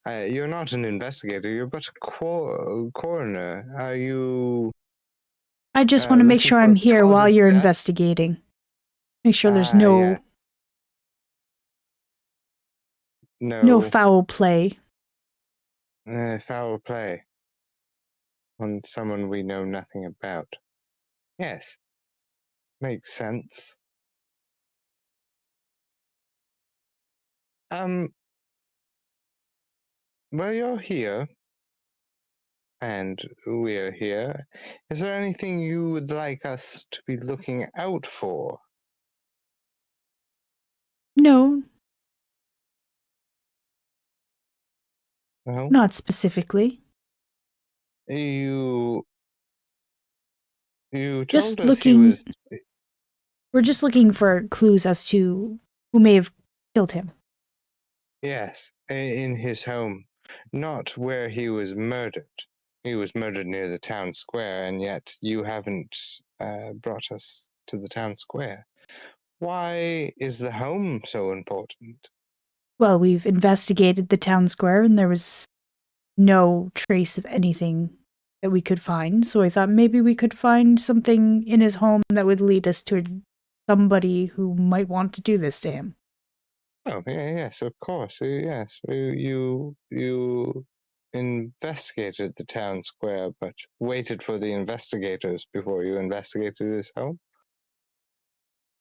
You're not an investigator, you're but a coroner. Are you I just want to make looking sure for I'm a here cause while of you're death? investigating. Make sure there's Yes. no foul play. Foul play on someone we know nothing about. Yes, makes sense. Well, you're here, and we're here. Is there anything you would like us to be looking out for? No, No? not specifically. You Just told us he looking. was... We're just looking for clues as to who may have killed him. Yes, in his home, not where he was murdered. He was murdered near the town square, and yet you haven't brought us to the town square. Why is the home so important? Well, we've investigated the town square and there was no trace of anything that we could find. So I thought maybe we could find something in his home that would lead us to somebody who might want to do this to him. Oh, yeah, yes, of course. Yes, you investigated the town square, but waited for the investigators before you investigated his home?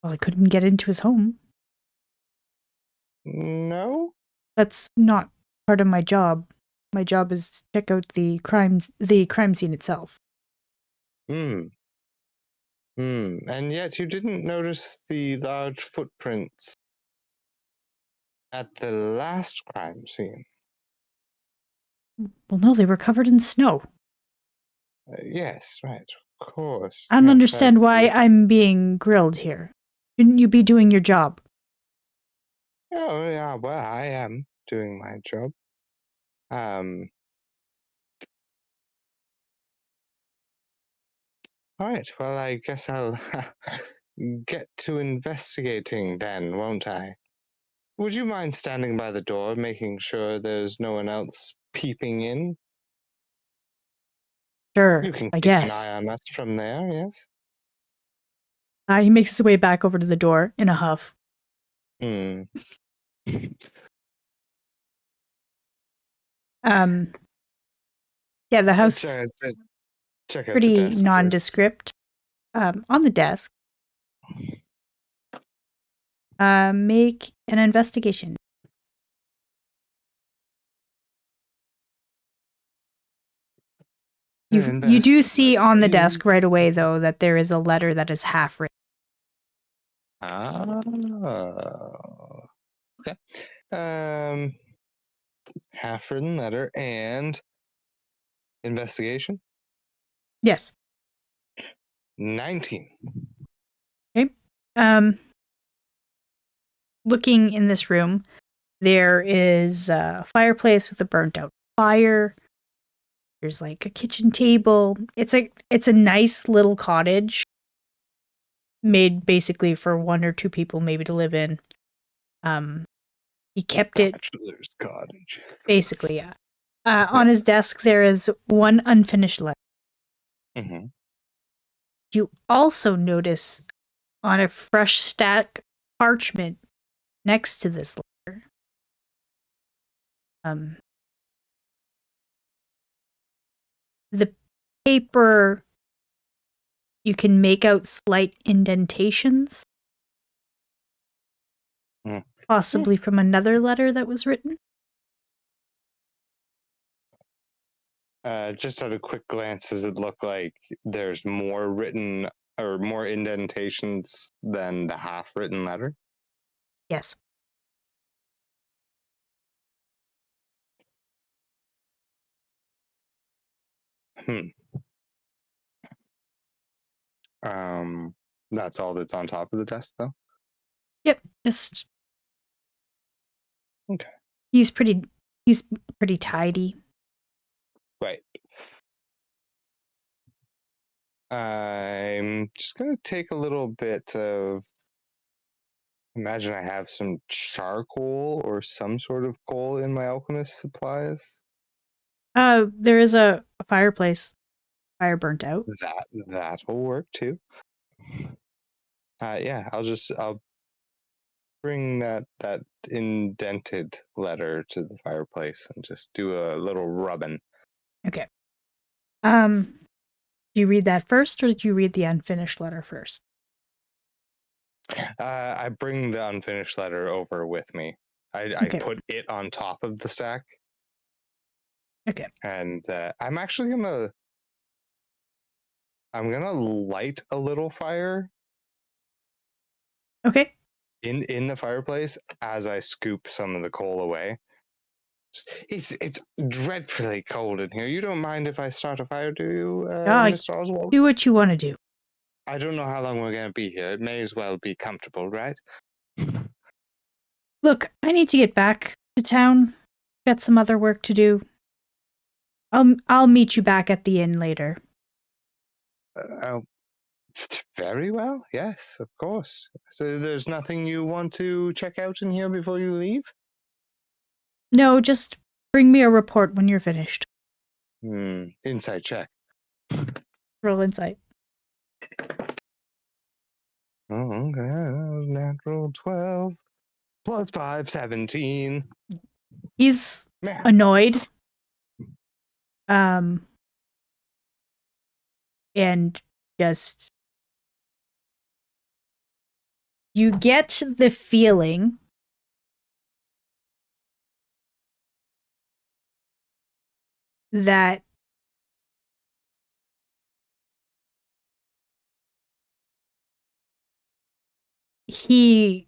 Well, I couldn't get into his home. No? That's not part of my job. My job is to check out the crime scene itself. And yet you didn't notice the large footprints at the last crime scene. Well, no, they were covered in snow. Yes, right, of course. I don't Yes, understand why I'm being grilled here. Shouldn't you be doing your job? Oh, yeah, well, I am doing my job. All right, well, I guess I'll get to investigating then, won't I? Would you mind standing by the door, making sure there's no one else peeping in? Sure, You can I keep an guess. eye on us from there, yes? He makes his way back over to the door in a huff. Hmm. Yeah, the house is Check out the pretty desk first. nondescript. On the desk, make an investigation. You do see on the desk right away, though, that there is a letter that is half written. Oh. Okay. Half written letter and investigation. Yes. 19. Okay. Looking in this room, there is a fireplace with a burnt out fire. There's like a kitchen table. It's a nice little cottage made basically for one or two people maybe to live in. He kept it Bachelor's cottage. basically, yeah. On his desk there is one unfinished letter. Mm-hmm. You also notice on a fresh stack of parchment next to this letter, the paper, you can make out slight indentations, possibly from another letter that was written. Just at a quick glance, does it look like there's more written or more indentations than the half-written letter? Yes. That's all that's on top of the desk, though? Yep. Just Okay. he's pretty tidy. Right. I'm just going to take a little bit of. Imagine I have some charcoal or some sort of coal in my alchemist supplies. There is a fireplace. Fire burnt out. That'll work too. Yeah, I'll bring that indented letter to the fireplace and just do a little rubbing. Okay. Do you read that first, or did you read the unfinished letter first? I bring the unfinished letter over with me. I put it on top of the stack. Okay. And I'm actually gonna light a little fire. Okay. In the fireplace as I scoop some of the coal away. It's dreadfully cold in here. You don't mind if I start a fire, do you, Mr. Oswald? Do what you want to do. I don't know how long we're going to be here. It may as well be comfortable, right? Look, I need to get back to town. Got some other work to do. I'll meet you back at the inn later. Very well. Yes, of course. So there's nothing you want to check out in here before you leave? No, just bring me a report when you're finished. Insight check. Roll insight. Oh, okay. Natural 12 plus 5, 17. He's Man. annoyed. And just you get the feeling that he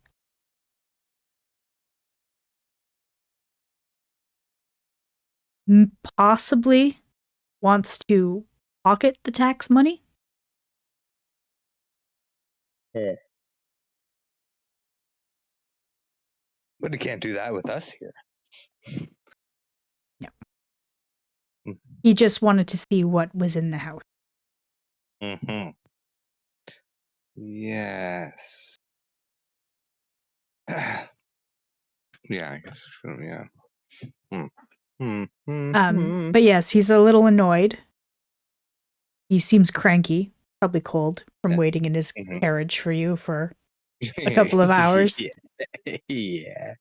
possibly wants to pocket the tax money. Yeah. But he can't do that with us here. No. He just wanted to see what was in the house. Mm-hmm. Yes. Yeah, I guess it should, yeah. But yes, he's a little annoyed. He seems cranky, probably cold from waiting in his carriage for you for a couple of hours. Yeah.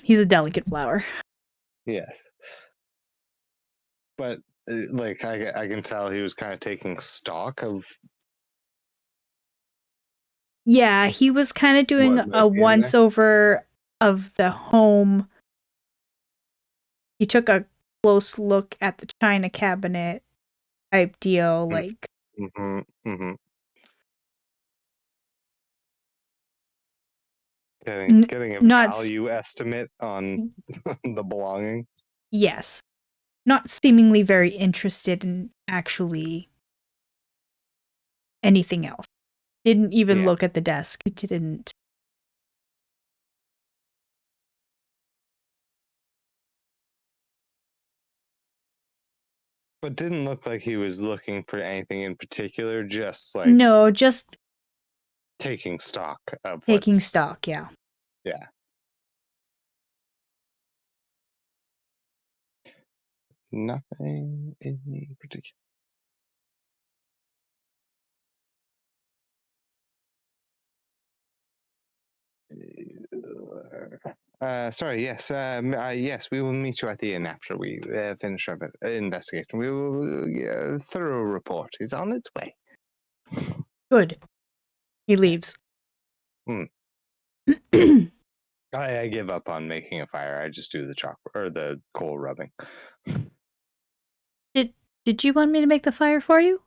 He's a delicate flower. Yes. But like I can tell he was kind of taking stock of. Yeah, he was kind of doing a once over of the home. He took a close look at the china cabinet type deal, like getting a value estimate on the belongings. Yes. not seemingly very interested in actually anything else. Didn't even Yeah. look at the desk. Didn't. But didn't look like he was looking for anything in particular, just like No, just taking stock of taking what's. stock, yeah. Yeah. Nothing in particular. Sorry, yes. Yes, we will meet you at the inn after we finish our investigation. We will. Thorough report is on its way. Good. He leaves. Hmm. I give up on making a fire. I just do the chocolate or the coal rubbing. Did you want me to make the fire for you?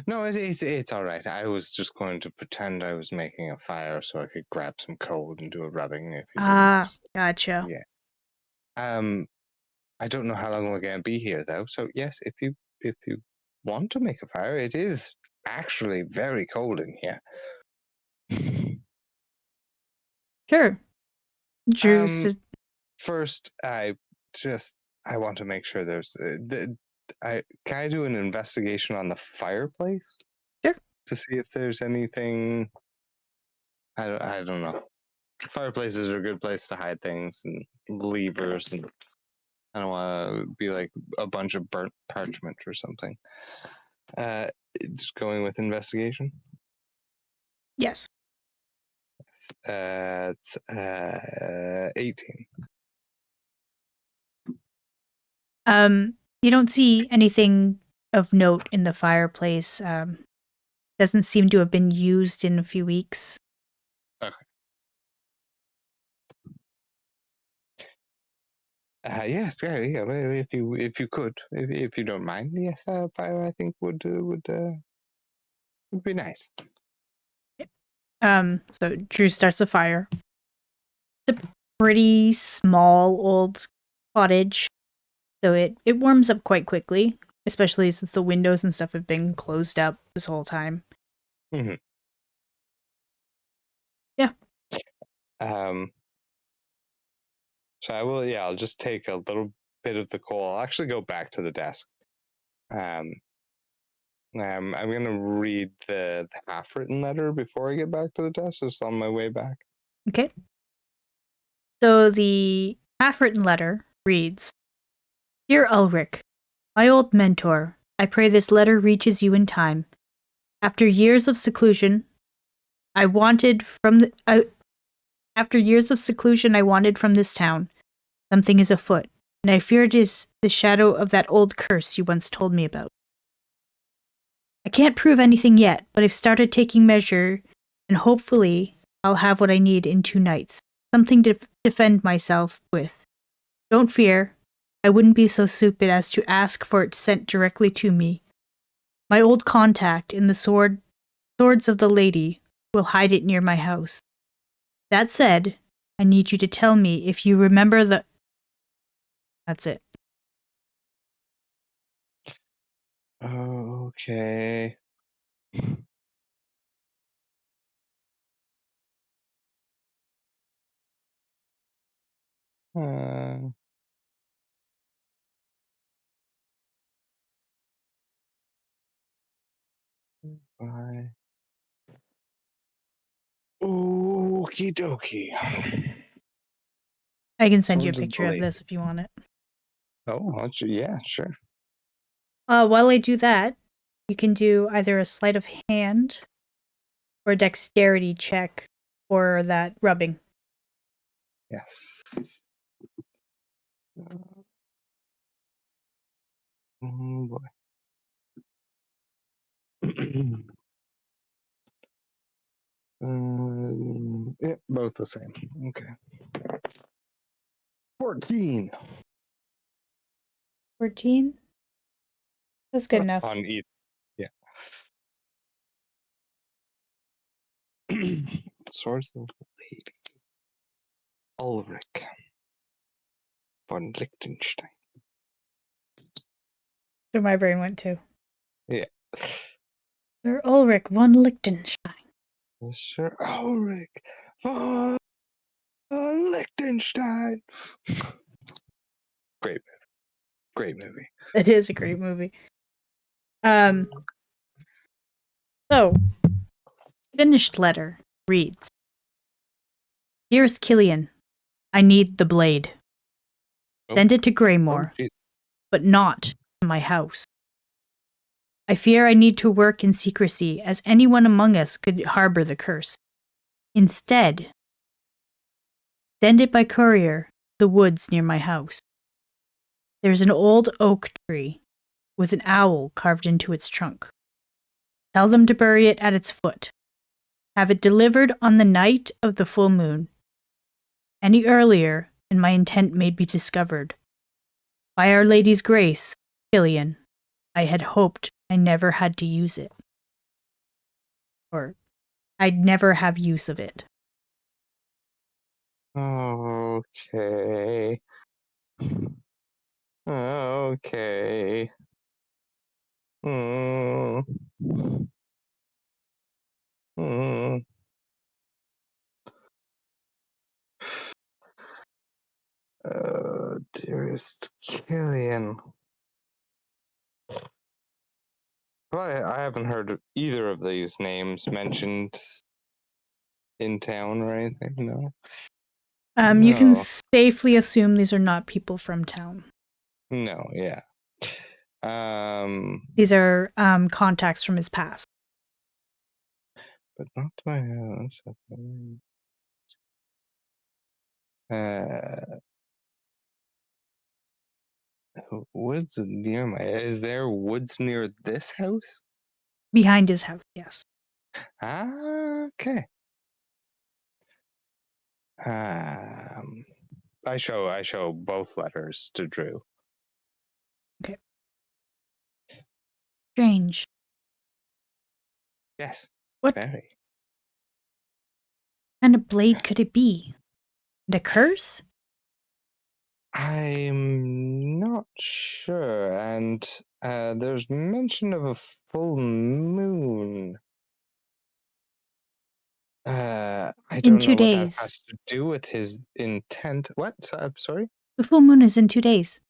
No, it's all right. I was just going to pretend I was making a fire so I could grab some coal and do a rubbing if you Ah, didn't. gotcha. Yeah. I don't know how long we're going to be here though. So yes, if you want to make a fire, it is actually very cold in here. Sure. Drew said, First, I want to make sure there's can I do an investigation on the fireplace? Sure. To see if there's anything. I don't know. Fireplaces are a good place to hide things and levers, and I don't want to be like a bunch of burnt parchment or something. It's going with investigation. yes. It's 18. You don't see anything of note in the fireplace. Doesn't seem to have been used in a few weeks. Okay. Yes, yeah. Well, if you could, if you don't mind, yes, fire I think would be nice. So Drew starts a fire. It's a pretty small old cottage, so it warms up quite quickly, especially since the windows and stuff have been closed up this whole time. Mm-hmm. Yeah. So I will. Yeah, I'll just take a little bit of the coal. I'll actually go back to the desk. I'm gonna read the half-written letter before I get back to the desk. Just on my way back. Okay. So the half-written letter reads, "Dear Ulrich, my old mentor, I pray this letter reaches you in time. After years of seclusion, I wanted from after years of seclusion I wanted from this town. Something is afoot, and I fear it is the shadow of that old curse you once told me about. I can't prove anything yet, but I've started taking measure, and hopefully I'll have what I need in 2 nights. Something to defend myself with. Don't fear, I wouldn't be so stupid as to ask for it sent directly to me. My old contact in the swords of the lady will hide it near my house. That said, I need you to tell me if you remember the..." That's it. Okay. Bye. Okie dokie. I can send you a Swords of the picture of Lady. this if you want it. Oh, yeah, sure. While I do that, you can do either a sleight of hand or a dexterity check for that rubbing. Yes. Oh boy. Yeah, both the same. Okay. 14 14? That's good enough. on each. Yeah. Swords of the Lady. Ulrich von Liechtenstein. where my brain went to. Yeah. Sir Ulrich von Liechtenstein. Sir Ulrich von Liechtenstein. Great movie. Great movie. It is a great movie. So, finished letter reads, Dearest Killian, I need the blade. Send it to Greymore, but not to my house. I fear I need to work in secrecy, as anyone among us could harbor the curse. Instead, send it by courier to the woods near my house. There's an old oak tree with an owl carved into its trunk. Tell them to bury it at its foot. Have it delivered on the night of the full moon. Any earlier, and my intent may be discovered. By Our Lady's grace, Killian, I had hoped I never had to use it. Or, I'd never have use of it. Okay. Okay. Mm. Mm. Dearest Killian. Well, I haven't heard of either of these names mentioned in town or anything, no? You can No. safely assume these are not people from town. No, yeah. These are contacts from his past. But not my house. Woods near my. Is there woods near this house? Behind his house, yes. Okay. I show both letters to Drew. Okay. Strange. Yes. What Very. kind of blade could it be? And a curse? I'm not sure, and there's mention of a full moon. I In don't 2 know what that days. has to do with his intent. What? I'm sorry? The full moon is in 2 days.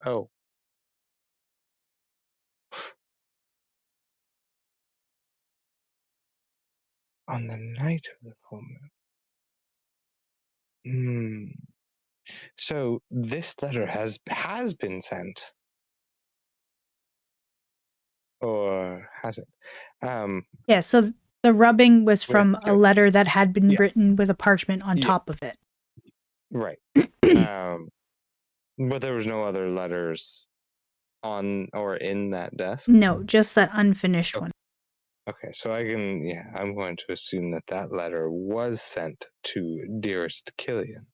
Oh. On the night of the full moon. So this letter has been sent. Or has it? Yeah, so the rubbing was from a Good. letter that had been Yeah. written with a parchment on Yeah. top of it. Right. But there was no other letters on or in that desk. No, just that unfinished one. Okay, so I'm going to assume that that letter was sent to Dearest Killian.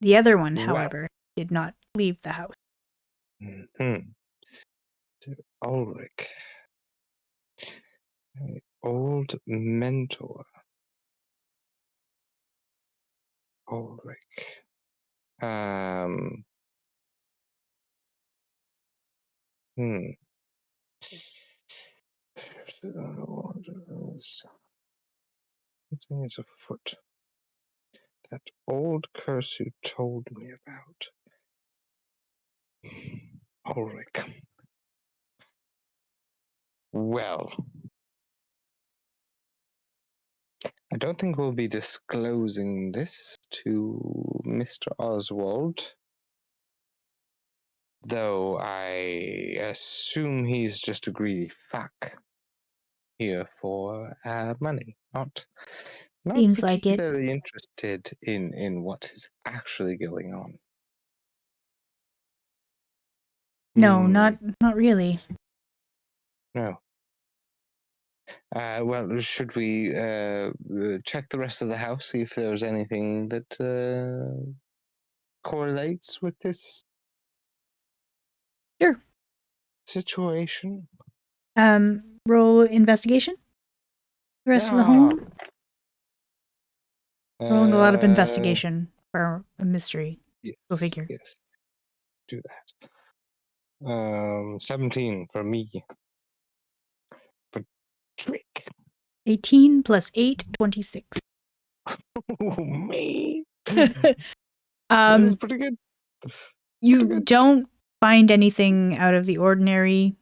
The other one, Well. however, did not leave the house. To Ulrich. An old mentor. Ulrich. Something is afoot. That old curse you told me about. Ulrich. Well, I don't think we'll be disclosing this to Mr. Oswald, though I assume he's just a greedy fuck here for money, not Seems like it. particularly interested in what is actually going on. No, not really. No. Well, should we check the rest of the house, see if there's anything that correlates with this Sure. situation? Roll investigation. The rest of the home. Rolling a lot of investigation for a mystery. Yes, Go figure. yes. do that. 17 for me. For trick. 18 plus 8, 26. Oh, me. That is pretty good. You Pretty good. don't find anything out of the ordinary.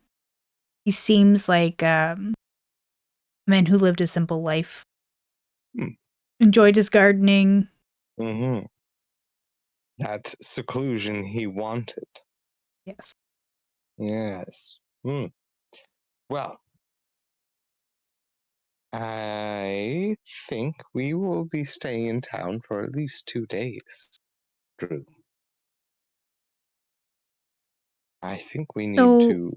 He seems like a man who lived a simple life. Enjoyed his gardening. Mm-hmm. That seclusion he wanted. Yes. Yes. Well, I think we will be staying in town for at least 2 days, Drew. I think we need to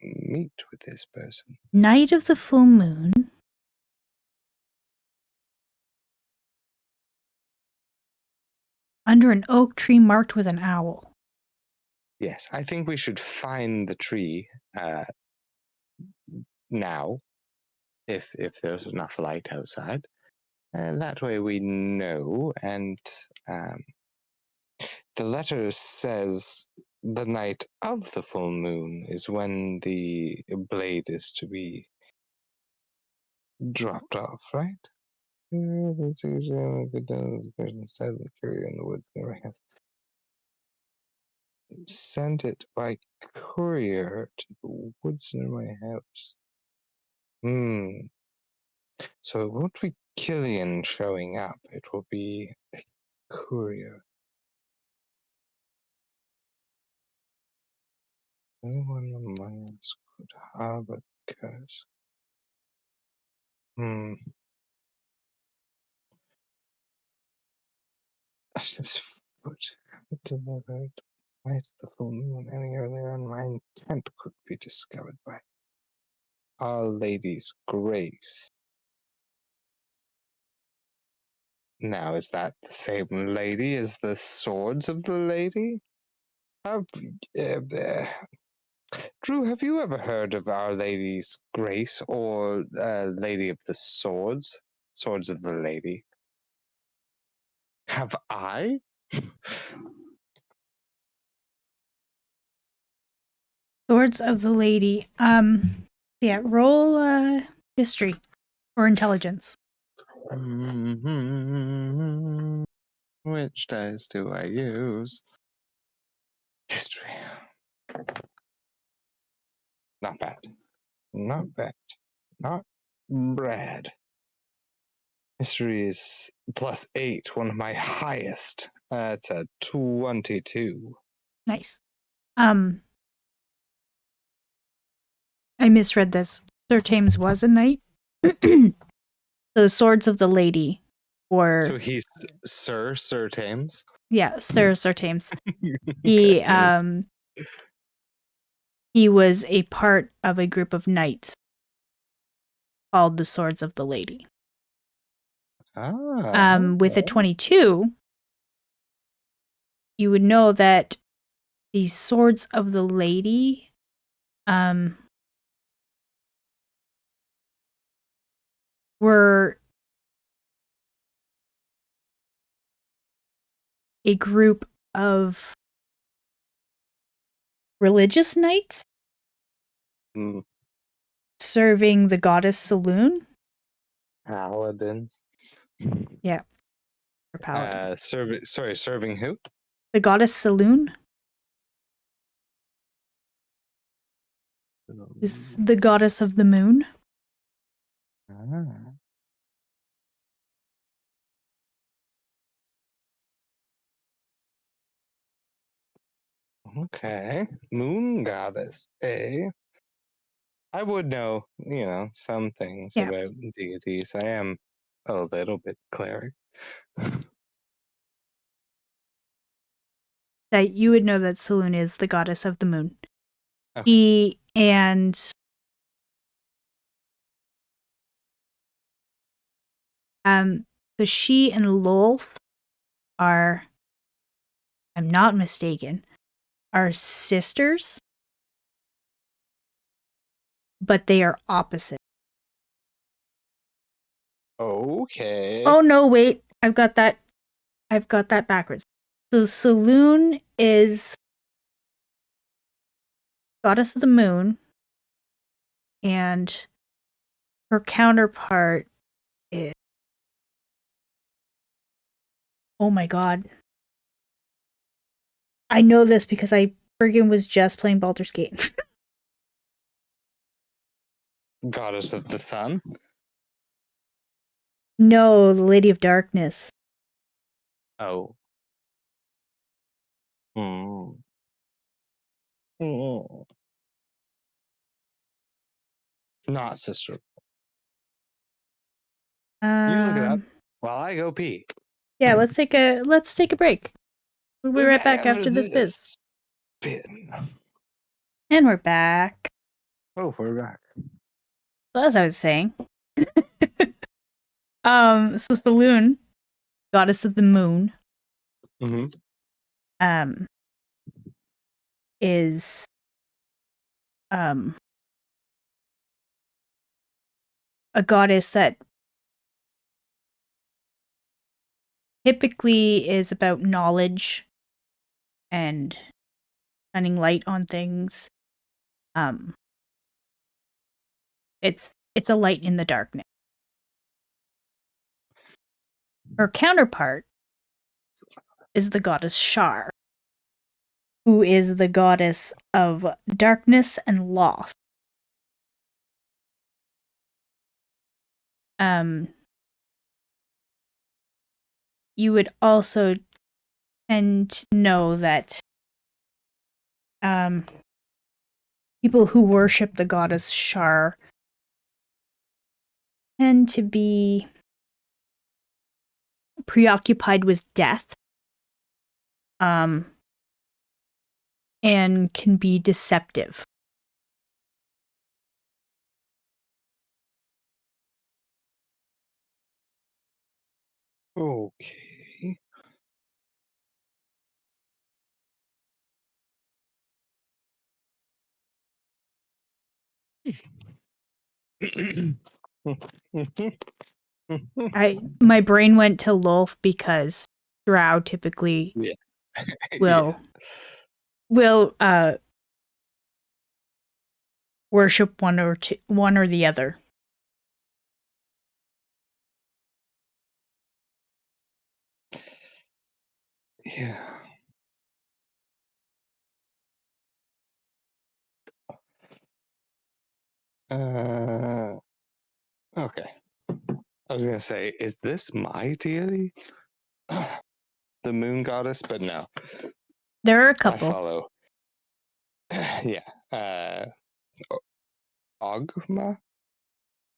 meet with this person. Night of the full moon. Under an oak tree marked with an owl. Yes, I think we should find the tree now, if there's enough light outside. And that way we know, and the letter says the night of the full moon is when the blade is to be dropped off, right? Carrier in the woods near my house. Send it by courier to the woods near my house. So it won't be Killian showing up. It will be a courier. Anyone on my ass could harbor the curse. This foot delivered night of the full moon. Any earlier on my intent could be discovered by Our Lady's grace. Now, is that the same lady as the swords of the lady? Drew, have you ever heard of Our Lady's grace or Lady of the Swords? Swords of the Lady. Have I? Swords of the Lady. Yeah, roll history or intelligence. Which dice do I use? History. Not bad. Not bad. Not bad. History is +8, one of my highest. It's a 22. Nice. I misread this. Sir Tames was a knight. The Swords of the Lady were... So he's Sir Tames? Yeah, Sir Tames. He was a part of a group of knights called the Swords of the Lady. With a 22, you would know that the Swords of the Lady were a group of religious knights serving the goddess Saloon. Paladins. Yeah. Paladin. Serving who? The goddess Saloon is the goddess of the moon. Okay. Moon goddess, eh? I would know, some things about deities. I am a little bit cleric. That you would know that Saloon is the goddess of the moon. Okay. So she and Lolth are, I'm not mistaken, are sisters, but they are opposite. Okay. Oh no, wait. I've got that backwards. So Saloon is goddess of the moon, and her counterpart is. Oh my god. I know this because I friggin' was just playing Baldur's Gate. Goddess of the sun. No, the Lady of Darkness. Oh. Mm. Mm. Not sister. You look it up while I go pee. Yeah, let's take a break. We'll be right back After after this biz. spin. And we're back. Oh, we're back. So as I was saying, so Saloon, goddess of the moon, is a goddess that typically is about knowledge and shining light on things. It's a light in the darkness. Her counterpart is the goddess Shar, who is the goddess of darkness and loss. You would also tend to know that people who worship the goddess Shar tend to be preoccupied with death, and can be deceptive. Okay. My brain went to Lolth because Drow typically will worship one or the other. Yeah. Okay. I was gonna say, is this my deity? The moon goddess, but no. There are a I couple. follow. Yeah. Ogma?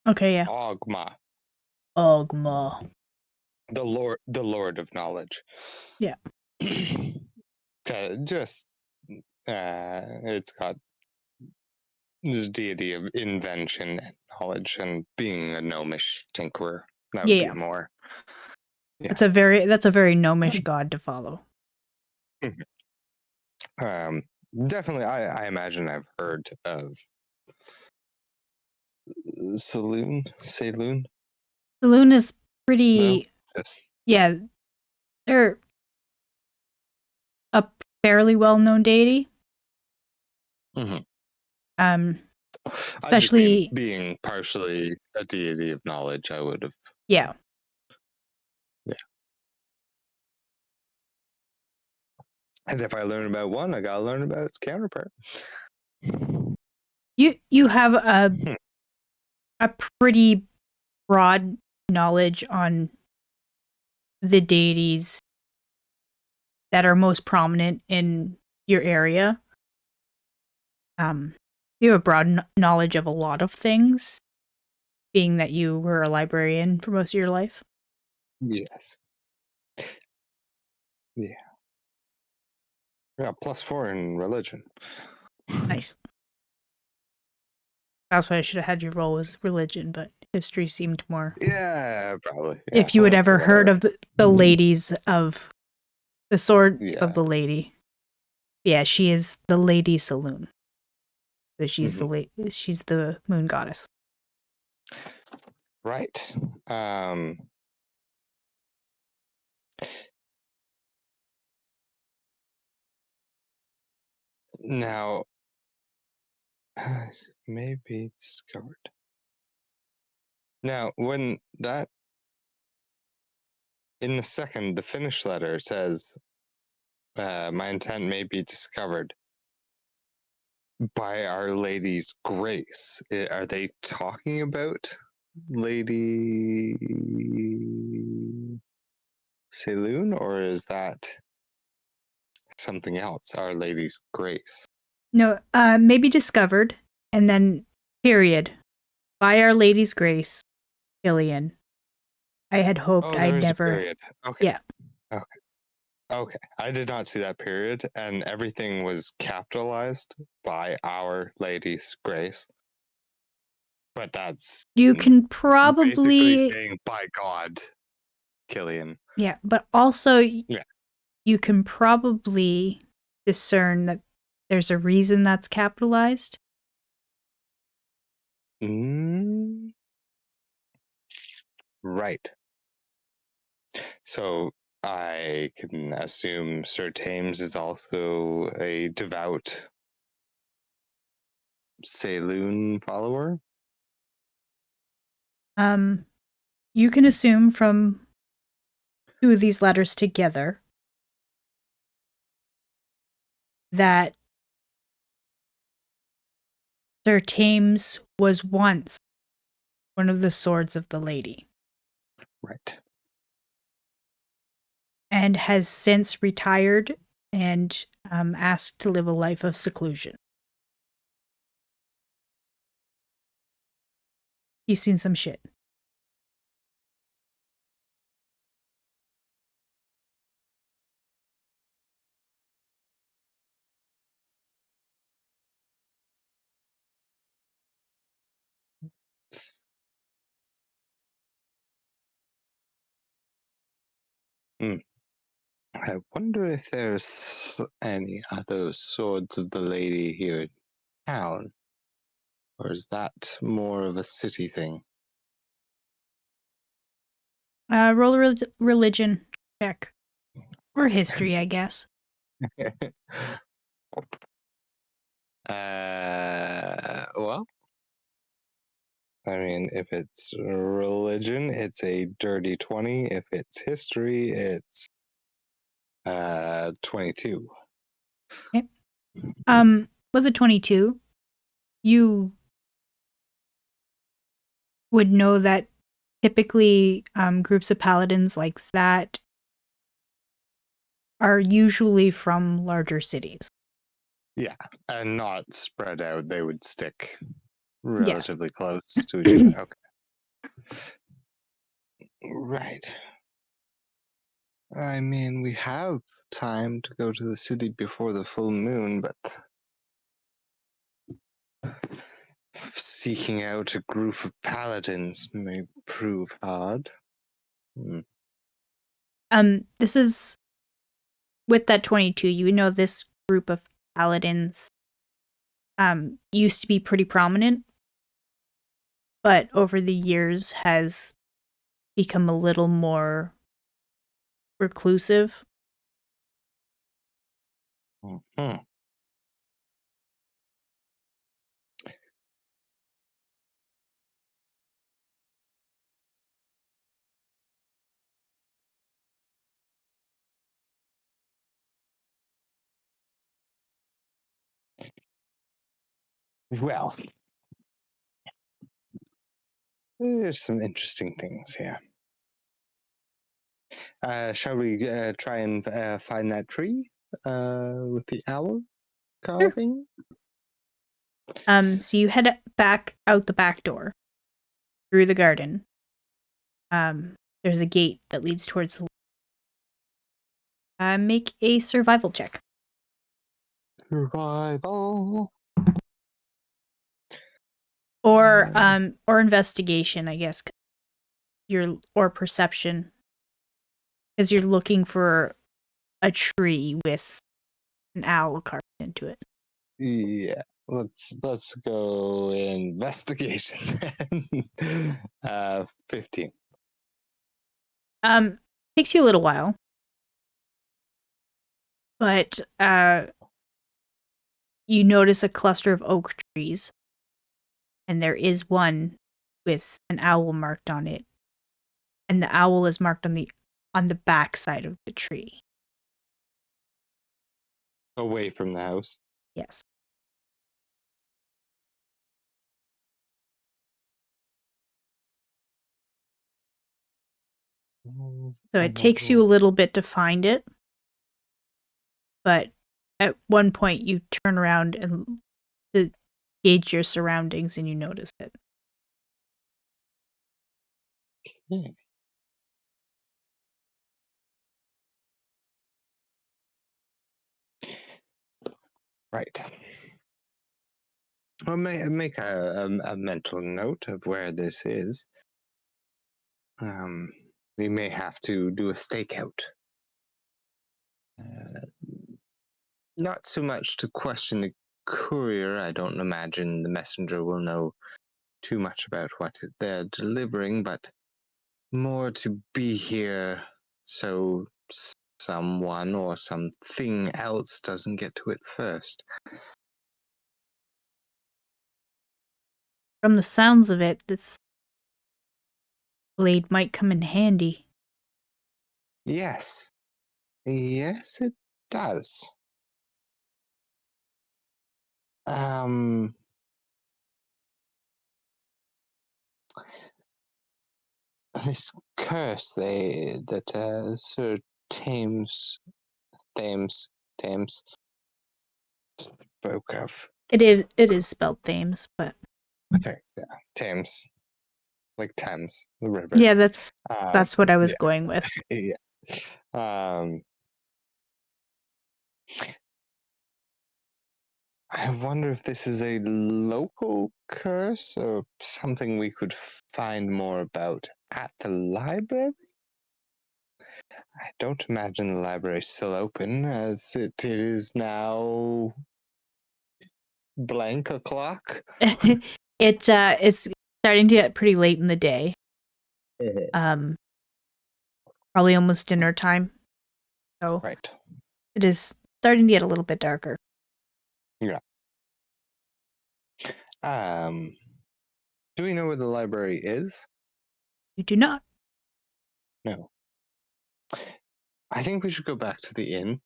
Okay, yeah. Ogma. The Lord of knowledge. Yeah. Just it's got this deity of invention and knowledge and being a gnomish tinkerer. That would be more. Yeah. That's a very gnomish god to follow. Definitely, I imagine I've heard of Saloon. Saloon is pretty. No, just Yeah, they're a fairly well-known deity. Especially being partially a deity of knowledge, I would have. Yeah. And if I learn about one, I gotta learn about its counterpart. You have a pretty broad knowledge on the deities that are most prominent in your area. You have a broad knowledge of a lot of things, being that you were a librarian for most of your life. Yes. Yeah. Yeah, +4 in religion. Nice. That's what I should have had you roll as religion, but history seemed more. Yeah, probably. Yeah, If you had ever heard of the ladies of the sword of the lady. Yeah, she is the Lady Saloon. So she's she's the moon goddess. Right. Now, may be discovered. Now, when that in the second, the finish letter says, "My intent may be discovered by Our Lady's grace." Are they talking about Lady Saloon, or is that something else? Our Lady's grace. No, maybe discovered, and then period. By Our Lady's grace, Killian. I had hoped Oh, there I'd is a never. period. Okay. Yeah. Okay. Okay. I did not see that period, and everything was capitalized by Our Lady's grace. But that's You can basically probably. saying by God, Killian. Yeah, but also Yeah. you can probably discern that there's a reason that's capitalized. Right. So I can assume Sir Thames is also a devout Saloon follower. You can assume from two of these letters together that Sir Thames was once one of the swords of the lady Right. and has since retired and asked to live a life of seclusion. He's seen some shit. I wonder if there's any other swords of the lady here in town, or is that more of a city thing? Roll a religion check. Or history, I guess. Well, I mean, if it's religion, it's a dirty 20. If it's history, it's 22. Okay. With a 22, you would know that typically groups of paladins like that are usually from larger cities. Yeah, and not spread out. They would stick Yes. relatively close to each other. Okay. Right. I mean, we have time to go to the city before the full moon, but seeking out a group of paladins may prove hard. This is with that 22, you know this group of paladins used to be pretty prominent, but over the years has become a little more reclusive. Mm-hmm. Well, there's some interesting things here. Shall we try and find that tree with the owl Sure. carving? So you head back out the back door through the garden. There's a gate that leads towards the make a survival check. Survival. Or investigation, I guess. Or perception. Because you're looking for a tree with an owl carved into it. Yeah, let's go investigation. 15. Takes you a little while. But you notice a cluster of oak trees. And there is one with an owl marked on it. And the owl is marked on the back side of the tree. Away from the house. Yes. So it takes you a little bit to find it. But at one point you turn around and gauge your surroundings and you notice it. Yeah. Right. Well, make a mental note of where this is. We may have to do a stakeout. Not so much to question the courier. I don't imagine the messenger will know too much about what they're delivering, but more to be here so someone or something else doesn't get to it first. From the sounds of it, this blade might come in handy. Yes. Yes, it does. This curse Sir Thames spoke of. It is spelled Thames, but I think, yeah, Thames, like Thames, the river. yeah, that's what I was yeah. going with. Yeah. I wonder if this is a local curse or something we could find more about at the library. I don't imagine the library is still open, as it is now blank o'clock. It's starting to get pretty late in the day. Probably almost dinner time. So Right. it is starting to get a little bit darker. Yeah. Do we know where the library is? You do not. No. I think we should go back to the inn.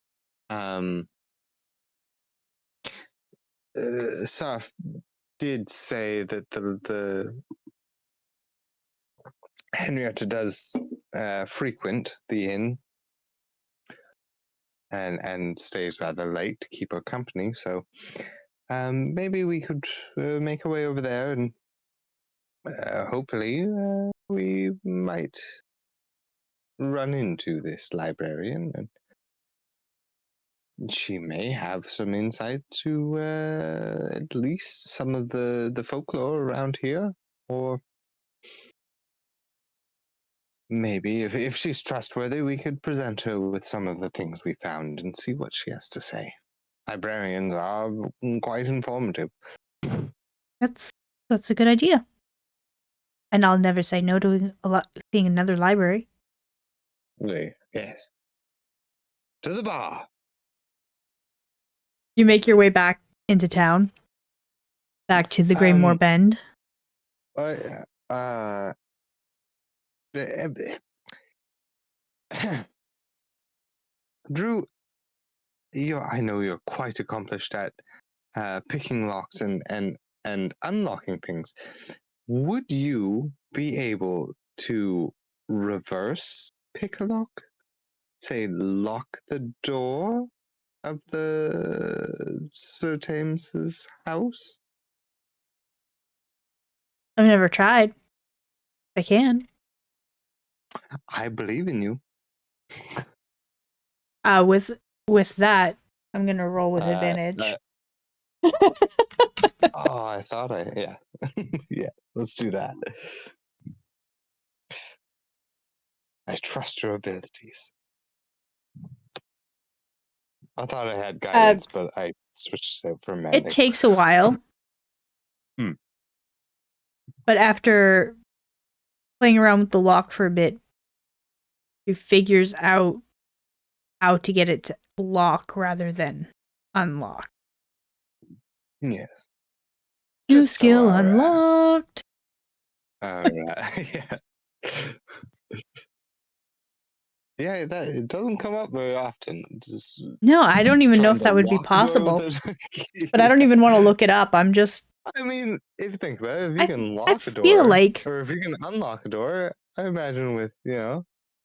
Saf did say that the Henrietta does frequent the inn and stays rather late to keep her company. So maybe we could make our way over there, and hopefully we might run into this librarian, and she may have some insight to at least some of the folklore around here, or maybe if she's trustworthy, we could present her with some of the things we found and see what she has to say. Librarians are quite informative. That's a good idea. And I'll never say no to seeing another library. Yes. To the bar. You make your way back into town. Back to the Greymore Bend. Drew, I know you're quite accomplished at picking locks and unlocking things. Would you be able to reverse pick a lock? Say, lock the door of the Sir Tames's house? I've never tried. I can. I believe in you. With that, I'm gonna roll with advantage. Oh, I thought yeah. Yeah, let's do that. I trust your abilities. I thought I had guidance, but I switched it for mending. It takes a while. But after playing around with the lock for a bit, he figures out how to get it to lock rather than unlock. Yes. New Just so skill our unlocked. yeah. Yeah, that it doesn't come up very often. Just No, I don't even know trying if to that would be lock a door possible. with it. But I don't even want to look it up. I'm just. I mean, if you think about it, if you I can I lock a feel door, like or if you can unlock a door, I imagine with,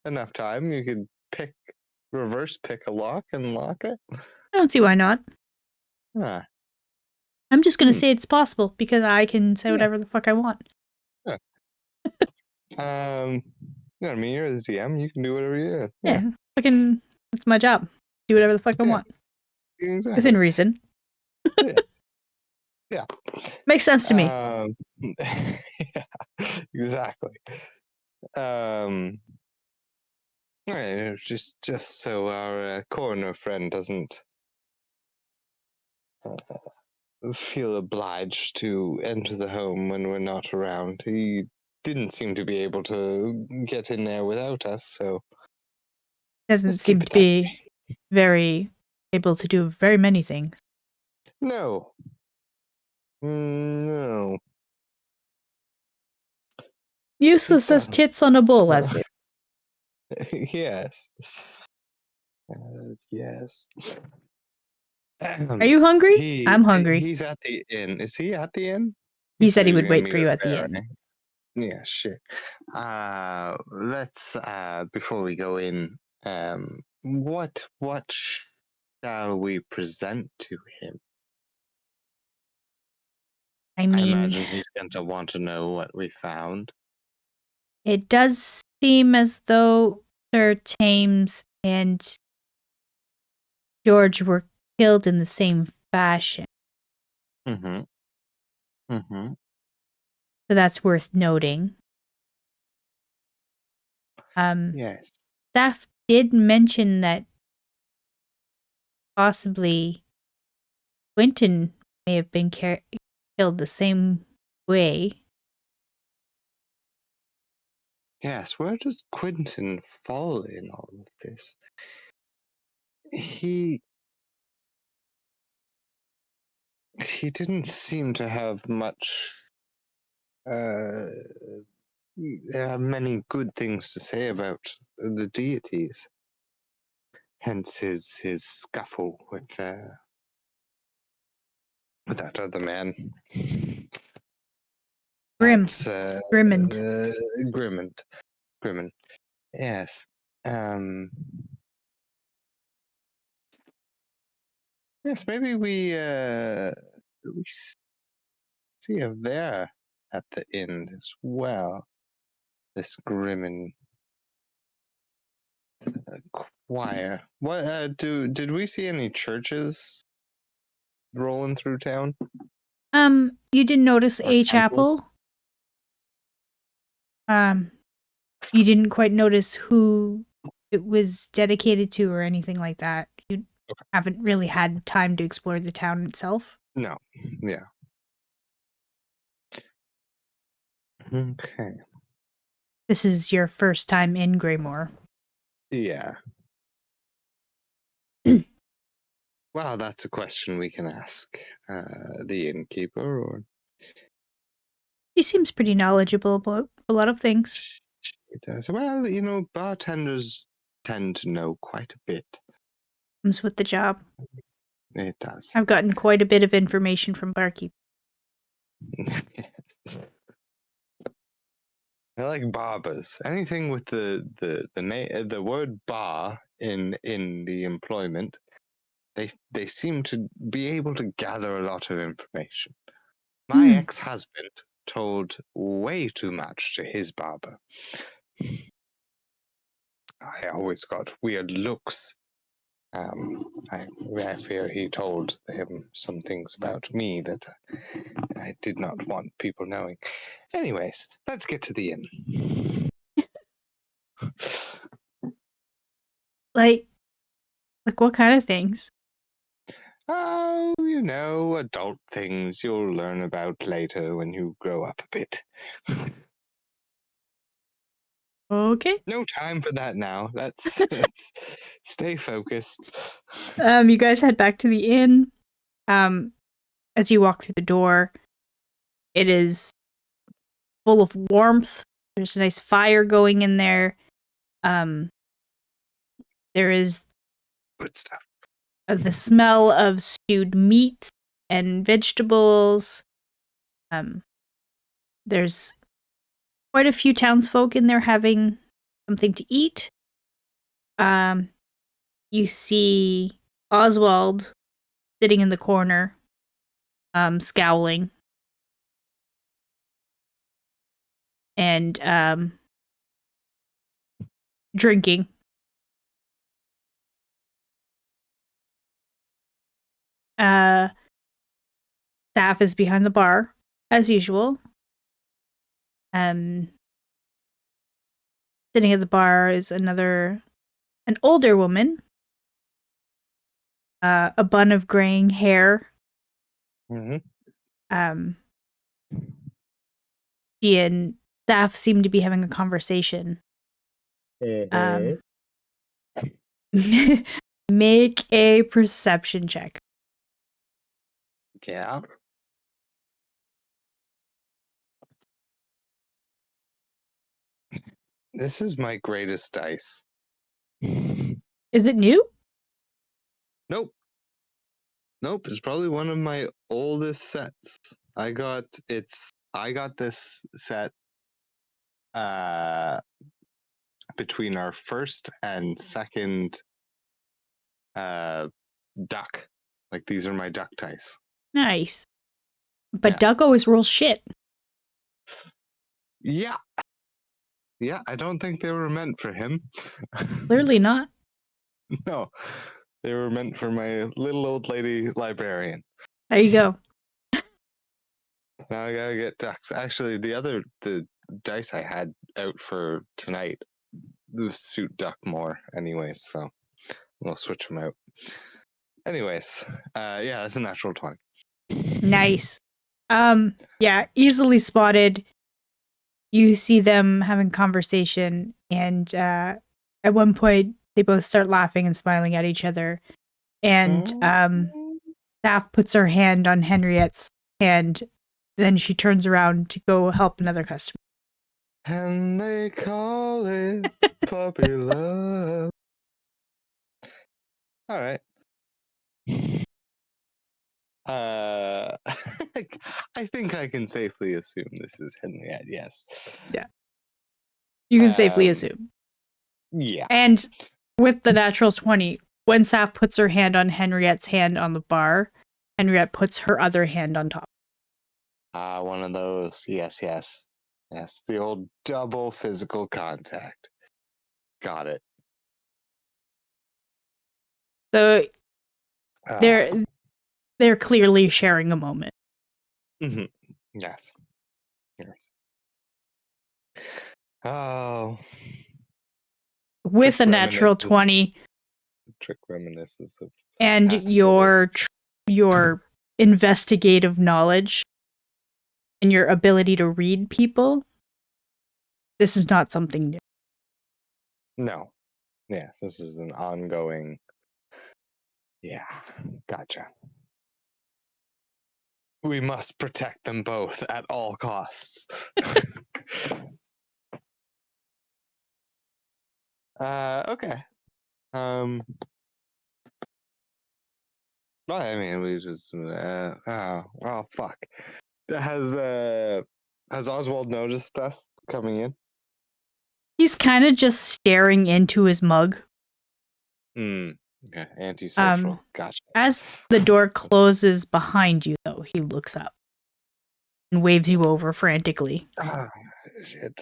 enough time, you could reverse pick a lock and lock it. I don't see why not. Ah, I'm just gonna say it's possible because I can say yeah, whatever the fuck I want. yeah. I mean, you're the DM, you can do whatever you do. Yeah, fucking, it's my job. Do whatever the fuck I Yeah, want exactly. within reason. Yeah, yeah. Makes sense to me. Yeah, exactly. Yeah, just so our coroner friend doesn't feel obliged to enter the home when we're not around. He didn't seem to be able to get in there without us, so Doesn't let's keep seem it to that be way. very able to do very many things. No. No. Useless as Doesn't. tits on a bull, as they. Yes. Yes. Are you hungry? He I'm hungry. he's at the inn. Is he at the inn? He Said said he he was would gonna wait meet for you us at the there, end. right? Yeah, shit. Let's before we go in, what shall we present to him? I I mean, imagine he's going to want to know what we found. it does seem as though Sir Thames and George were killed in the same fashion. Mm-hmm. Mm-hmm. So that's worth noting. Yes. Staff did mention that possibly Quentin may have been killed the same way. Yes. Where does Quentin fall in all of this? He didn't seem to have much many good things to say about the deities. Hence his scuffle with that other man. That's Grimmond. Grimmond. Grimmond. Yes. Yes, maybe we see her there at the end as well. This Grimmond choir. What did we see any churches rolling through town? You didn't notice Or a temples? chapel? You didn't quite notice who it was dedicated to or anything like that. You haven't really had time to explore the town itself. No. Yeah. Okay. This is your first time in Greymore. Yeah. Well, that's a question we can ask the innkeeper, or He seems pretty knowledgeable about a lot of things. she does. Well, bartenders tend to know quite a bit. Comes with the job. It does. I've gotten quite a bit of information from barkeep. Yes. I like barbers. Anything with the word bar in the employment, they seem to be able to gather a lot of information. My ex-husband told way too much to his barber. I always got weird looks. I fear he told him some things about me that I did not want people knowing. Anyways, let's get to the inn. Like what kind of things? Oh, adult things you'll learn about later when you grow up a bit. Okay. No time for that now. Let's stay focused. You guys head back to the inn. As you walk through the door, It is full of warmth. There's a nice fire going in there. There is Good stuff. the smell of stewed meat and vegetables. There's quite a few townsfolk in there having something to eat. You see Oswald sitting in the corner, scowling. And drinking. Staff is behind the bar, as usual. Sitting at the bar is an older woman. A bun of graying hair. Mm-hmm. She and Staff seem to be having a conversation. Make a perception check. Yeah. This is my greatest dice. Is it new? Nope. It's probably one of my oldest sets. I got this set between our first and second duck. Like, these are my duck dice. Nice. But Duck always rolls shit. Yeah. Yeah, I don't think they were meant for him. Clearly not. No. They were meant for my little old lady librarian. There you go. Now I gotta get ducks. Actually, the dice I had out for tonight suit duck more anyways, so we'll switch them out. Anyways, yeah, that's a natural 20. Nice. Yeah, easily spotted. You see them having conversation, and at one point they both start laughing and smiling at each other. And Staff puts her hand on Henriette's hand, then she turns around to go help another customer. And they call it puppy love. All right. I think I can safely assume this is Henriette, yes. Yeah. You can safely assume. Yeah. And with the natural 20, when Saf puts her hand on Henriette's hand on the bar, Henriette puts her other hand on top. One of those. Yes. Yes, the old double physical contact. Got it. So they're clearly sharing a moment. Mm-hmm. Yes. Oh. With a natural 20. Trick reminiscences of. And your investigative knowledge and your ability to read people, this is not something new. No. Yes, this is an ongoing. Yeah, gotcha. We must protect them both at all costs. Okay. Well, I mean, we just. Well, fuck. Has Oswald noticed us coming in? He's kind of just staring into his mug. Yeah, antisocial. Gotcha. As the door closes behind you, though, he looks up and waves you over frantically. Shit.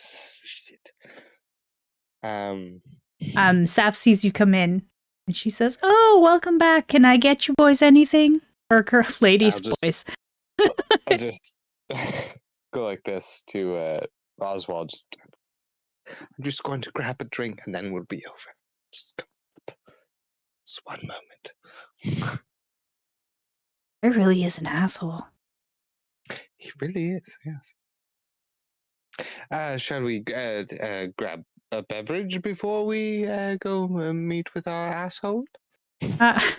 Saf sees you come in, and she says, "Oh, welcome back. Can I get you boys anything?" Or her lady's voice. I'll just go like this to Oswald. I'm just going to grab a drink, and then we'll be over. Just come up. Just one moment. It really is an asshole. He really is, yes. Shall we grab a beverage before we go meet with our asshole? I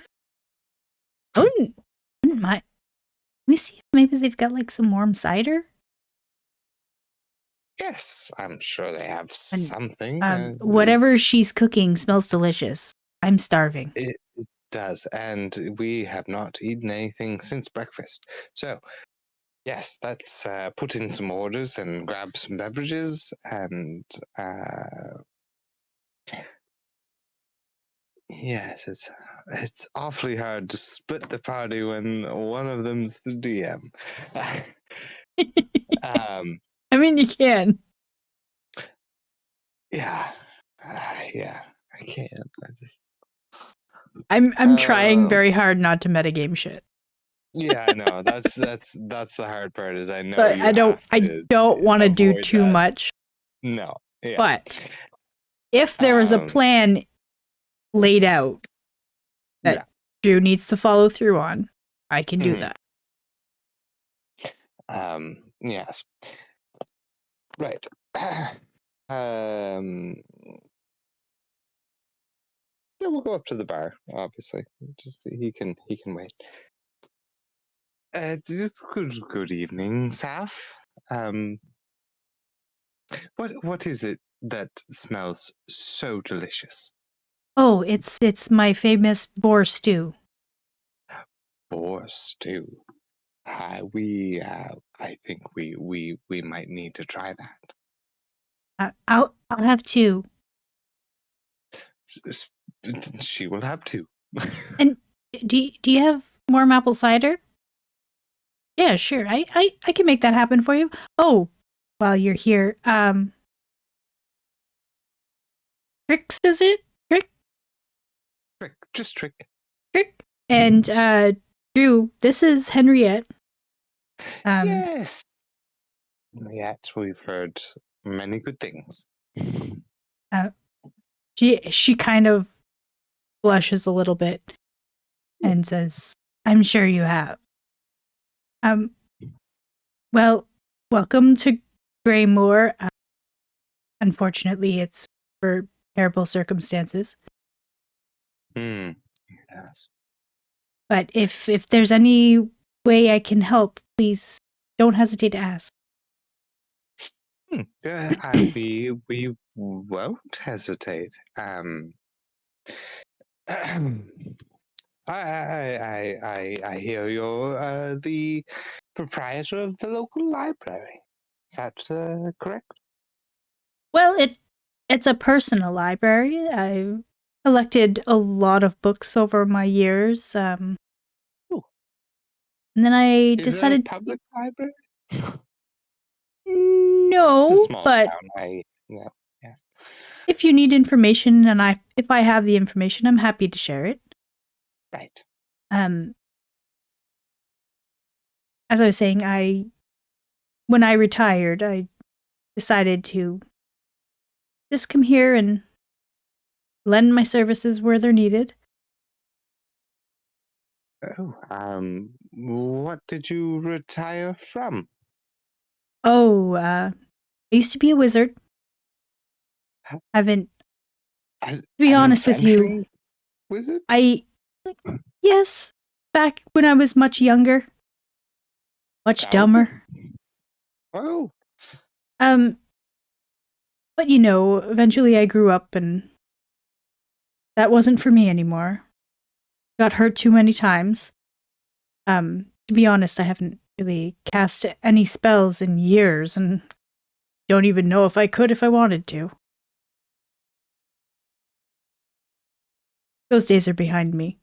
wouldn't mind. Let me see if maybe they've got like some warm cider. Yes, I'm sure they have And, something. whatever she's cooking smells delicious. I'm starving. It does, and we have not eaten anything since breakfast. So, yes, let's put in some orders and grab some beverages, and yes, it's awfully hard to split the party when one of them's the DM. I mean, you can. Yeah, yeah, I can't. I just. I'm trying very hard not to metagame shit. Yeah, I know. That's the hard part. Is I know But you have I to don't want to do avoid too that. much. No. Yeah. But if there was a plan laid out that Drew needs to follow through on, I can do that. Yes. Right. Yeah, we'll go up to the bar. Obviously, just he can wait. Good evening, Saf. What is it that smells so delicious? Oh, it's my famous boar stew. Boar stew. I think we might need to try that. I'll have two. She will have two. And do you have warm apple cider? Yeah, sure. I can make that happen for you. Oh, while you're here, Tricks, is it? Trick? Just Trick. Trick. And Drew, this is Henriette. Yes. Yes, we've heard many good things. She kind of blushes a little bit and says, "I'm sure you have." Well, welcome to Greymore. Unfortunately, it's for terrible circumstances. Yes. But if there's any way I can help, please don't hesitate to ask. We won't hesitate. I hear you're the proprietor of the local library. Is that correct? Well, it's a personal library. I've collected a lot of books over my years. And then I decided. Is it a public library? No, It's a small but town. Yes. if you need information, and if I have the information, I'm happy to share it. Right. As I was saying, when I retired, I decided to just come here and lend my services where they're needed. Oh, what did you retire from? Oh, I used to be a wizard. To be honest with you, wizard? Yes, back when I was much younger, much dumber. Oh. But eventually I grew up and that wasn't for me anymore. Got hurt too many times. To be honest, I haven't really cast any spells in years and don't even know if I could if I wanted to. Those days are behind me.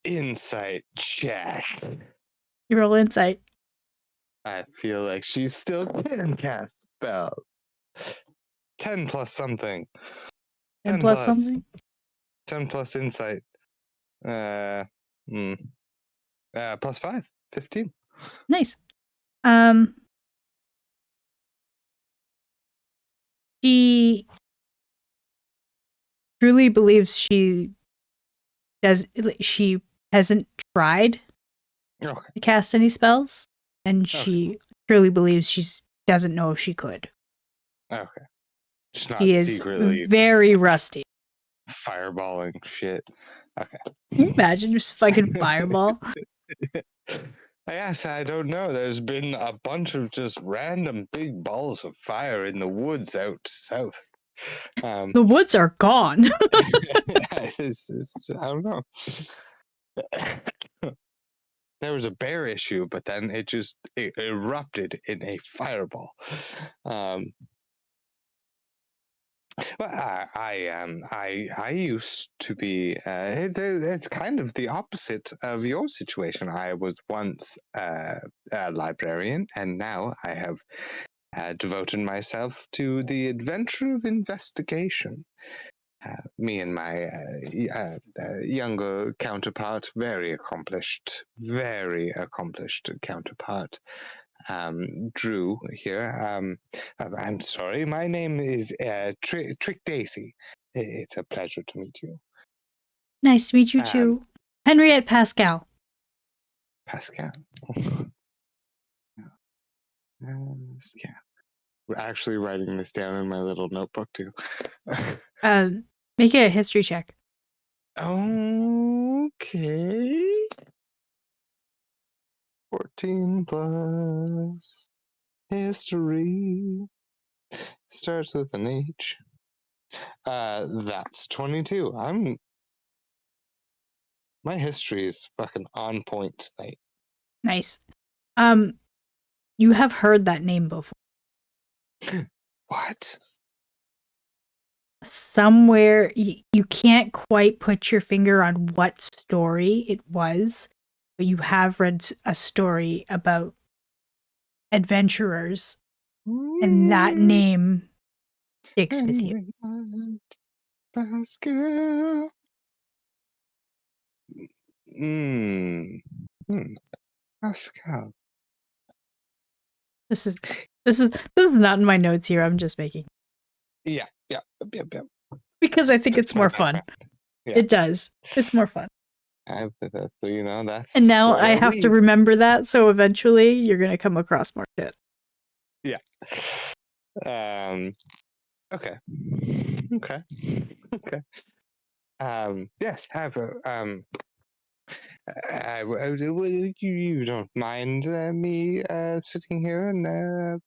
Insight check. You roll insight. I feel like she still can cast spells. 10 plus something. 10 plus something? 10 plus insight. Plus 5. 15. Nice. She truly believes she hasn't tried to cast any spells, and she truly believes she doesn't know if she could. Okay. She's not She is secretly very rusty. fireballing shit. Okay. Can you imagine just fucking fireball? Yes, I don't know. There's been a bunch of just random big balls of fire in the woods out south. The woods are gone. I don't know. There was a bear issue, but then it erupted in a fireball. Well, I used to be. It's kind of the opposite of your situation. I was once a librarian, and now I have devoted myself to the adventure of investigation. Me and my younger counterpart, very accomplished counterpart, Drew here. I'm sorry, my name is Trick Dacey. It's a pleasure to meet you. Nice to meet you too. Henriette Pascal. Pascal. Pascal. We're actually writing this down in my little notebook too. Make it a history check. Okay. 14 plus history. Starts with an H. That's 22. My history is fucking on point tonight. Nice. You have heard that name before. What? Somewhere you can't quite put your finger on what story it was, but you have read a story about adventurers, and that name sticks with you. Pascal. Pascal. This is not in my notes here. I'm just making. Yeah. Because I think it's more fun. Yeah. It does. It's more fun. That's and now I have to remember that, so eventually you're gonna come across more shit. Yeah. Okay. Yes. You don't mind me sitting here and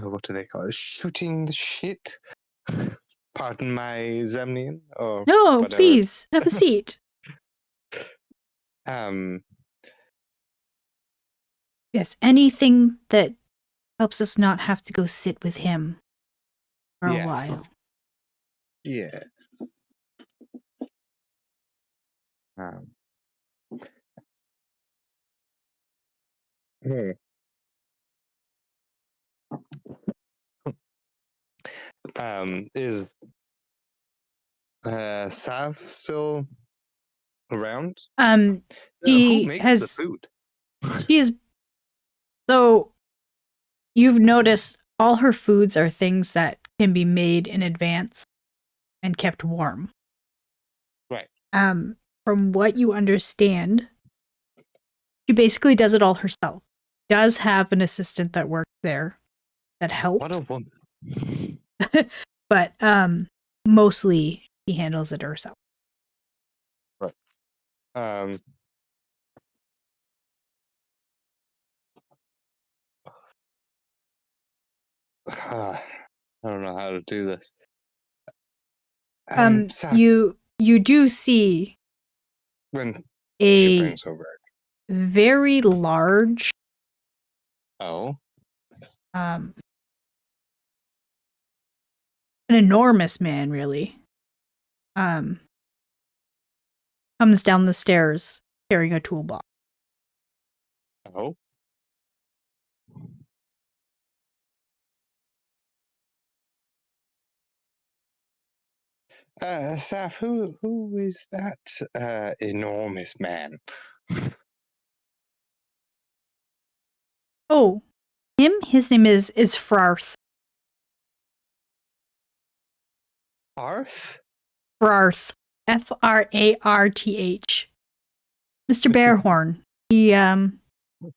what do they call it? Shooting the shit. Pardon my Zemnian or no, whatever. Please have a seat. Yes, anything that helps us not have to go sit with him for a while. Yeah. Is Sav still around? Who makes the food? She is. So you've noticed all her foods are things that can be made in advance and kept warm. Right. From what you understand, she basically does it all herself. Does have an assistant that works there that helps. What a woman. But mostly she handles it herself. Right. I don't know how to do this. You do see when she brings over very large. Oh. An enormous man, really. Comes down the stairs carrying a toolbox. Oh. Saf, who is that enormous man? Oh, him? His name is Frarth. Arth? Frarth. Fararth. Mr. Bearhorn.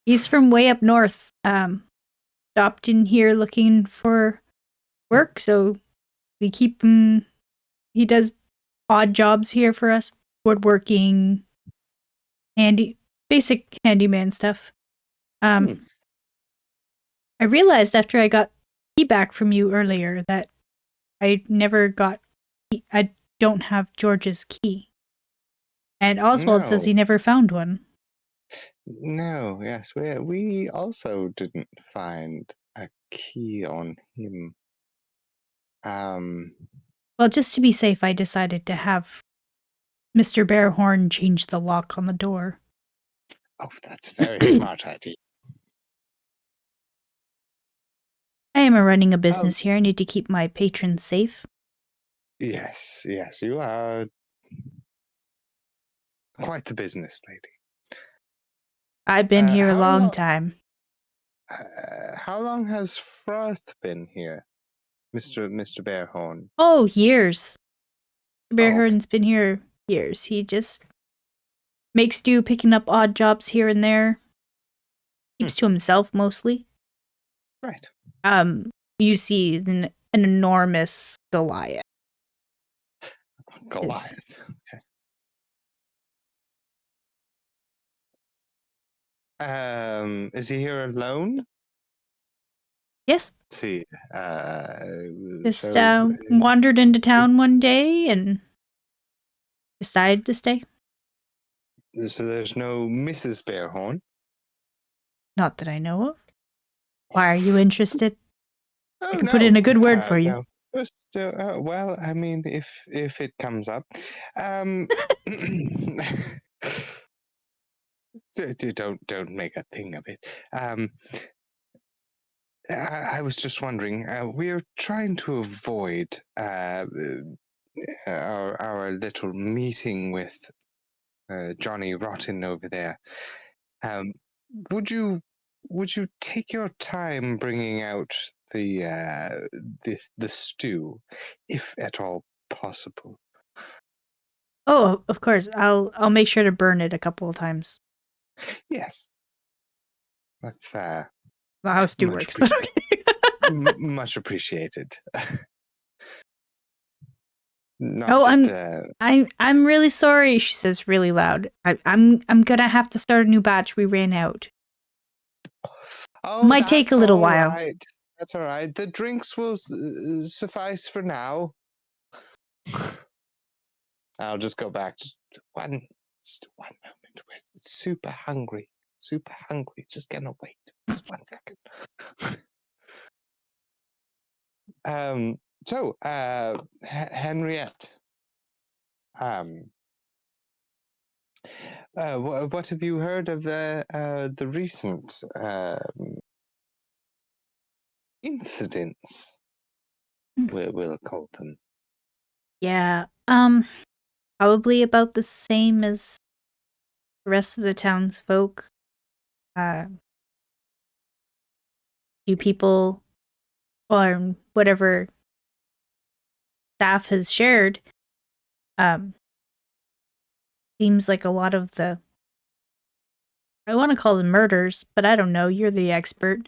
He's from way up north. Stopped in here looking for work, so we keep him. He does odd jobs here for us, woodworking, basic handyman stuff. Hmm. I realized after I got key back from you earlier that I never got. I don't have George's key, and Oswald says No, he never found one. no, yes, we also didn't find a key on him. Well, just to be safe, I decided to have Mr. Bearhorn change the lock on the door. Oh, that's a very smart idea. I am running a Um, business here. I need to keep my patrons safe. yes, you are quite the business lady. I've been here a How long long? time. How long has Froth been here, Mister Bearhorn? Oh, years. Oh, okay, Bearhorn's been here years. He just makes do picking up odd jobs here and there. Keeps to himself mostly. right. You see an enormous Goliath. Goliath. Is he here alone? Yes, Let's see, just so wandered into town one day and decided to stay. there's no Mrs. Bearhorn. Not that I know of. Why are you interested? I Oh can put in no, a good word for you. no. Just well, I mean, if it comes up, um, don't make a thing of it. I was just wondering. We're trying to avoid our little meeting with Johnny Rotten over there. Um, would you take your time bringing out the stew, if at all possible? Oh, of course. I'll make sure to burn it a couple of times. Yes, that's Not how stew much works, but okay. much appreciated. Not Oh, that. I'm really sorry, she says really loud. I'm gonna have to start a new batch. We ran out. Oh, Might take a that's little all while. right. That's all right. The drinks will suffice for now. I'll just go back. Just one moment. We're super hungry. Super hungry. Just gonna wait. Just 1 second. So, Henriette, um, what have you heard of the recent incidents? We'll call them. Yeah. Probably about the same as the rest of the townsfolk. Uh, you people or whatever staff has shared. Um, seems like a lot of the I want to call them murders, but I don't know. You're the expert.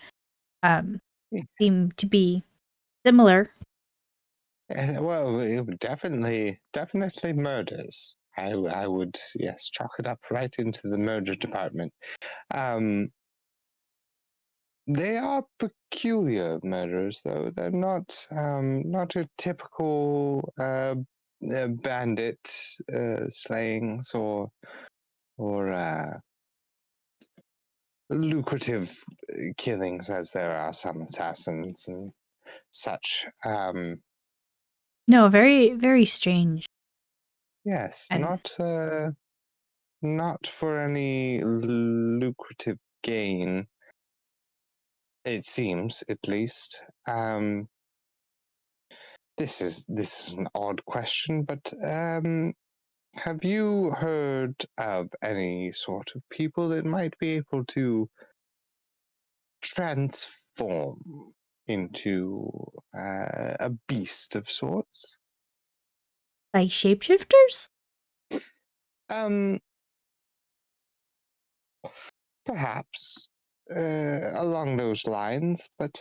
Seem to be similar. Well, definitely murders. I would, yes, chalk it up right into the murder department. They are peculiar murders, though. They're not your typical bandit slayings or lucrative killings, as there are some assassins and such. No, very, very strange. Yes, And not for any lucrative gain. It seems, at least. This is an odd question, but have you heard of any sort of people that might be able to transform into a beast of sorts? like shapeshifters? Um, Perhaps along those lines, but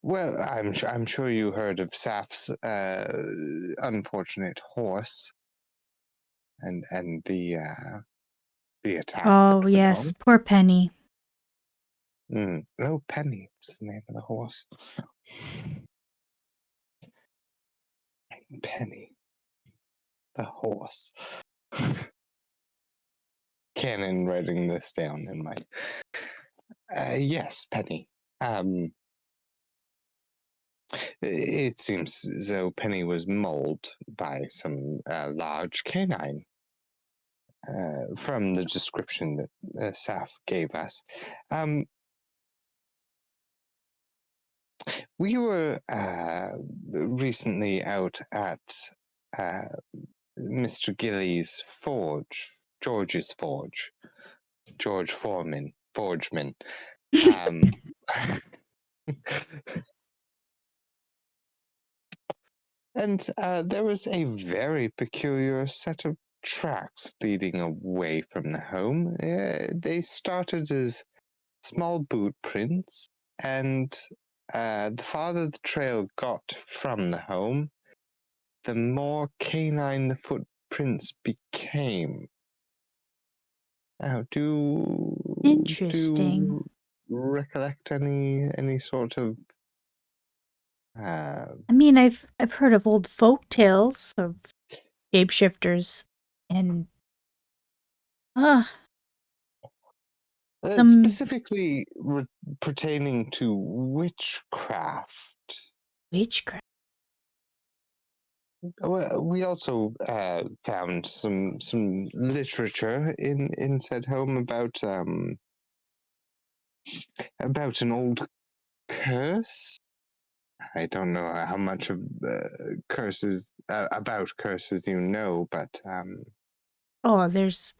well, I'm sure you heard of Saf's unfortunate horse. and the attack Oh, that went yes, poor Penny. on. Oh, Penny was the name of the horse. Penny, the horse. Canon writing this down in my. Yes, Penny. It seems as though Penny was mauled by some large canine. From the description that Saf gave us. We were recently out at Mr. Gilly's forge, George's forge, George Forgeman. And there was a very peculiar set of tracks leading away from the home. They started as small boot prints, and the farther the trail got from the home, the more canine the footprints became. Now, do Interesting. you recollect any sort of I mean, I've heard of old folk tales of shapeshifters and some specifically pertaining to witchcraft? witchcraft. Well, we also found some literature in said home about an old curse. I don't know how much of curses about curses you know, but Oh, there's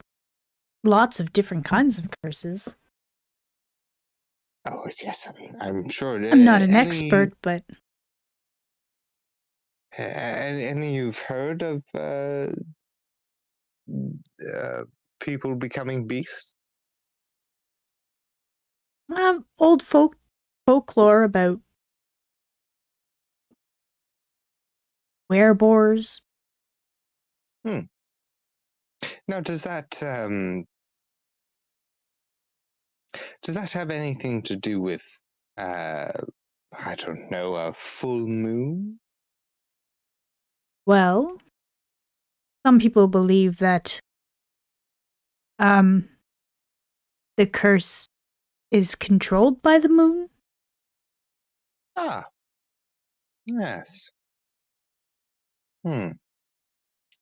lots of different kinds of curses. oh yes, I'm sure I'm not an any expert, but any you've heard of people becoming beasts. old folklore about werebores. Now, does that have anything to do with I don't know, a full moon? Well, some people believe that the curse is controlled by the moon. Ah, yes.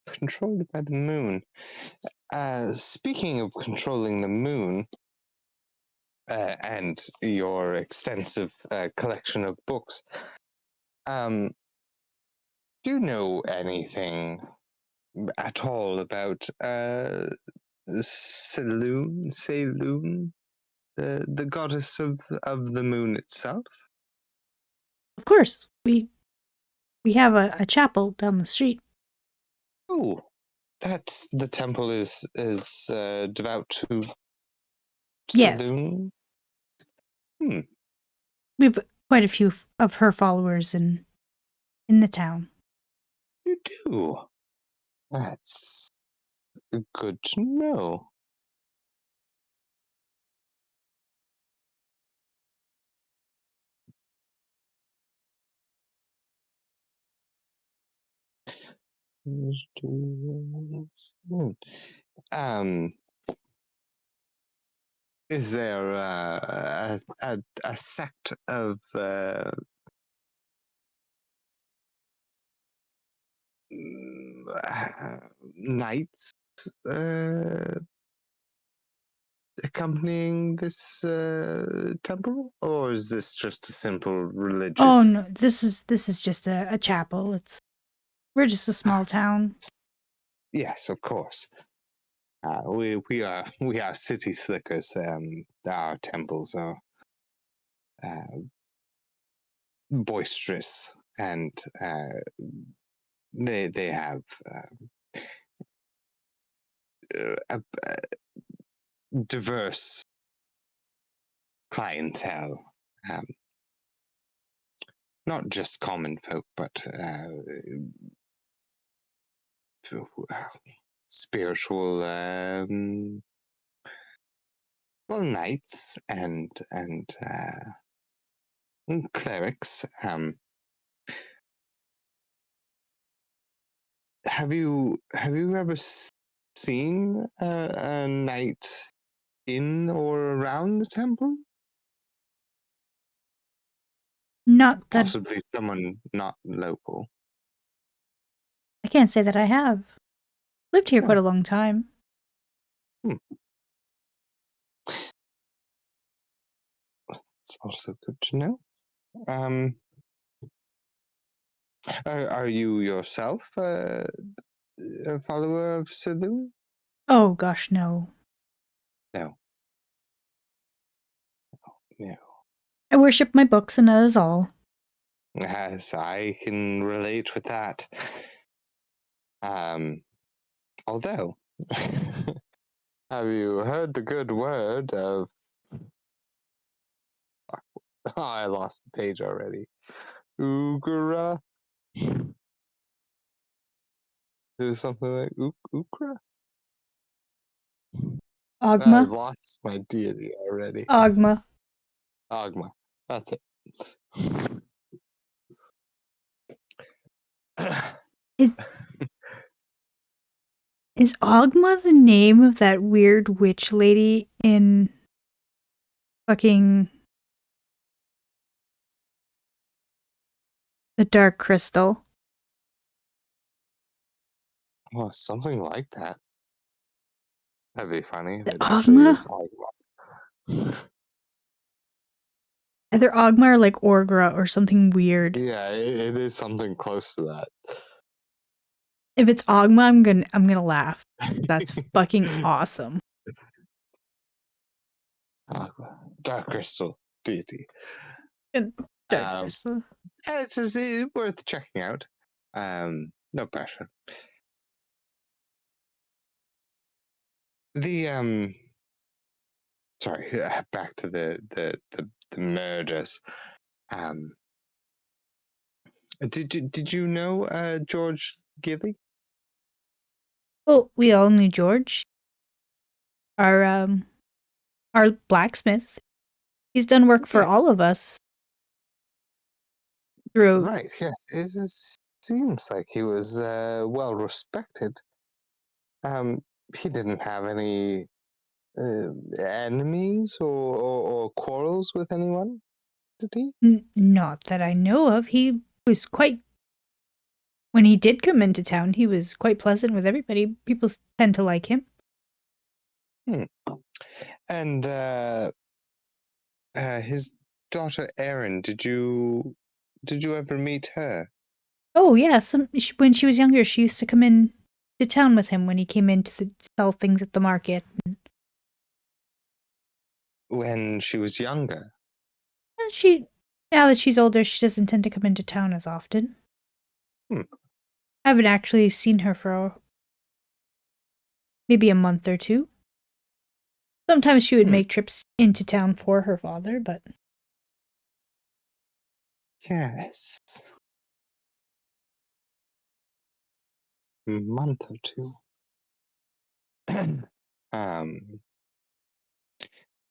Controlled by the moon. Speaking of controlling the moon, and your extensive collection of books, do you know anything at all about Saloon, the goddess of the moon itself? Of course, we have a chapel down the street. Oh, that's the temple is devout to Yes, Saloon. we have quite a few of her followers in the town. You do. That's good to know. Um, is there a sect of knights accompanying this temple, or is this just a simple Oh religious? no, this is just a chapel. We're just a small town. Yes, of course. We are city slickers. Our temples are boisterous, and they have a diverse clientele. Um, Not just common folk, but spiritual knights and clerics. Have you ever seen a knight in or around the temple? Not that Possibly someone not local. I can't say that I have. Lived here Oh. quite a long time. It's also good to know. Are you yourself a follower of Silu? Oh gosh, no. No. No. I worship my books and that is all. Yes, I can relate with that. Although, have you heard the good word of... Oh, I lost the page already. Ugura? There's something like Ukra? I Ogma. lost my deity already. Ogma. Agma. That's it. Is Ogma the name of that weird witch lady in fucking The Dark Crystal? Well, something like that. That'd be funny if The it actually Ogma? is Agma. Either Ogma or like Orgra or something weird. Yeah, it is something close to that. If it's Ogma, I'm gonna laugh. That's fucking awesome. Agma. Dark Crystal deity. Dark Um, Crystal. it's just worth checking out. No pressure. The sorry, back to the murders. Did you know George Gilly? Well, we all knew George. Our blacksmith. He's done work for Yeah. all of us. Through Right, yes. Seems like he was well respected. He didn't have any enemies or quarrels with anyone, did he? not that I know of. He was quite. When he did come into town, he was quite pleasant with everybody. People tend to like him. And his daughter Erin, did you ever meet her? Oh yeah, when she was younger, she used to come in to town with him when he came in to sell things at the market. When she was younger? And now that she's older, she doesn't tend to come into town as often. I haven't actually seen her for maybe a month or two. Sometimes she would make trips into town for her father, but Yes. A month or two.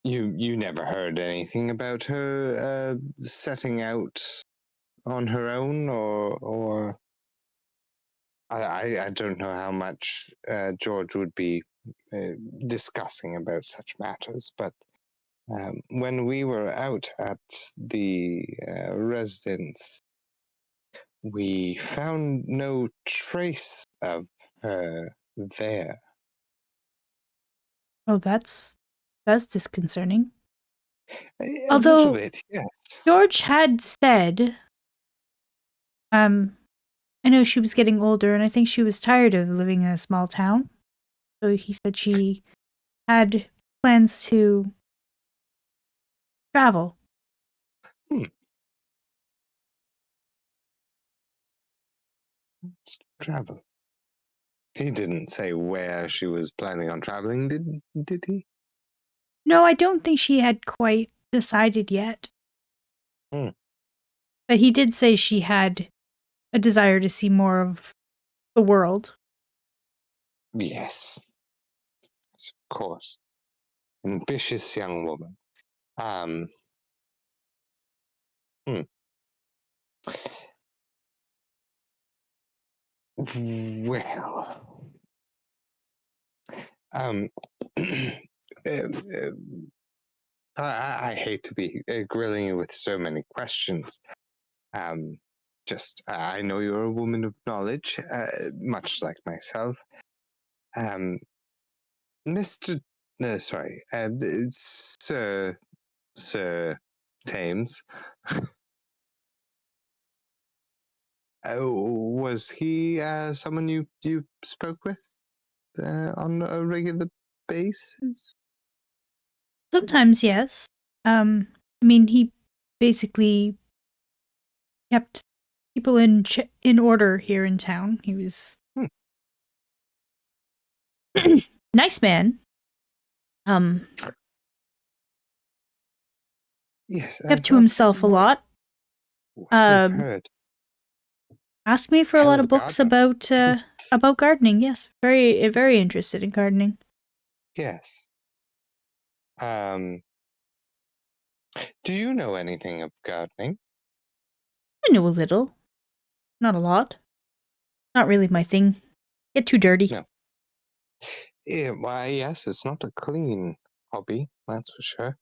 You never heard anything about her setting out on her own, or I don't know how much George would be discussing about such matters, but when we were out at the residence, we found no trace of her there. oh, that's disconcerting. A little Although bit, yes. George had said, I know she was getting older, and I think she was tired of living in a small town. So he said she had plans to travel. Travel. He didn't say where she was planning on traveling, did he? No, I don't think she had quite decided yet. But he did say she had a desire to see more of the world. Yes. Yes, of course. Ambitious young woman. Hmm. Well, um, I hate to be grilling you with so many questions. I know you're a woman of knowledge, much like myself. Mr. Sorry, Sir Thames. Was he someone you spoke with on a regular basis? Sometimes, yes. I mean, he basically kept people in order here in town. He was nice man. Yes, Kept to that's himself a lot. what I've Um, heard. asked me for a Hell lot of of a books gardener. about gardening. Yes, very interested in gardening. Yes. Do you know anything of gardening? I know a little, not a lot. Not really my thing. Get too dirty. No. Yeah, why, yes, it's not a clean hobby, that's for sure.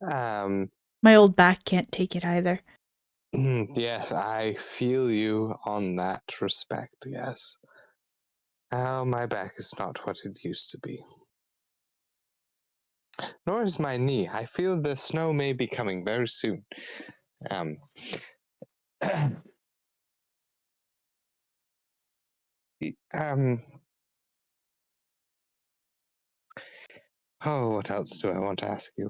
My old back can't take it either. Yes, I feel you on that respect, yes. My back is not what it used to be. Nor is my knee. I feel the snow may be coming very soon. Um, um, oh, what else do I want to ask you?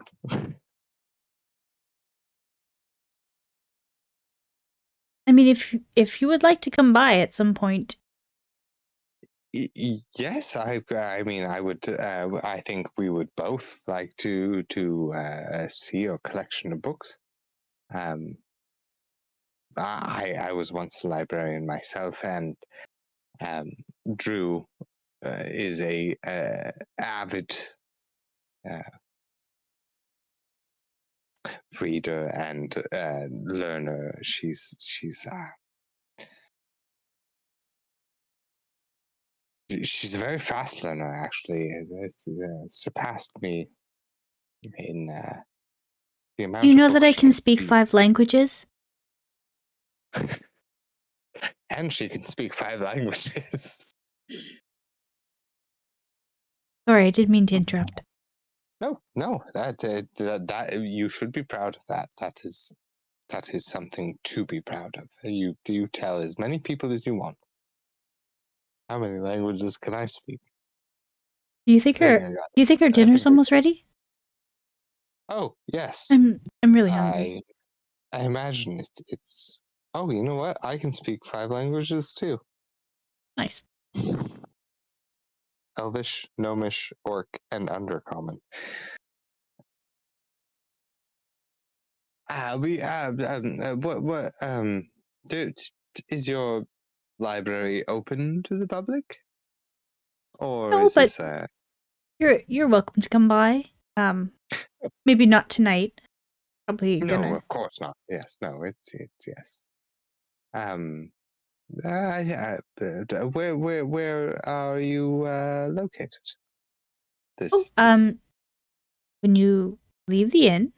I mean, if you would like to come by at some point, Yes, I mean, I would. I think we would both like to see your collection of books. I was once a librarian myself, and Drew is a avid uh, reader and learner. She's a very fast learner, actually. It's surpassed me in the do you amount of know that books I she can can speak read. 5 languages? And she can speak 5 languages. Sorry, I didn't mean to interrupt. No, that you should be proud of that. That is something to be proud of. You tell as many people as you want. How many languages can I speak? Do you think our I dinner's think almost ready? oh, yes. I'm really hungry. I imagine it's. Oh, you know what? I can speak 5 languages too. Nice. Elvish, Gnomish, Orc, and Undercommon. Dude, is your library open to the public? Or No, is but this you're welcome to come by. Maybe not tonight. Probably No, gonna. of course not. Yes, no, it's yes. Where are you located? Oh, This. when you leave the inn,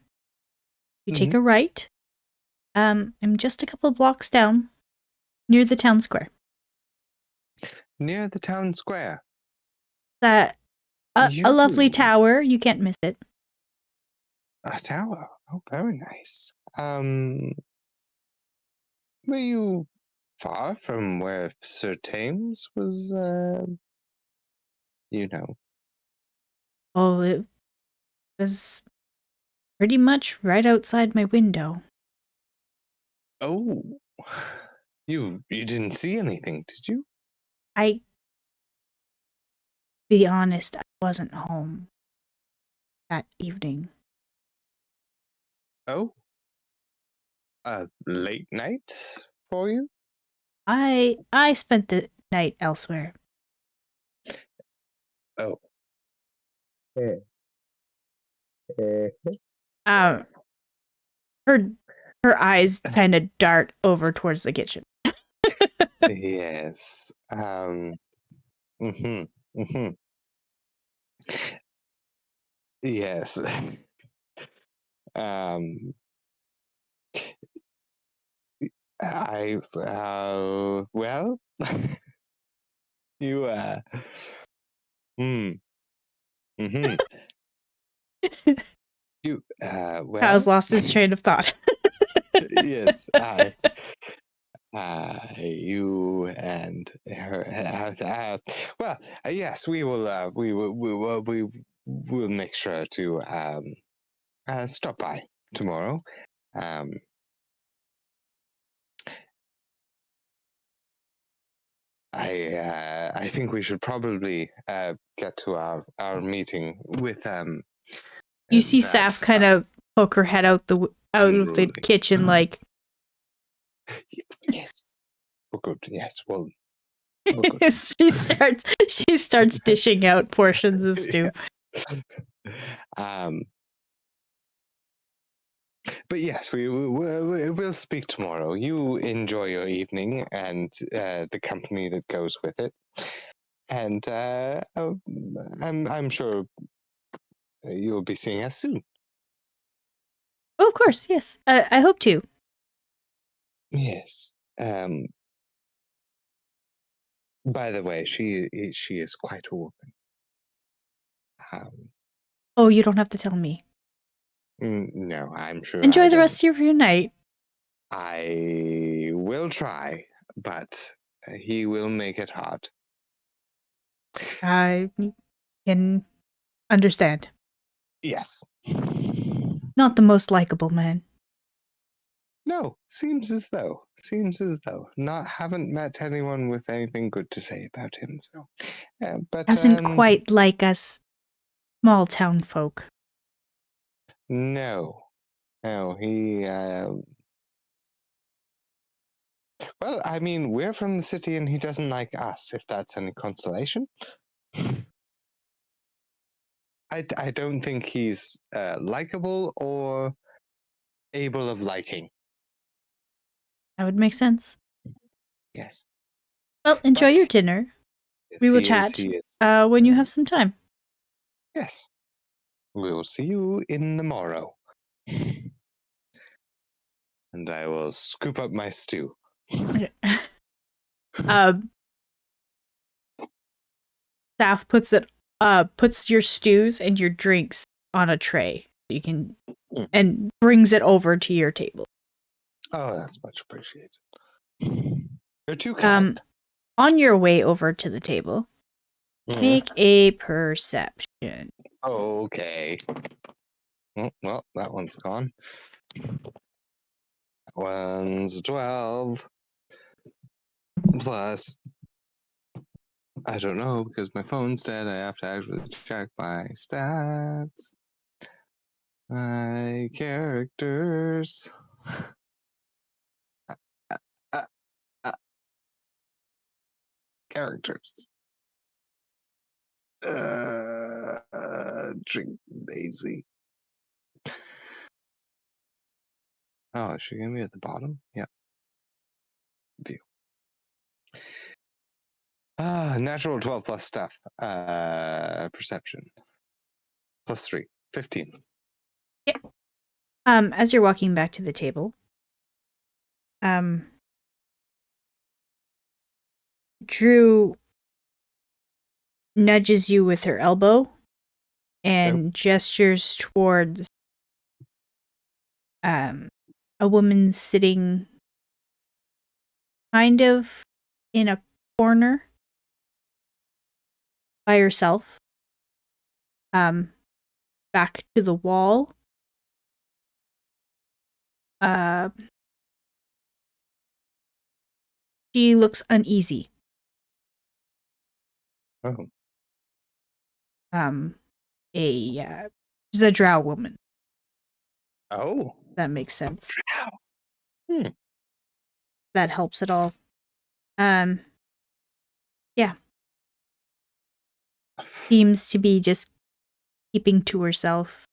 you take Mhm. a right. I'm just a couple blocks down, near the town square. Near the town square. That a You lovely tower. You can't miss it. a tower. Oh, very nice. Were you far from where Sir Thames was? You know. Oh, it was pretty much right outside my window. Oh, you didn't see anything, did you? I be honest, I wasn't home that evening. Oh, a late night for you? I spent the night elsewhere. Oh. Um, her eyes kind of dart over towards the kitchen. Yes. Mm-hmm. Mm-hmm. Yes. Um. Well, you hmm. Mm-hmm. You Kyle's well. lost his train of thought. Yes. You and her. Well, yes, we will. We will make sure to stop by tomorrow. Um, I think we should probably get to our meeting with You see that Saf kind of poke her head out out of the unruly. kitchen, like Yes, we're good. Yes, well, we're good. she starts dishing out portions of stew. um, but yes, we'll speak tomorrow. You enjoy your evening and the company that goes with it, and I'm sure you'll be seeing us soon. Oh, of course, yes. I hope to. Yes. By the way, she is quite a woman. Um, Oh, you don't have to tell me. no, I'm sure Enjoy I the don't. rest of your night. I will try, but he will make it hard. I can understand. Yes. Not the most likable man. No, seems as though. Not haven't met anyone with anything good to say about him. So, but Doesn't quite like us small town folk. no, he. Well, I mean, we're from the city, and he doesn't like us. If that's any consolation. I don't think he's likable or able of liking. That would make sense. Yes. Well, enjoy your But dinner. yes, We will he is. chat He is. when you have some time. Yes. We will see you in the morrow. And I will scoop up my stew. Okay. Staff puts your stews and your drinks on a tray. You can and brings it over to your table. Oh, that's much appreciated. You're too kind. On your way over to the table, make a perception. Okay. Oh, well, that one's gone. That one's 12. Plus, I don't know because my phone's dead. I have to actually check my stats. My characters. Uh, uh, characters. Drink Daisy. Oh, is she gonna be at the bottom? Yeah. View. Natural 12 plus stuff. Perception. Plus 3. 15. Yeah. As you're walking back to the table, Drew nudges you with her elbow and gestures towards a woman sitting kind of in a corner by herself, back to the wall. She looks uneasy. Oh. She's a drow woman. Oh. That makes sense. Hmm. That helps at all. Yeah. seems to be just keeping to herself,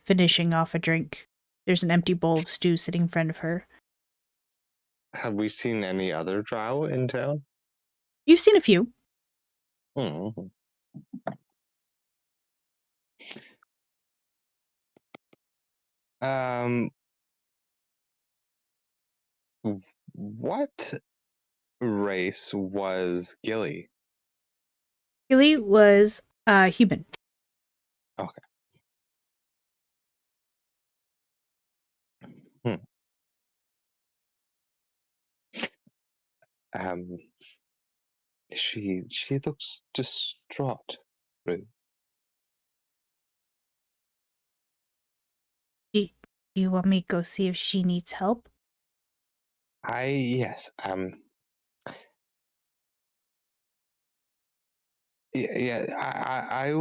finishing off a drink. There's an empty bowl of stew sitting in front of her. Have we seen any other drow in town? You've seen a few. Mm-hmm. What race was Gilly? Gilly was human. Okay. Hmm. Um, she looks distraught. Rue. Do you want me to go see if she needs help? Yes. Yeah. I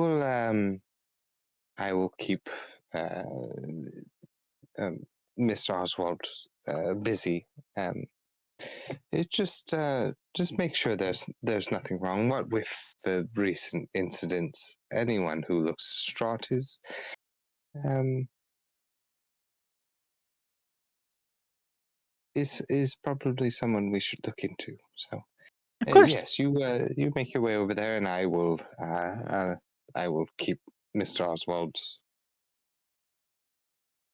will keep uh, Mr. Oswald busy. It just make sure there's nothing wrong. What with the recent incidents? Anyone who looks distraught um is probably someone we should look into. So Of course. yes, you make your way over there, and I will keep Mr. Oswald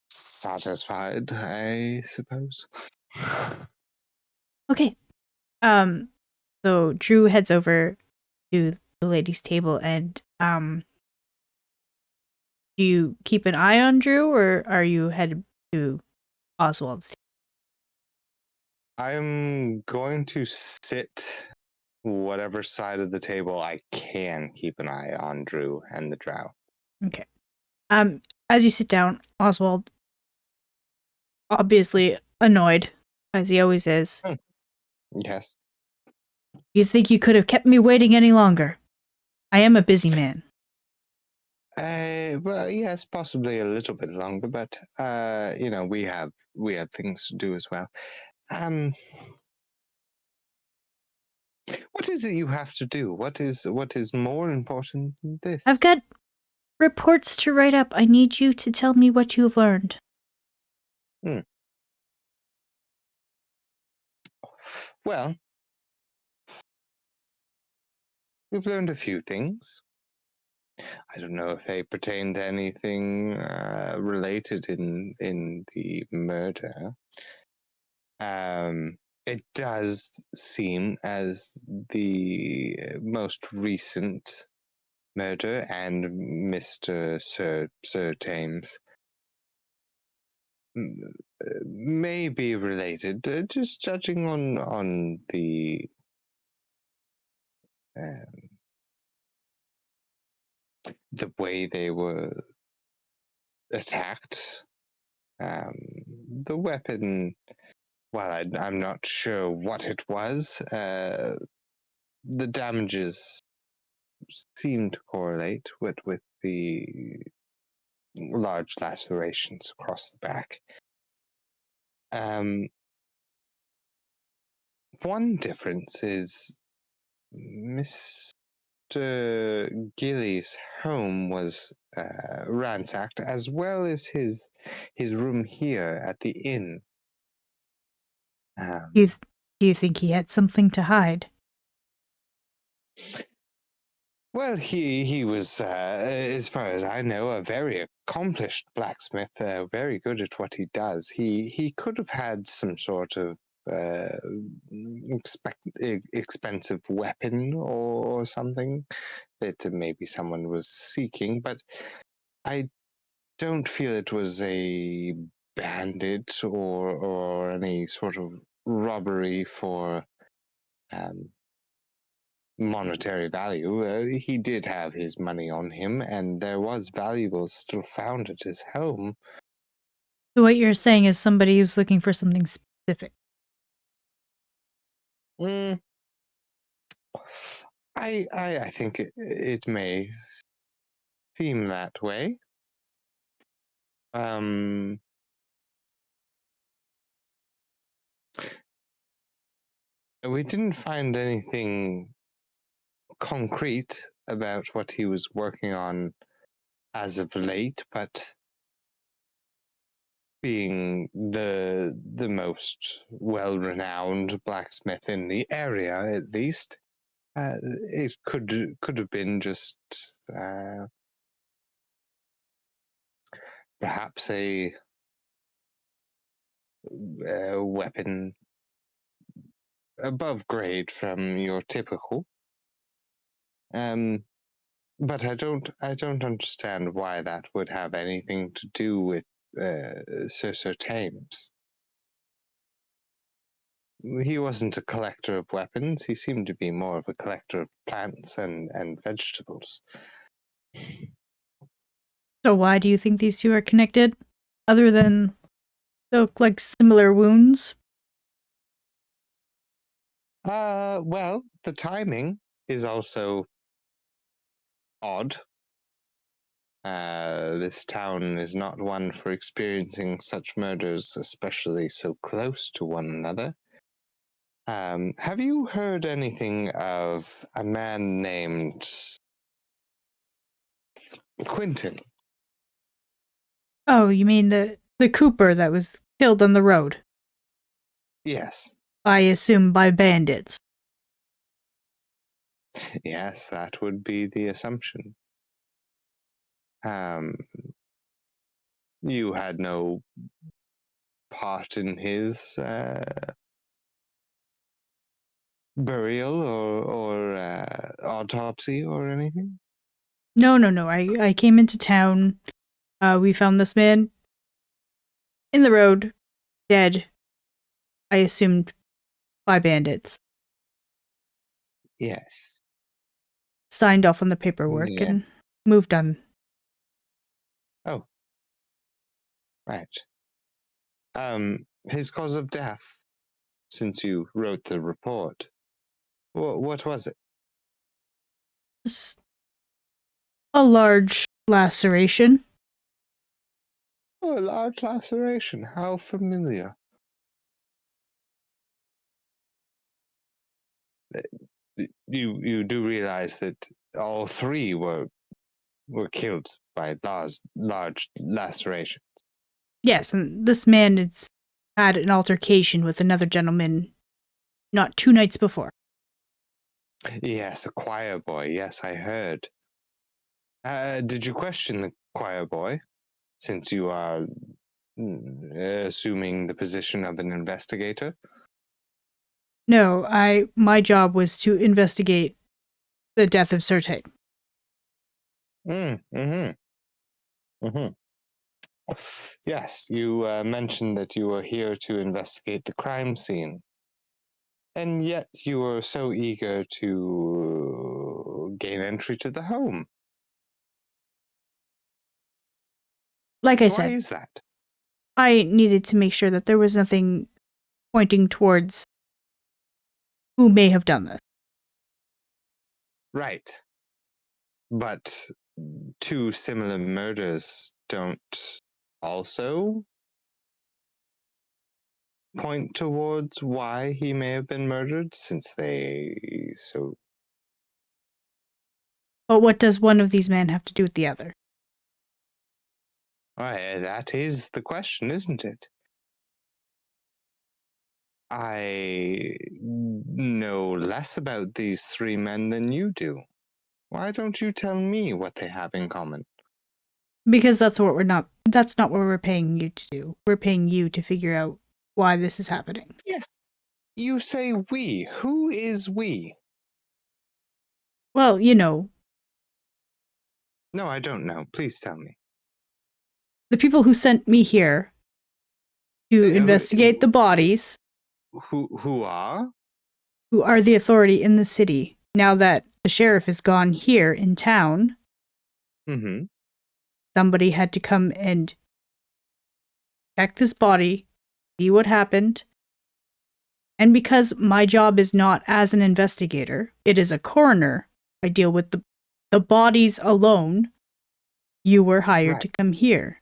satisfied, I suppose. Okay. So Drew heads over to the ladies' table and do you keep an eye on Drew or are you headed to Oswald's table? I'm going to sit whatever side of the table I can keep an eye on Drew and the drow. Okay. As you sit down, Oswald, obviously annoyed, as he always is. Yes. You think you could have kept me waiting any longer? I am a busy man. Well, yes, possibly a little bit longer, but we have things to do as well. What is it you have to do? What is more important than this? I've got reports to write up. I need you to tell me what you have learned. Well, we've learned a few things. I don't know if they pertain to anything related in the murder. It does seem as the most recent murder and Mr. Sir Thames may be related, just judging on the way they were attacked. The weapon, well, I'm not sure what it was. The damages seem to correlate with the large lacerations across the back. One difference is Mr. Gilly's home was ransacked, as well as his room here at the inn. Do you think he had something to hide? Well, he was, as far as I know, a very accomplished blacksmith, very good at what he does. He could have had some sort of expensive weapon or something that maybe someone was seeking, but I don't feel it was a bandit or any sort of robbery for monetary value. He did have his money on him, and there was valuables still found at his home. So what you're saying is somebody who's looking for something specific. I think it may seem that way. We didn't find anything concrete about what he was working on as of late, but being the most well-renowned blacksmith in the area, at least, it could have been just perhaps a weapon above grade from your typical. But I don't understand why that would have anything to do with Sir Thames. He wasn't a collector of weapons. He seemed to be more of a collector of plants and vegetables. So why do you think these two are connected? Other than they look like similar wounds? Well, the timing is also odd. This town is not one for experiencing such murders, especially so close to one another. Have you heard anything of a man named Quentin? Oh, you mean the Cooper that was killed on the road? Yes. I assume by bandits. Yes, that would be the assumption. You had no part in his burial or autopsy or anything? No. I came into town. We found this man in the road, dead. I assumed by bandits. Yes. Signed off on the paperwork Yeah. and moved on. Oh. Right. His cause of death, since you wrote the report, what was it? A large laceration. Oh, a large laceration. How familiar. You do realize that all three were killed by large lacerations. Yes, and this man had an altercation with another gentleman not 2 nights before. Yes, a choir boy. Yes, I heard. Did you question the choir boy, since you are assuming the position of an investigator? No, my job was to investigate the death of Sir Tate. Yes, you mentioned that you were here to investigate the crime scene. And yet you were so eager to gain entry to the home. Like I Why said, is that? I needed to make sure that there was nothing pointing towards who may have done this. Right. But two similar murders don't also point towards why he may have been murdered, since they so... But what does one of these men have to do with the other? Why, that is the question, isn't it? I know less about these three men than you do. Why don't you tell me what they have in common? Because that's not what we're paying you to do. We're paying you to figure out why this is happening. Yes, you say we. Who is we? Well, you know, No, I don't know. Please tell me. the people who sent me here to investigate the bodies, Who are? who are the authority in the city. Now that the sheriff is gone here in town, Mm-hmm. somebody had to come and check this body, see what happened. And because my job is not as an investigator, it is a coroner. I deal with the bodies alone. You were hired to come here.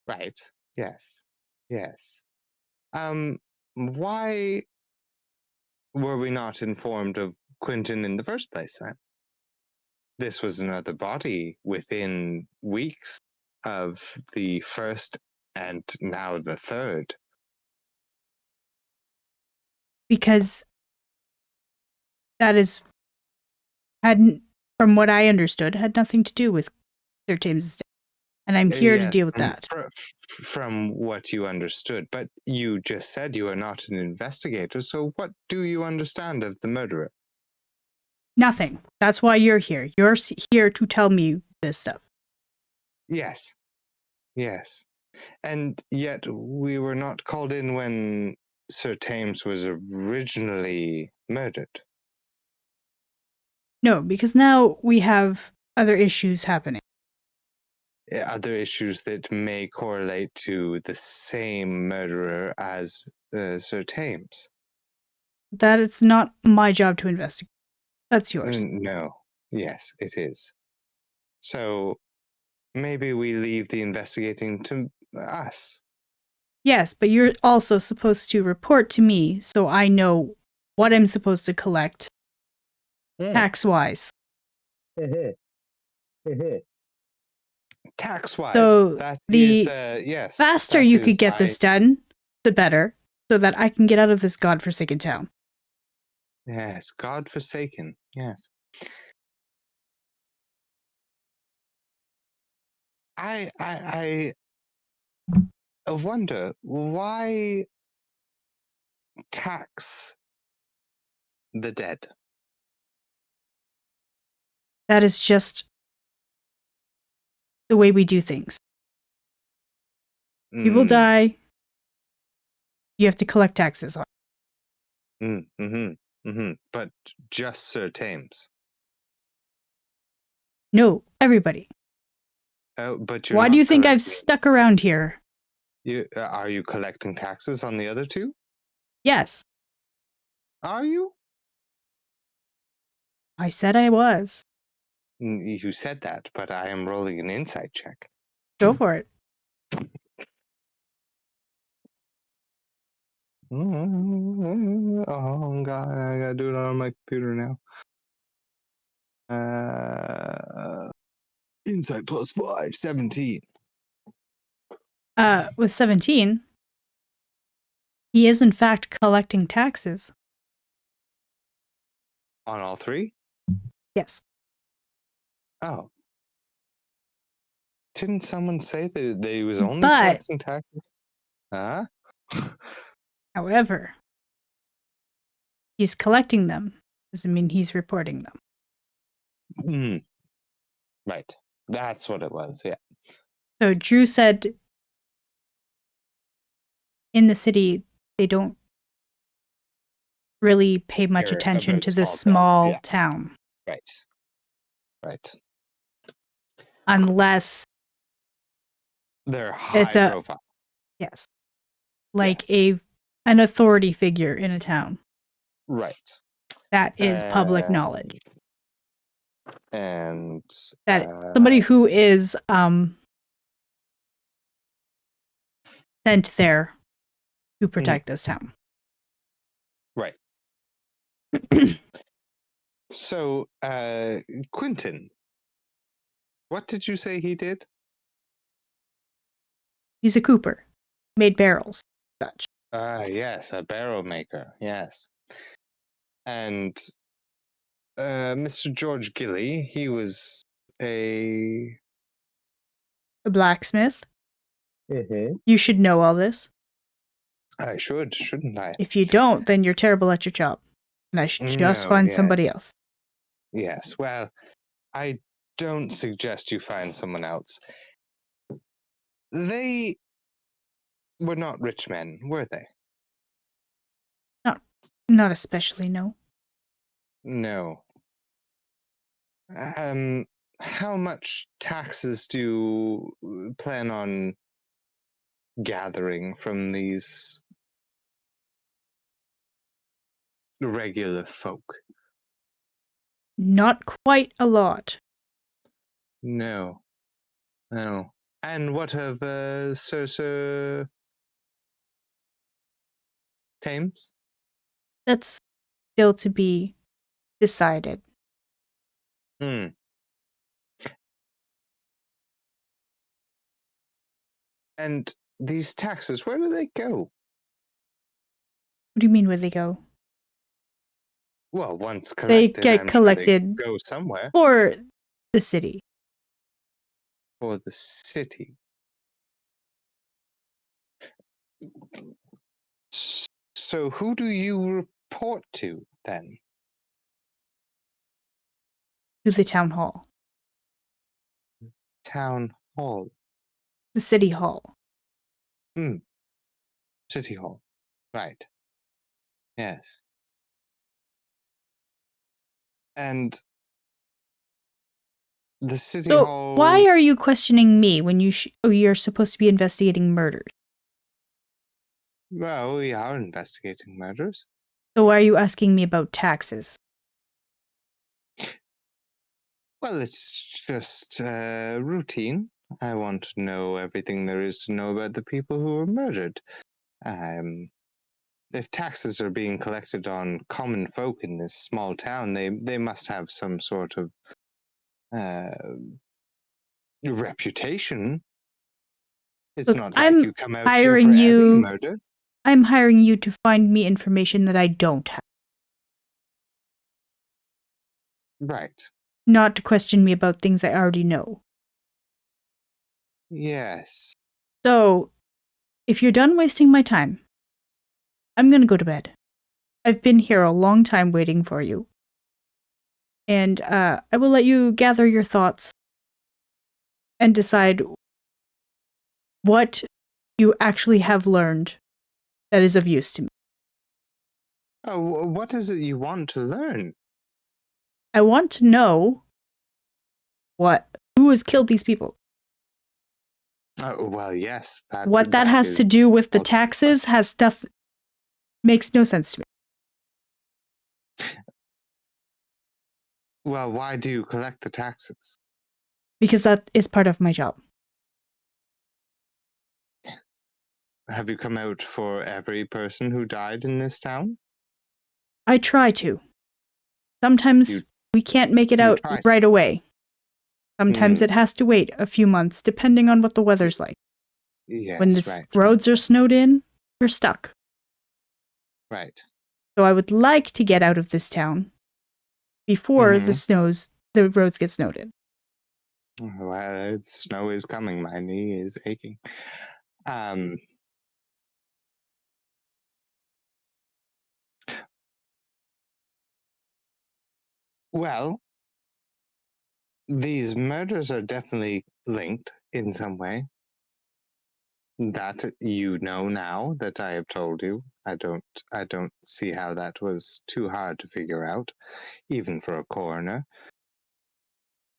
Right. Yes. Yes. Why were we not informed of Quentin in the first place then? this was another body within weeks of the first and now the third. Because that from what I understood, had nothing to do with Sir Tames's death. And I'm here to Yes, deal with that. from what you understood, but you just said you are not an investigator, so what do you understand of the murderer? Nothing. That's why you're here. You're here to tell me this stuff. Yes. Yes. And yet we were not called in when Sir Thames was originally murdered. No, because now we have other issues happening. Other issues that may correlate to the same murderer as Sir Thames. That it's not my job to investigate. That's yours. No. Yes, it is. So maybe we leave the investigating to us. Yes, but you're also supposed to report to me so I know what I'm supposed to collect tax-wise. Tax-wise, So that the is, yes. faster that you is could get this done, the better, so that I can get out of this godforsaken town. Yes, godforsaken, yes. I wonder why tax the dead? That is just the way we do things. People die, you have to collect taxes on. But just Sir Thames. No, everybody. Oh, but you're Why not do you think I've collecting- stuck around here? Are you collecting taxes on the other two? Yes, Are you? I said I was. You said that, but I am rolling an insight check. Go for it. Oh god, I gotta do it on my computer now. Insight plus 5, 17. With 17, he is in fact collecting taxes. On all three? Yes. Oh. Didn't someone say that they was only But- collecting taxes? Huh? However, he's collecting them. Doesn't mean he's reporting them. Right. That's what it was, yeah. So Drew said in the city, they don't really pay much Care attention about to this small towns, small yeah. town. Right. Right. Unless They're high it's a profile. yes, like Yes. an authority figure in a town. Right. That is public knowledge. And That somebody who is sent there to protect this town. Right. So, Quentin, what did you say he did? He's a cooper, made barrels, such. Yes, a barrel maker. Yes. And Mr. George Gilly, he was a blacksmith. You should know all this. I should, shouldn't I? If you don't, then you're terrible at your job. And I should just find somebody else. Yes, well, I don't suggest you find someone else. They were not rich men, were they? Not especially, no. No. How much taxes do you plan on gathering from these regular folk? Not quite a lot. No. No. And what of Sir Thames? That's still to be decided. And these taxes, where do they go? What do you mean where they go? Well, once They collected, get I'm sure they collected go somewhere. for the city. For the city. So who do you report to then? To the town hall. Town hall. The city hall. City hall. Right. Yes. And the city So hall. why are you questioning me when you're supposed to be investigating murders? Well, we are investigating murders. So why are you asking me about taxes? Well, it's just routine. I want to know everything there is to know about the people who were murdered. If taxes are being collected on common folk in this small town, they must have some sort of reputation. It's Look, not like I'm you come out here hiring for every you. murder. I'm hiring you to find me information that I don't have, Right. not to question me about things I already know. Yes. So, if you're done wasting my time, I'm gonna go to bed. I've been here a long time waiting for you. And I will let you gather your thoughts and decide what you actually have learned that is of use to me. Oh, what is it you want to learn? I want to know who has killed these people. Oh, well, yes. What that has is to do with the ultimately taxes has stuff makes no sense to me. well, why do you collect the taxes? Because that is part of my job. Have you come out for every person who died in this town? I try to. Sometimes we can't make it out try to. right away. Sometimes Hmm. it has to wait a few months, depending on what the weather's like. Yes, When the right. roads are snowed in, we're stuck. Right. So I would like to get out of this town before the roads get snowed in. Well, snow is coming. My knee is aching. Well, these murders are definitely linked in some way. That you know now that I have told you. I don't see how that was too hard to figure out, even for a coroner.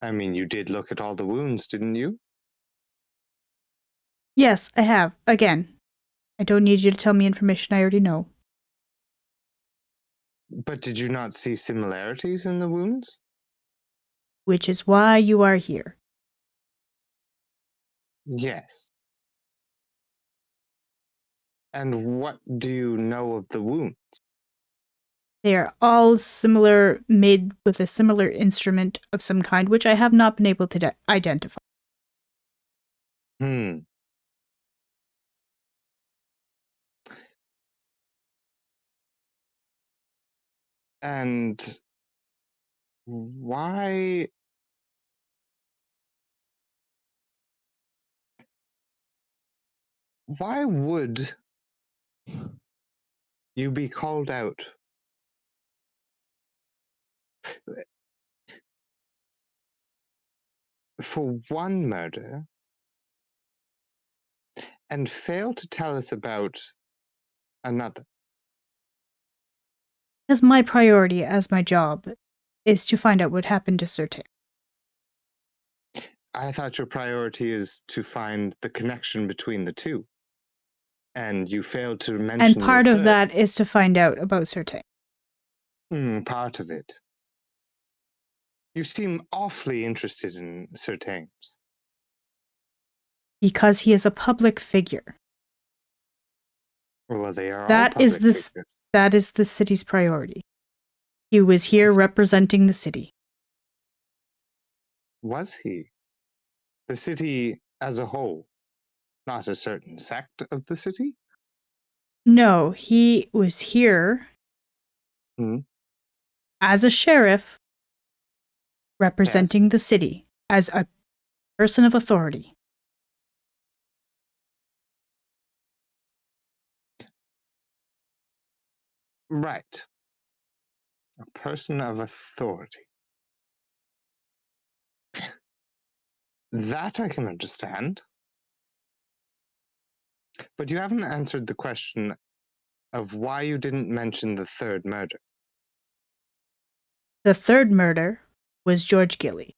I mean, you did look at all the wounds, didn't you? Yes, I have. Again, I don't need you to tell me information I already know. But did you not see similarities in the wounds? Which is why you are here. Yes. And what do you know of the wounds? They are all similar, made with a similar instrument of some kind, which I have not been able to identify. And why would you be called out for one murder and fail to tell us about another? Because my priority as my job is to find out what happened to Sir Tay. I thought your priority is to find the connection between the two. And you failed to mention And part the of third. that is to find out about Sir Tay. Part of it. You seem awfully interested in Sir Thames. Because he is a public figure. Well, they are all That public is figures. That is the city's priority. He was here representing the city. Was he? The city as a whole? Not a certain sect of the city? No, he was here Hmm. as a sheriff Yes. representing the city as a person of authority. Right. A person of authority. That I can understand. But you haven't answered the question of why you didn't mention the third murder. The third murder was George Gilly.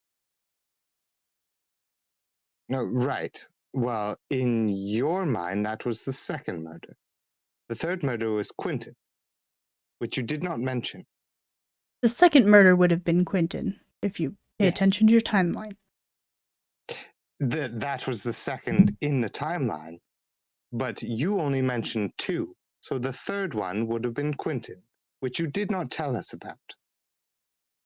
No, right. Well, in your mind, that was the second murder. The third murder was Quentin, which you did not mention. The second murder would have been Quentin, if you pay Yes. attention to your timeline. That was the second in the timeline, but you only mentioned two. So the third one would have been Quentin, which you did not tell us about.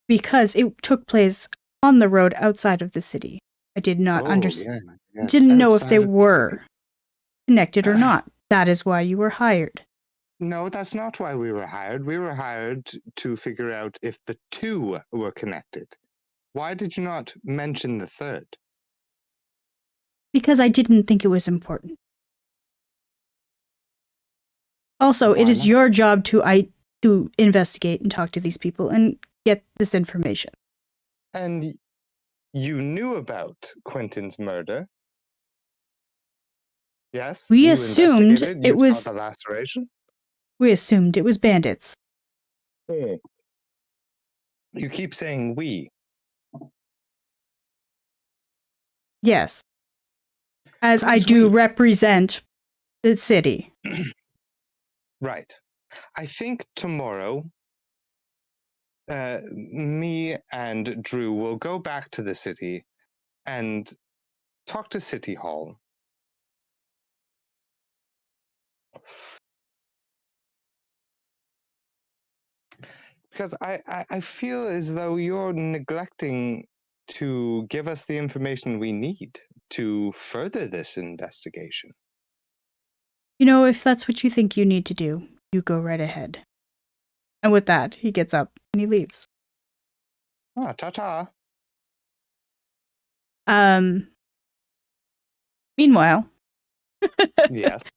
Because it took place on the road outside of the city. I did not understand. Yes, Didn't know if they outside of the city. were connected or not. That is why you were hired. No, that's not why we were hired. We were hired to figure out if the two were connected. Why did you not mention the third? Because I didn't think it was important. Also, it Why is not? your job to investigate and talk to these people and get this information. And you knew about Quentin's murder. Yes, We you assumed investigated. You it saw was. the laceration. We assumed it was bandits. You keep saying we. Yes. As I Who's do we? represent the city. Right. I think tomorrow, me and Drew will go back to the city and talk to City Hall. Because I feel as though you're neglecting to give us the information we need to further this investigation. You know, if that's what you think you need to do, you go right ahead. And with that, he gets up and he leaves. Ah, ta-ta. Meanwhile, Yes.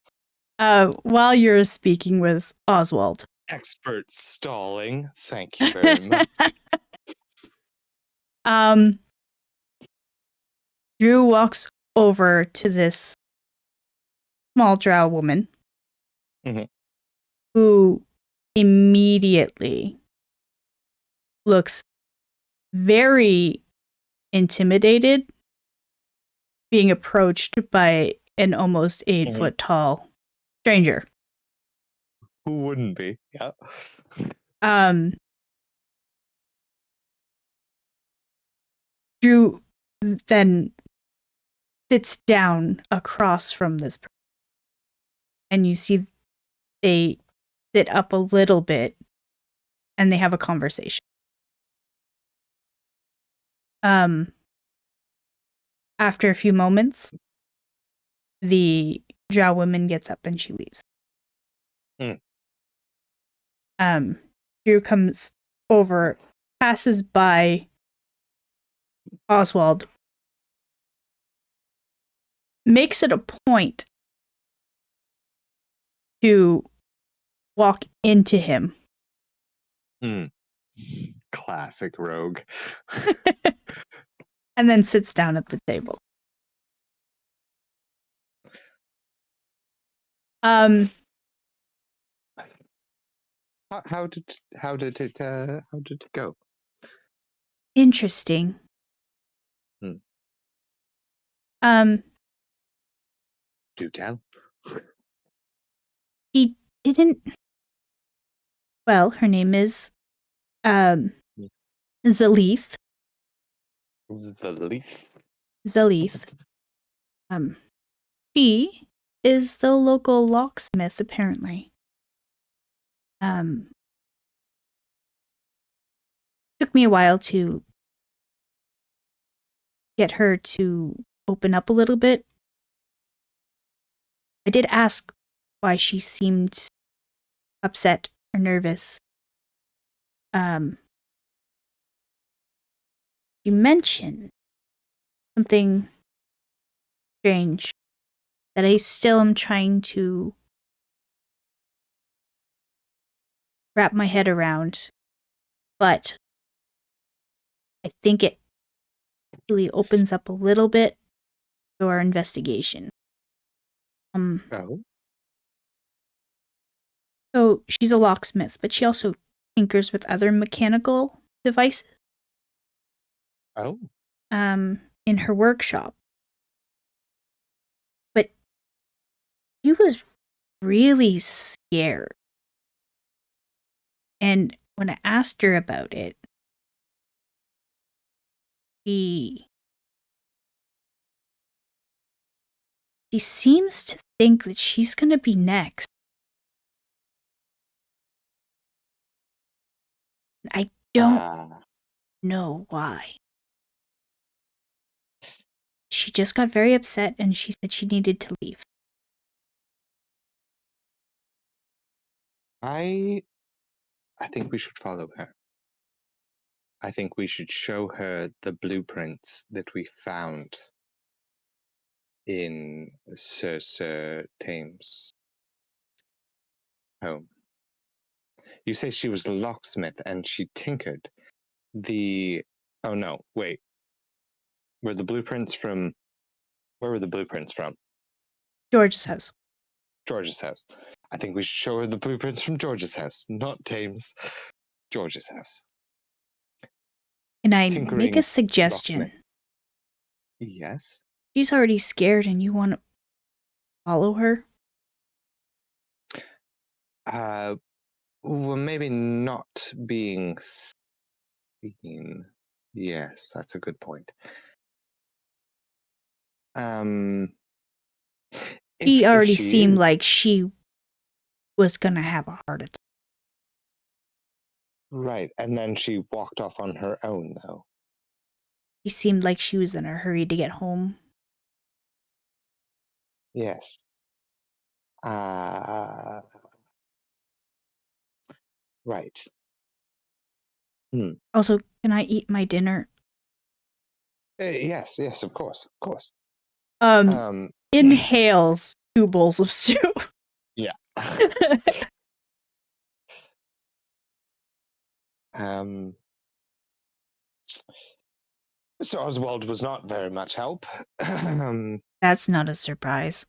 while you're speaking with Oswald, Expert stalling. Thank you very much. Drew walks over to this small drow woman Mhm. who immediately looks very intimidated being approached by an almost 8-foot tall stranger. Who wouldn't be? Yeah. Drew then sits down across from this person, and you see they sit up a little bit and they have a conversation. After a few moments, the drow woman gets up and she leaves. Drew comes over, passes by Oswald, makes it a point to walk into him. Classic rogue. And then sits down at the table. How did it go? Interesting. Do tell. He didn't. Well, her name is Zalith. Zalith. She is the local locksmith, apparently. Took me a while to get her to open up a little bit. I did ask why she seemed upset or nervous. You mentioned something strange that I still am trying to wrap my head around, but I think it really opens up a little bit to our investigation. Oh. So she's a locksmith, but she also tinkers with other mechanical devices. Oh. In her workshop. But she was really scared. And when I asked her about it, she seems to think that she's gonna be next. I don't know why. She just got very upset and she said she needed to leave. I think we should follow her. I think we should show her the blueprints that we found in Sir Thames' home. You say she was a locksmith and she tinkered. Oh no, wait. Were the blueprints from... Where were the blueprints from? George's house. George's house. I think we should show her the blueprints from George's house, not Thames. George's house. Can I Tinkering make a suggestion? locksmith. Yes. She's already scared and you want to follow her? Well, maybe not being seen. Yes, that's a good point. She already if she seemed is, like she was gonna have a heart attack. right, and then she walked off on her own, though. She seemed like she was in a hurry to get home. Yes. Right. Also, can I eat my dinner? Yes, of course. Inhales 2 bowls of stew. Yeah. So Oswald was not very much help. That's not a surprise.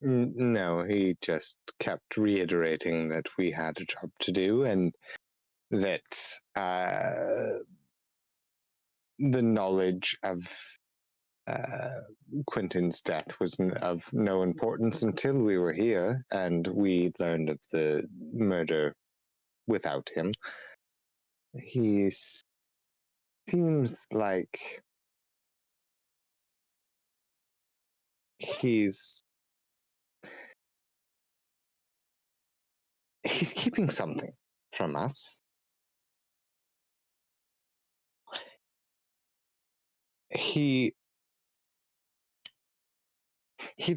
No, he just kept reiterating that we had a job to do and that the knowledge of Quentin's death was of no importance until we were here and we learned of the murder without him. He seems like he's keeping something from us. He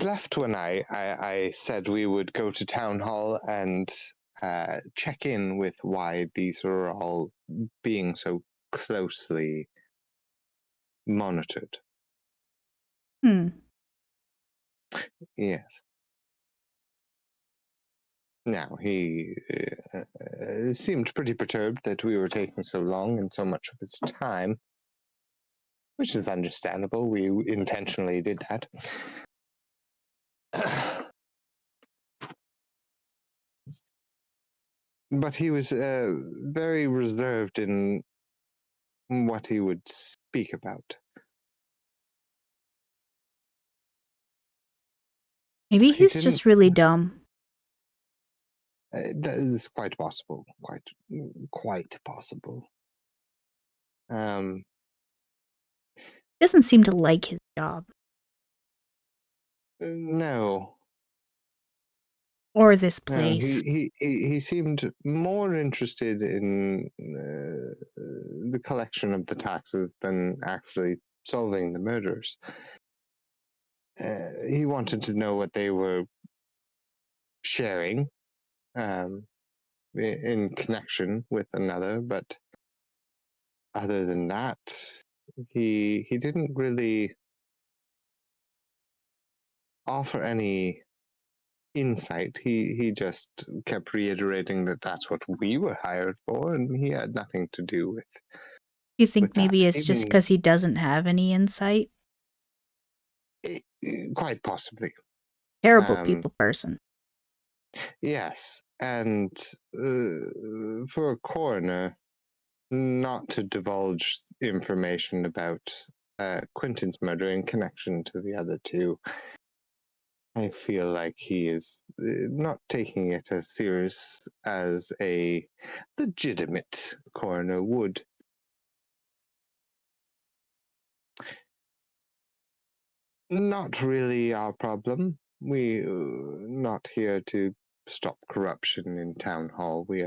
left when I said we would go to town hall and check in with why these are all being so closely monitored. Yes. Now, he seemed pretty perturbed that we were taking so long and so much of his time, which is understandable. We intentionally did that. But he was very reserved in what he would speak about. Maybe he's just really dumb. That is quite possible. Quite possible. He doesn't seem to like his job. No. Or this No, place. he seemed more interested in the collection of the taxes than actually solving the murders. He wanted to know what they were sharing in connection with another, but other than that, he didn't really offer any insight. He just kept reiterating that that's what we were hired for, and he had nothing to do with You think maybe that. it's just because he doesn't have any insight? Quite possibly. Terrible people person. Yes, and for a coroner not to divulge information about Quentin's murder in connection to the other two, I feel like he is not taking it as serious as a legitimate coroner would. Not really our problem. We not here to stop corruption in town hall. We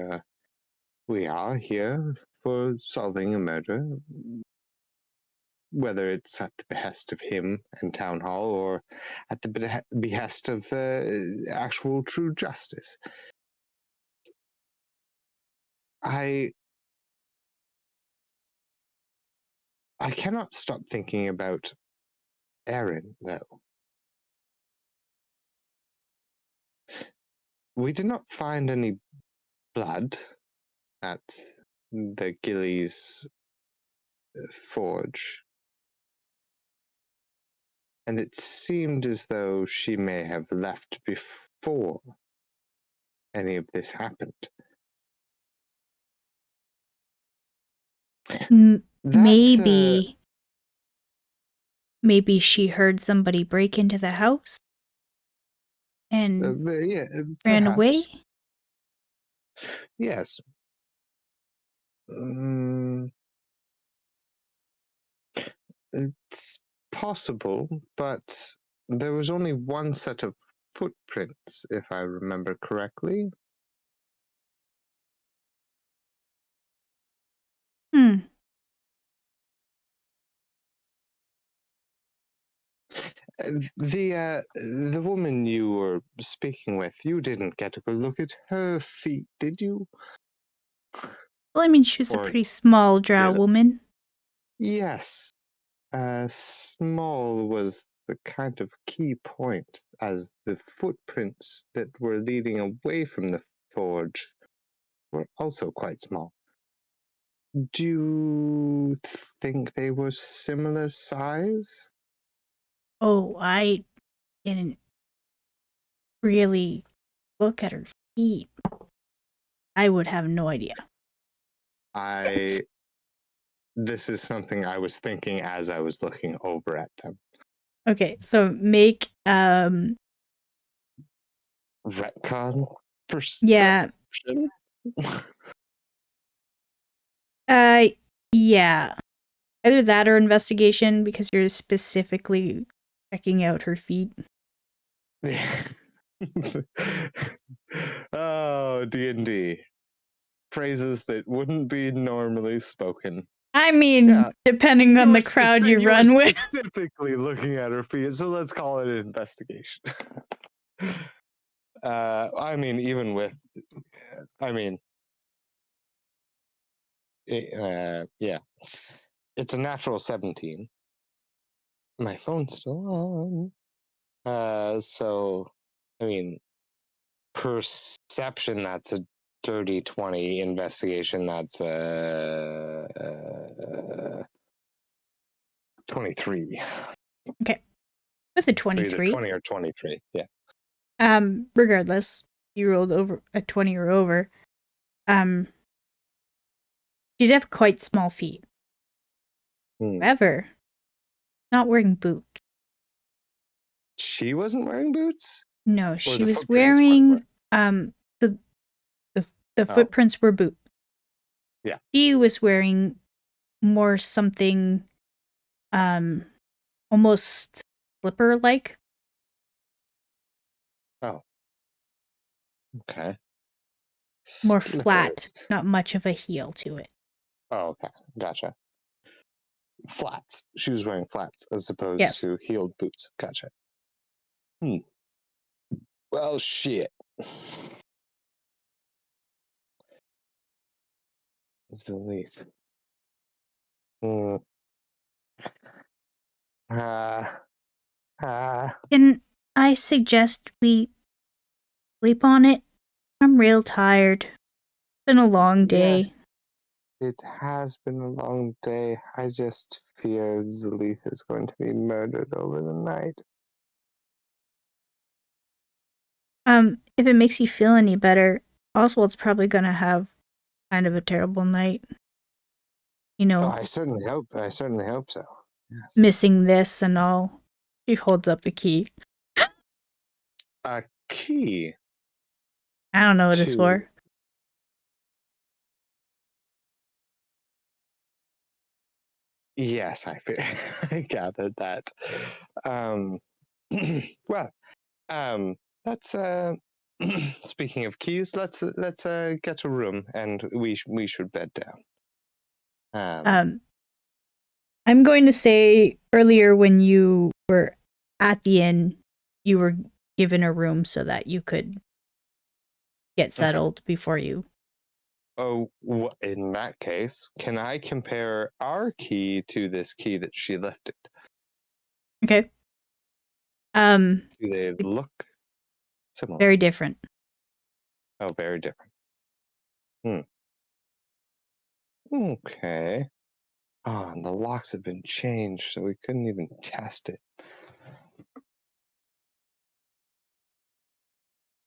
are here for solving a murder, whether it's at the behest of him and town hall or at the behest of actual true justice. I cannot stop thinking about Erin, though. We did not find any blood at the Gillies forge, and it seemed as though she may have left before any of this happened. Maybe she heard somebody break into the house and yeah, ran perhaps. away? Yes. It's possible, but there was only one set of footprints, if I remember correctly. The woman you were speaking with, you didn't get a good look at her feet, did you? Well, I mean, she was a pretty small drow woman. Yes. Small was the kind of key point, as the footprints that were leading away from the forge were also quite small. Do you think they were similar size? Oh, I didn't really look at her feet. I would have no idea. This is something I was thinking as I was looking over at them. Okay, so make retcon perception. Yeah. Either that or investigation, because you're specifically checking out her feet. Oh, D&D. Phrases that wouldn't be normally spoken. I mean, depending on the crowd you run with. Specifically looking at her feet, so let's call it an investigation. I mean, even with, yeah. It's a natural 17. My phone's still on. So, I mean, perception, that's a dirty 20. Investigation, that's a 23. Okay. With a 23. So either 20 or 23, yeah. Regardless, you rolled over a 20 or over. She'd have quite small feet. However, not wearing boots. She wasn't wearing boots? No, she was wearing the footprints were boots. Yeah. She was wearing more something almost slipper-like. Oh. Okay. More flat, not much of a heel to it. Oh, okay. Gotcha. Flats. She was wearing flats as opposed to heeled boots. Gotcha. Well, shit. Delete. Hmm. Ah. Can I suggest we sleep on it? I'm real tired. It's been a long Yes, day. it has been a long day. I just fear Zelith is going to be murdered over the night. If it makes you feel any better, Oswald's probably gonna have kind of a terrible night. You Oh, know, I certainly hope so. Yes. missing this and all. She holds up a key. A key I don't know what it's to. for. Yes, I gathered that. Um, well, let's. Speaking of keys, let's get a room and we should bed down. I'm going to say earlier when you were at the inn, you were given a room so that you could get settled before you. Oh, in that case, can I compare our key to this key that she lifted? Okay. Do they look similar? Very different. Oh, very different. Okay. Oh, and the locks have been changed, so we couldn't even test it.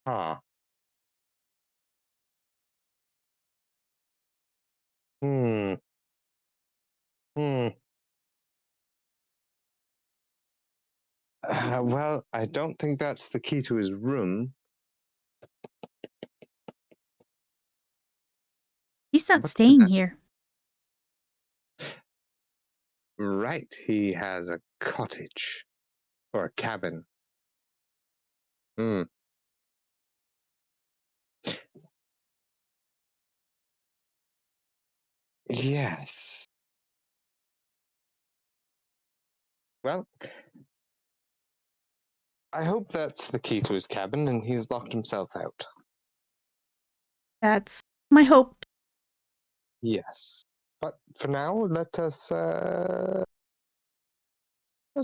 Huh. Hmm. Hmm. Well, I don't think that's the key to his room. He's not What staying here. Right, he has a cottage or a cabin. Hmm. Yes. Well, I hope that's the key to his cabin and he's locked himself out. That's my hope. Yes. But for now, let's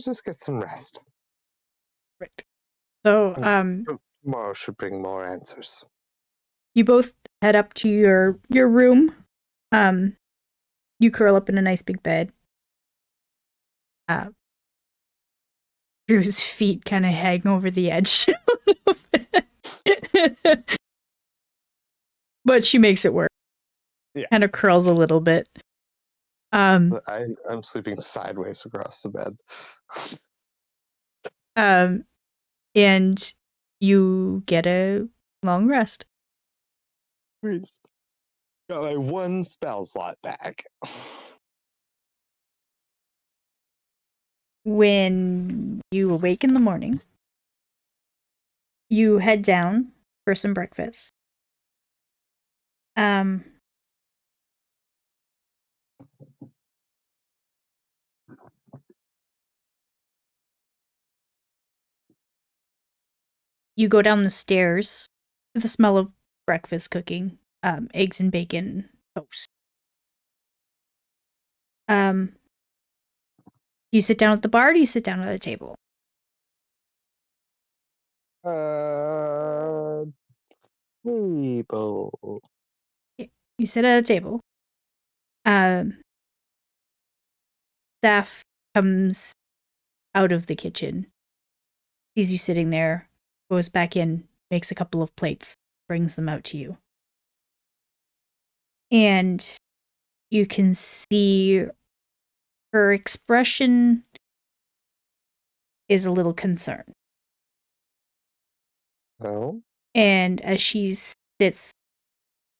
just get some rest. Right. So, Tomorrow should bring more answers. you both head up to your room. You curl up in a nice big bed. Drew's feet kind of hang over the edge. But she makes it work. Yeah. Kind of curls a little bit. I'm sleeping sideways across the bed. And you get a long rest. Sweet. Got my one spell slot back. When you awake in the morning, you head down for some breakfast. You go down the stairs with the smell of breakfast cooking, eggs and bacon toast. You sit down at the bar, or do you sit down at the table? Table. You sit at a table. Staff comes out of the kitchen, sees you sitting there, goes back in, makes a couple of plates, brings them out to you. And you can see her expression is a little concerned. Oh. And as she sits,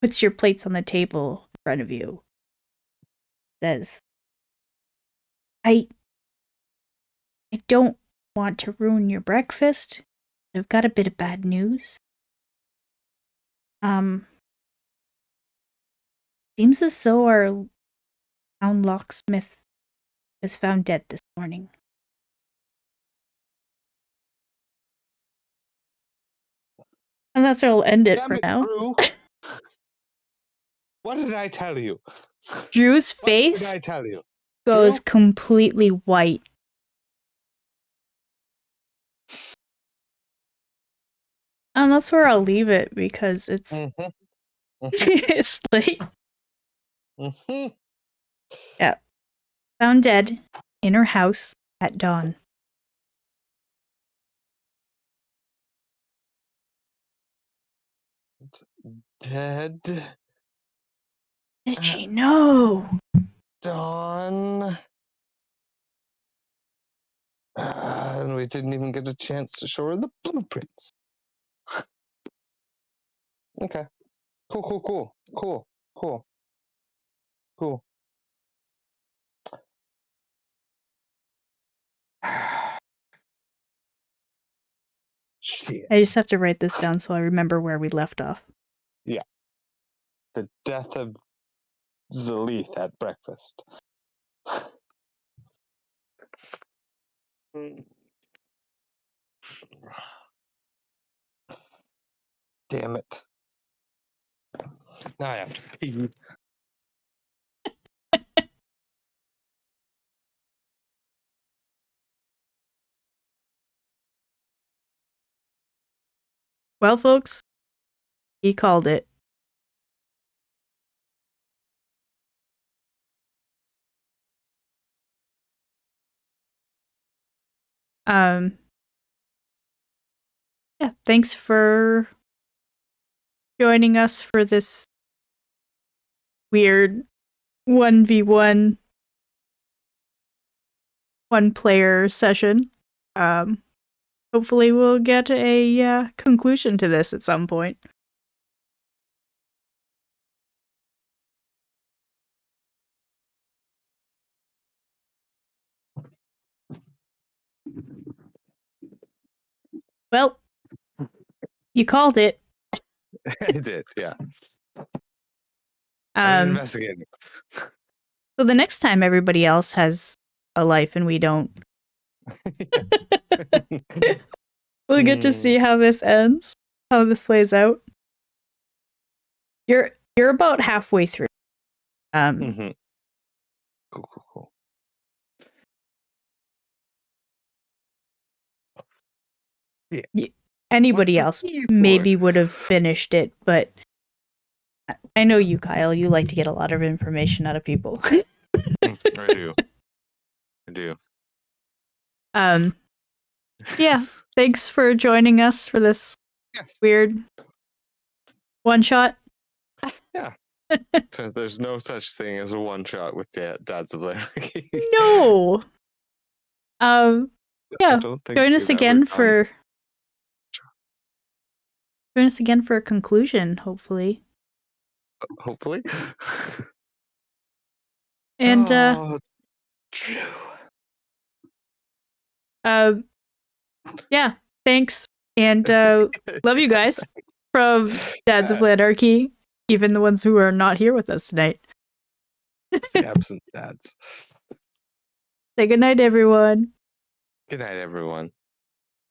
puts your plates on the table in front of you, says, I don't want to ruin your breakfast. I've got a bit of bad news. Seems as though our town locksmith was found dead this morning. And that's where I'll end it Damn for it, now. Drew. What did I tell you? Drew's What did face I tell you? goes Drew? completely white. And that's where I'll leave it because it's Mm-hmm. it's late. Mm-hmm. Yeah. Found dead in her house at dawn. Dead. Did she know? Dawn. And we didn't even get a chance to show her the blueprints. Okay. Cool. Shit. I just have to write this down so I remember where we left off. Yeah. The death of Zalith at breakfast. Damn it. Now I have to pee. Well, folks, he called it. Yeah, thanks for joining us for this weird 1v1 one-player session. Hopefully we'll get a conclusion to this at some point. Well, you called it. I did, yeah. I'm investigating. So the next time everybody else has a life and we don't, we'll get to see how this ends, how this plays out. You're about halfway through. Cool. Yeah. Anybody else maybe would have finished it, but I know you, Kyle. You like to get a lot of information out of people. I do. Yeah. Thanks for joining us for this weird one shot. Yeah. So there's no such thing as a one shot with Dads of Larry. No. Yeah. Join us again for a conclusion, hopefully. Hopefully. And yeah, thanks. And love you guys from Dads of Lanarchy, even the ones who are not here with us tonight. It's the absent dads. Say goodnight, everyone. Good night, everyone.